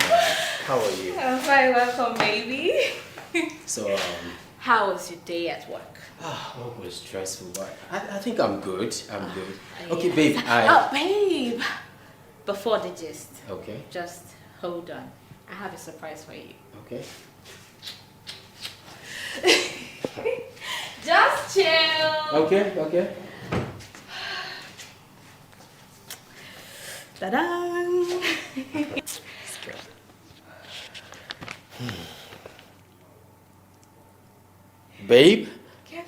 how are you? I'm very welcome, baby. So, How was your day at work? work was stressful, but I think I'm good. I'm good. Okay, babe, Oh, babe! Before the gist. Okay. Just hold on. I have a surprise for you. Okay. Just chill. Okay, okay. Ta-da! Babe? Yes.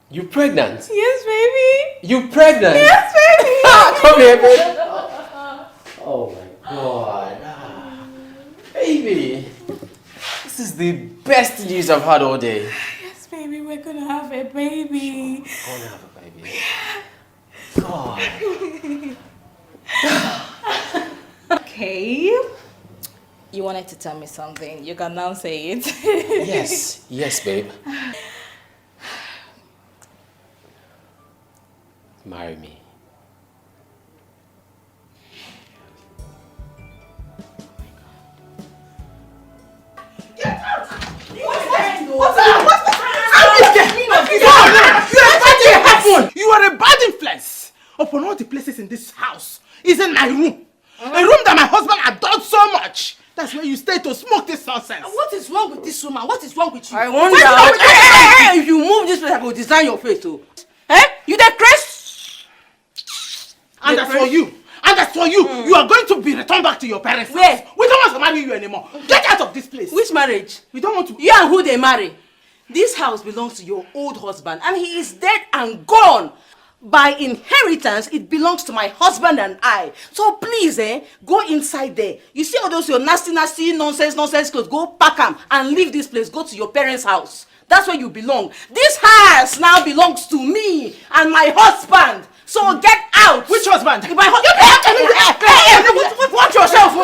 You pregnant? Yes, baby. You pregnant? Yes, baby. Come here, babe. Oh my God. Baby. This is the best news I've had all day. Yes, baby, we're gonna have a baby. I'm gonna have a baby. God. Okay. You wanted to tell me something. You can now say it. Yes, yes, babe. Marry me. You are a bad influence upon all the places in this house. Is in my room. A room that my husband adored so much. That's where you stay to smoke this nonsense. What is wrong with this woman? What is wrong with you? I wonder. Hey, if you move this place, I will design your face, oh. Eh? You the Chris? And as for you, you are going to be returned back to your parents' Where? house. We don't want to marry you anymore. Get out of this place. Which marriage? We don't want to. You and who they marry? This house belongs to your old husband and he is dead and gone. By inheritance, it belongs to my husband and I. So please, go inside there. You see all those your nasty nonsense clothes, go pack them and leave this place. Go to your parents' house. That's where you belong. This house now belongs to me and my husband. So get out. Which husband? My husband. Watch yourself.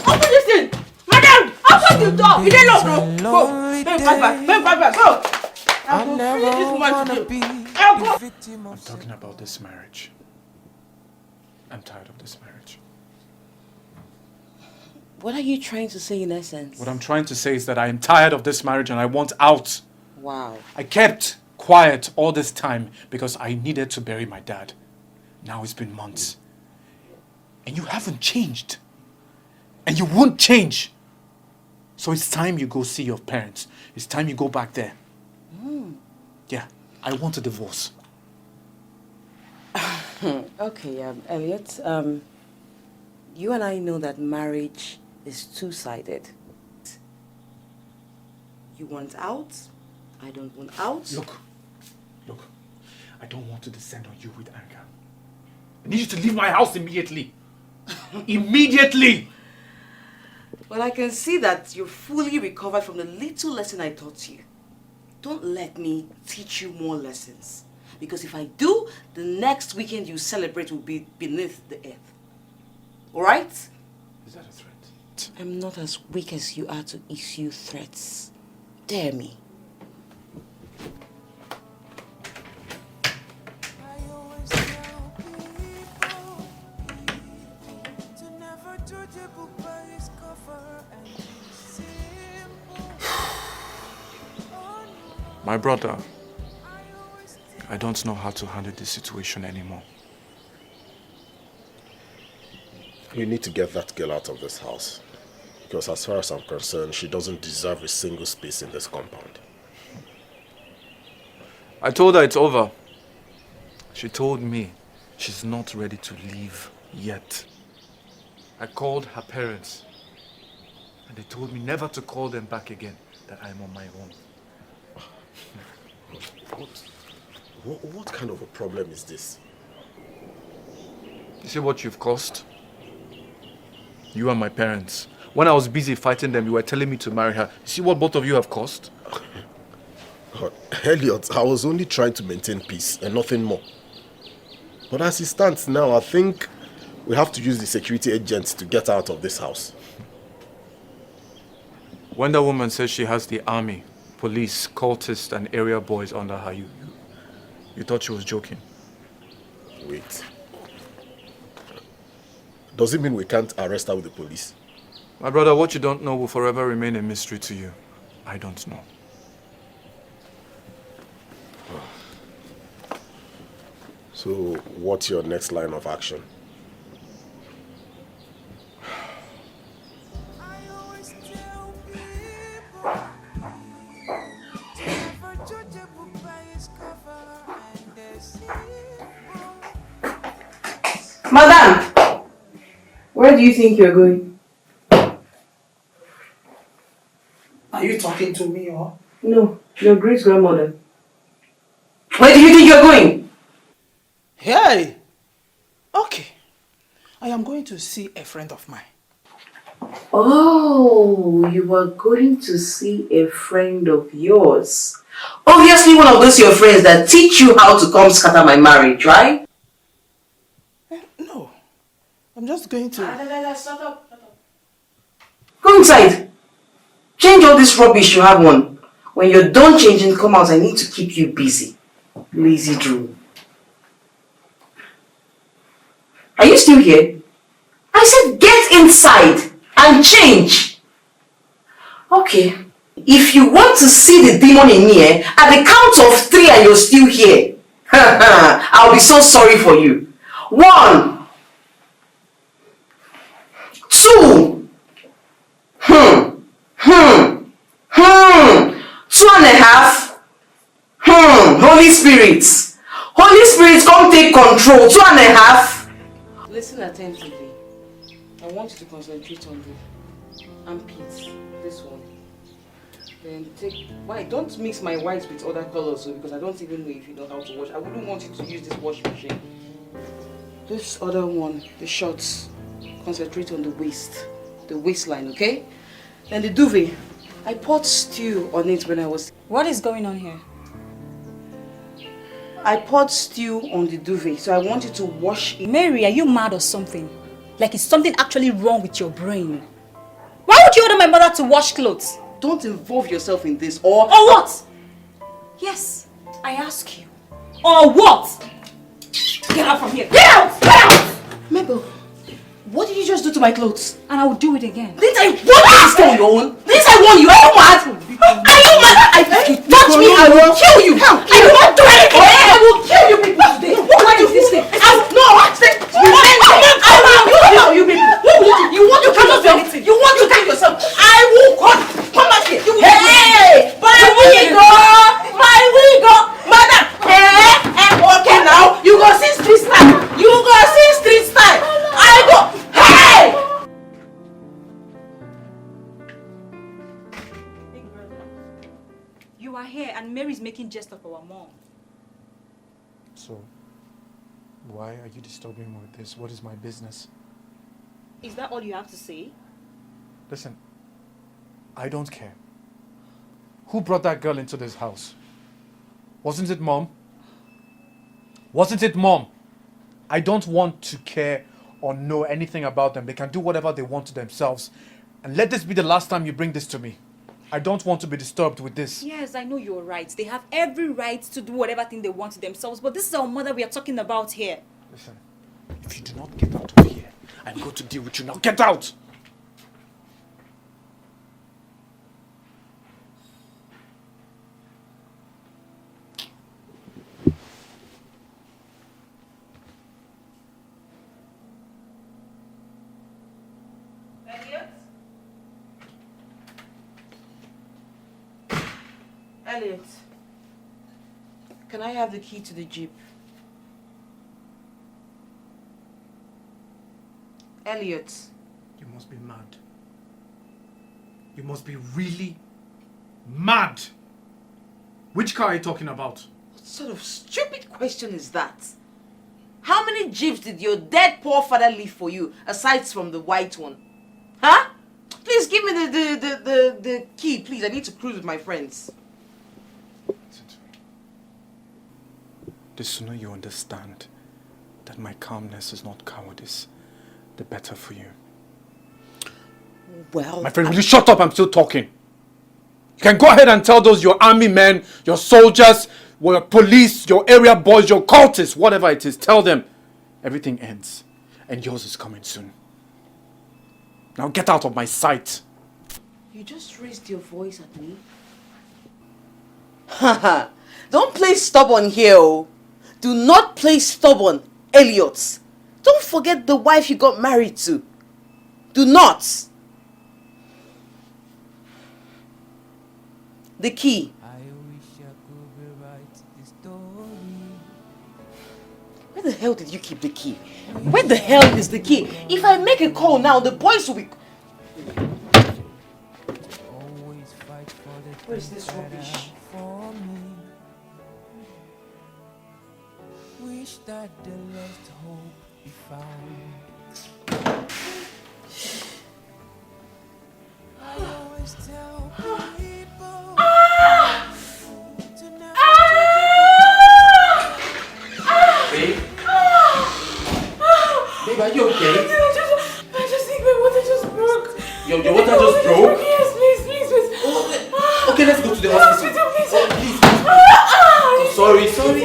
Open this thing. Madam, open the door. You didn't lock, no? Go. Back. Go. I never wanna be I'm talking about this marriage. I'm tired of this marriage. What are you trying to say in essence? What I'm trying to say is that I am tired of this marriage and I want out. Wow. I kept quiet all this time because I needed to bury my dad. Now it's been months. And you haven't changed. And you won't change. So it's time you go see your parents. It's time you go back there. Yeah, I want a divorce. Okay, Elliot, you and I know that marriage is two-sided. You want out, I don't want out. Look, I don't want to descend on you with anger. I need you to leave my house immediately. Immediately! Well, I can see that you're fully recovered from the little lesson I taught you. Don't let me teach you more lessons. Because if I do, the next weekend you celebrate will be beneath the earth. Alright? Is that a threat? I'm not as weak as you are to issue threats. Dare me. My brother, I don't know how to handle this situation anymore. You need to get that girl out of this house. Because as far as I'm concerned, she doesn't deserve a single space in this compound. I told her it's over. She told me she's not ready to leave yet. I called her parents and they told me never to call them back again, that I'm on my own. What kind of a problem is this? You see what you've caused? You and my parents. When I was busy fighting them, you were telling me to marry her. See what both of you have caused? Elliot, I was only trying to maintain peace and nothing more. But as it stands now, I think we have to use the security agents to get out of this house. When that woman says she has the army, police, cultists and area boys under her, you thought she was joking? Wait. Does it mean we can't arrest her with the police? My brother, what you don't know will forever remain a mystery to you. I don't know. So, what's your next line of action? Madam! Where do you think you're going? Are you talking to me or? No, your great-grandmother. Where do you think you're going? Hey! Okay. I am going to see a friend of mine. Oh, you are going to see a friend of yours. Obviously one of those your friends that teach you how to come scatter my marriage, right? No. I'm just going to... Shut up. Go inside. Change all this rubbish you have on. When you're done changing, come out. I need to keep you busy. Lazy Drew. Are you still here? I said get inside and change. Okay. If you want to see the demon in me, at the count of 3 and you're still here, I'll be so sorry for you. 1, 2, 2.5, Holy Spirit. Holy Spirit, come take control. 2.5. Listen attentively. I want you to concentrate on the armpits. This one. Then take... Why? Don't mix my whites with other colors, because I don't even know if you know how to wash. I wouldn't want you to use this wash machine. This other one, the shorts. Concentrate on the waist. The waistline, okay? Then the duvet. I poured stew on it when I was... What is going on here? I poured stew on the duvet, so I want you to wash it. Mary, are you mad or something? Like is something actually wrong with your brain? Why would you order my mother to wash clothes? Don't involve yourself in this, or... Or what? Yes, I ask you. Or what? Get out from here. Get out! Get out! Mabel, what did you just do to my clothes? And I will do it again. Didn't I warn you to stay on your own? Didn't I warn you? Are you mad? Are you mad? If you touch me, I will kill you. I will not do anything. I will kill you people today. What is this thing? No, watch this. I will kill you people. You want to kill yourself? You want to kill yourself? I will come back here. Hey! My wig! My wig! Madam! Okay now. You go see street style. You go see street style. I go. Hey! making jest of our mom. So, why are you disturbing me with this? What is my business? Is that all you have to say? Listen, I don't care. Who brought that girl into this house? Wasn't it Mom? Wasn't it Mom? I don't want to care or know anything about them. They can do whatever they want to themselves. And let this be the last time you bring this to me. I don't want to be disturbed with this. Yes, I know you're right. They have every right to do whatever thing they want to themselves, but this is our mother we are talking about here. Listen, if you do not get out of here, I'm going to deal with you now. Get out! Elliot, can I have the key to the Jeep? Elliot. You must be mad. You must be really mad. Which car are you talking about? What sort of stupid question is that? How many Jeeps did your dead poor father leave for you, aside from the white one? Huh? Please give me the key, please. I need to cruise with my friends. Listen to me. The sooner you understand that my calmness is not cowardice, the better for you. Well, my friend, will you shut up? I'm still talking. You can go ahead and tell those your army men, your soldiers, your police, your area boys, your cultists, whatever it is, tell them everything ends and yours is coming soon. Now get out of my sight. You just raised your voice at me. Haha, don't play stubborn here. Oh. Do not play stubborn, Elliot. Don't forget the wife you got married to. Do not. The key. Where the hell did you keep the key? Where the hell is the key? If I make a call now, the boys will be... Where is this rubbish? Wish that the lost hope be found. I always tell people to never Babe? Babe, are you okay? I just think my water just broke. Your water just broke? Yes, please. Okay, let's go to the hospital. Please. Sorry. Sorry,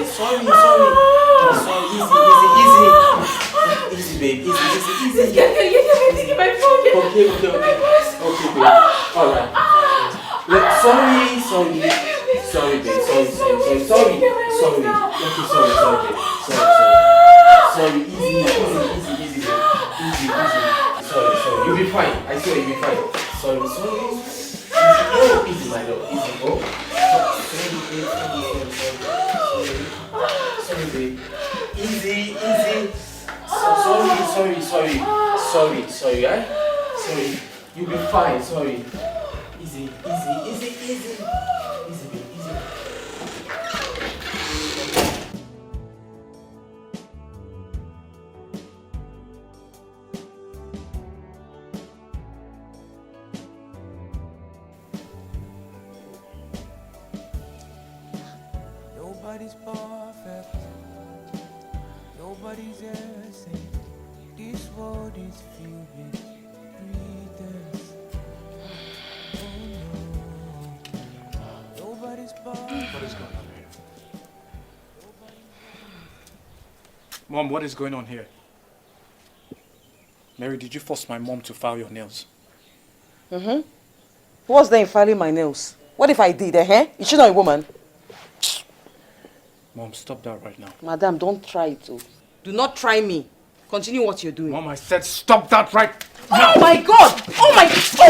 easy, babe. Easy. Get my phone. Okay, babe. Alright. Sorry, babe. Sorry. Okay, sorry, babe. Sorry, easy. Sorry. You'll be fine. I swear you'll be fine. Sorry. Easy, my love. Easy, go. Sorry, babe. Easy. Sorry, eh? Sorry. You'll be fine, sorry. Easy, babe, easy. Nobody's perfect. Nobody's innocent. This world is filled with pretense. Oh no. Nobody's perfect. What is going on here? Mom, what is going on here? Mary, did you force my mom to file your nails? What's there in filing my nails? What if I did, Is she not a woman? Mom, stop that right now. Madam, don't try it. Do not try me. Continue what you're doing. Mom, I said stop that right now. Oh my God! Oh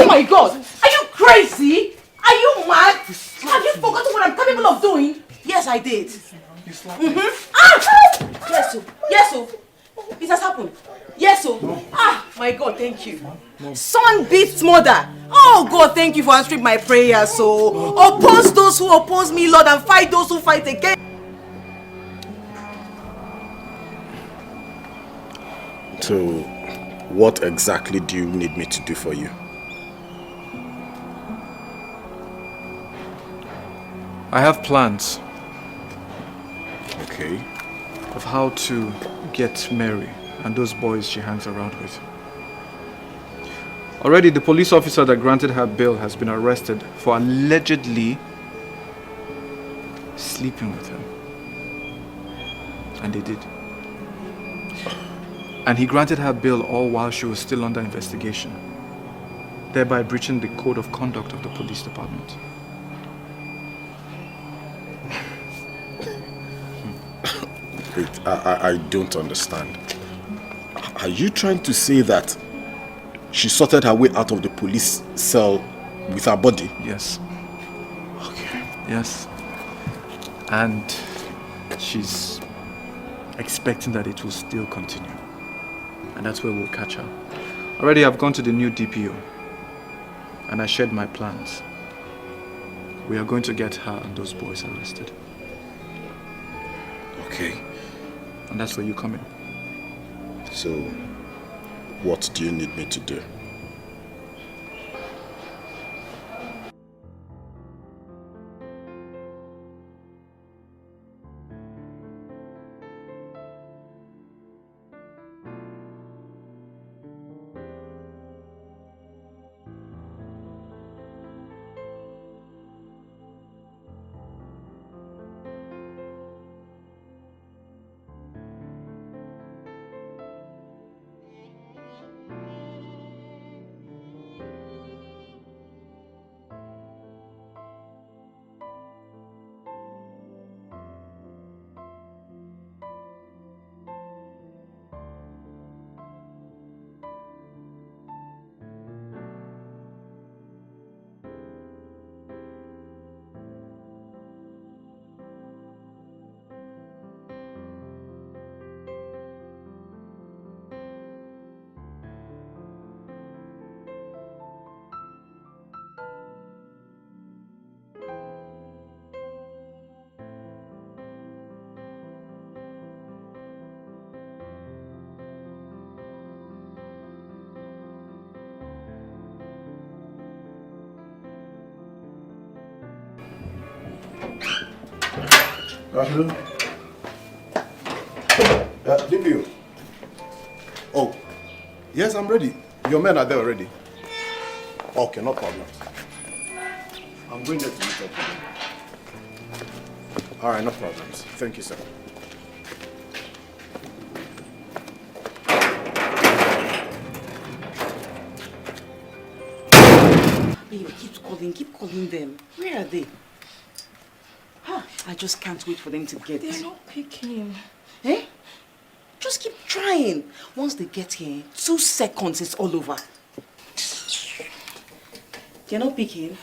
my God! Are you crazy? Are you mad? Have you forgotten what I'm capable of doing? Yes, I did. You slapped me. Yes, so. It has happened. Yes, so. No. My My God, thank you. Son beats mother. Oh God, thank you for answering my prayers. So oppose those who oppose me, Lord, and fight those who fight against. So, what exactly do you need me to do for you? I have plans. Okay. Of how to get Mary and those boys she hangs around with. Already the police officer that granted her bail has been arrested for allegedly sleeping with him. And they did. And he granted her bail all while she was still under investigation, thereby breaching the code of conduct of the police department. Wait, I don't understand. Are you trying to say that she sorted her way out of the police cell with her body? Yes. Okay. Yes. And she's expecting that it will still continue. And that's where we'll catch her. Already I've gone to the new DPO and I shared my plans. We are going to get her and those boys arrested. Okay. And that's where you come in. So, what do you need me to do? Hello? DPO. Oh, yes, I'm ready. Your men are there already. Okay, no problem. I'm going there to meet up with them. All right, no problems. Thank you, sir. Babe, keep calling them. Where are they? I just can't wait for them to get. They're not picking. Eh? Just keep trying. Once they get here, 2 seconds, it's all over. They're not picking.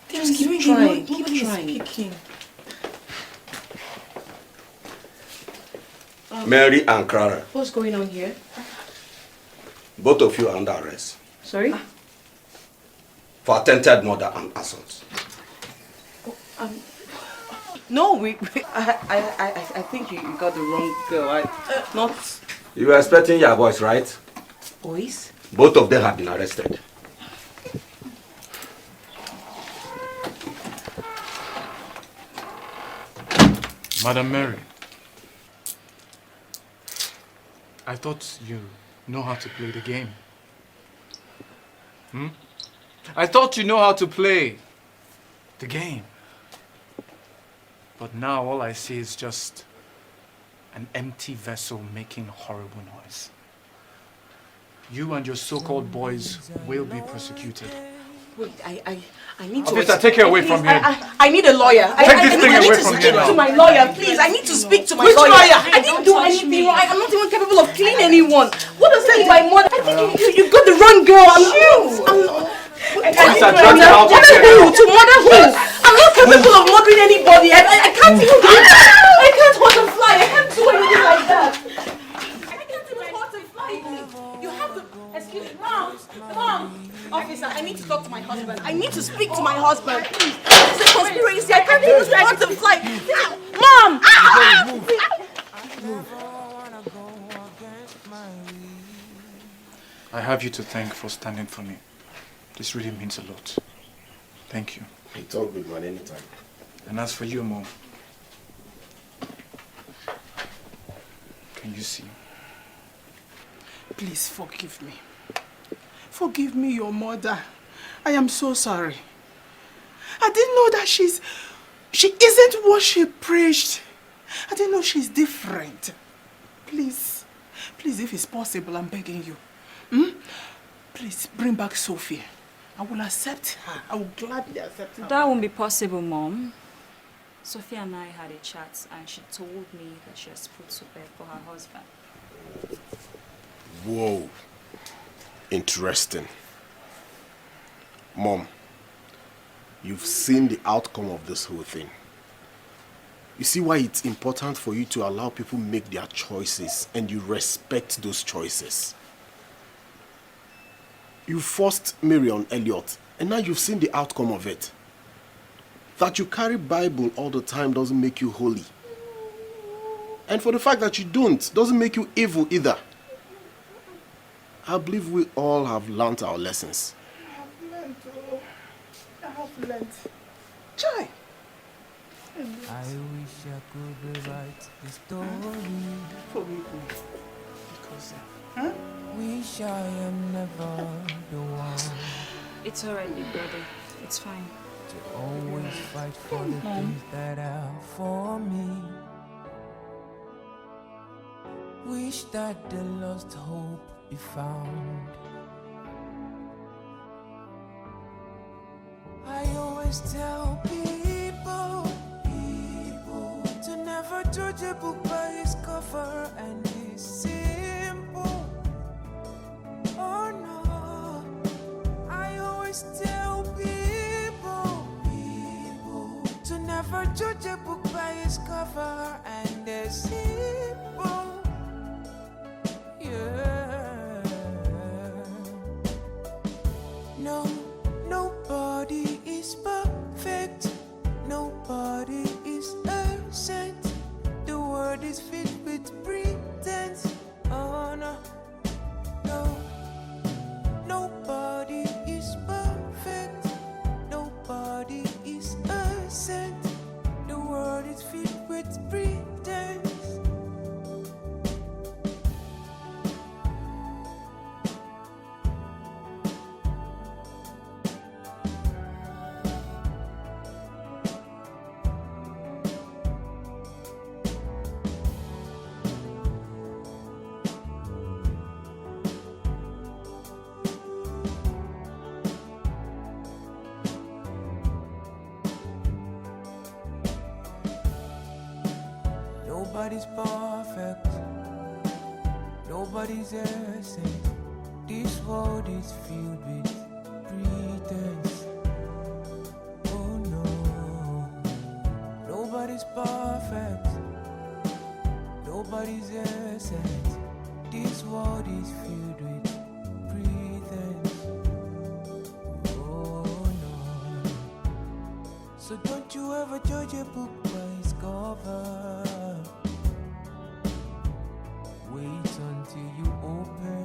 Just keep trying. Keep trying. Picking. Mary and Clara, What's going on here? both of you are under arrest Sorry? for attempted murder and assault. No, I think you got the wrong girl. Not You were expecting your boys, right? boys. Both of them have been arrested. Madam Mary, I thought you know how to play the game. I thought you know how to play the game. But now all I see is just an empty vessel making horrible noise. You and your so-called boys will be prosecuted. Wait, I need to... Officer, take her away from here. I need a lawyer. Take this thing away from here I need to speak to now. my lawyer, please. I need to speak to my Which lawyer. lawyer? I didn't do anything wrong. I'm not even capable of killing anyone. What does that mean by murder? I think you got the wrong girl. Officer, drag her out of here now. To murder who? I'm not capable of murdering anybody. I can't even do that. I can't hold a fly. I can't do anything like that. I can't even hold a fly. quickly. You have to... Excuse me. Mom! Mom! Officer, I need to talk to my husband. I need to speak to my husband. Please. It's a conspiracy. I can't even start to fly. Mom! I have you to thank for standing for me. This really means a lot. Thank you. It's all good, man, anytime. And as for you, Mom, can you see? Please forgive me. Forgive me, your mother. I am so sorry. I didn't know that she isn't what she preached. I didn't know she's different. Please, if it's possible, I'm begging you. Please, bring back Sophie. I will accept her. I will gladly accept her. That won't be possible, Mom. Sophia and I had a chat and she told me that she has put to bed for her husband. Whoa. Interesting. Mom, you've seen the outcome of this whole thing. You see why it's important for you to allow people make their choices and you respect those choices. You forced Mary on Elliot and now you've seen the outcome of it. That you carry Bible all the time doesn't make you holy. And for the fact that you don't doesn't make you evil either. I believe we all have learnt our lessons. I have learned. Chai. I wish I could write the story. For me, because wish I am never the one. It's alright, big brother. It's fine. To always fight for the things that are for me. Wish that the lost hope be found. I always tell people to never judge a book by its cover, and it's simple. Oh no, I always tell people to never judge a book by its cover, and it's simple. Yeah. No, nobody is perfect. Nobody is a saint. The world is filled with pretense. Oh no, no, nobody is perfect. Nobody is a saint. The world is filled with pretense. Nobody's perfect. Nobody's a saint. This world is filled with pretense. Oh no. Nobody's perfect. Nobody's a saint. This world is filled with pretense. Oh no. So don't you ever judge a book by its cover. Wait until you open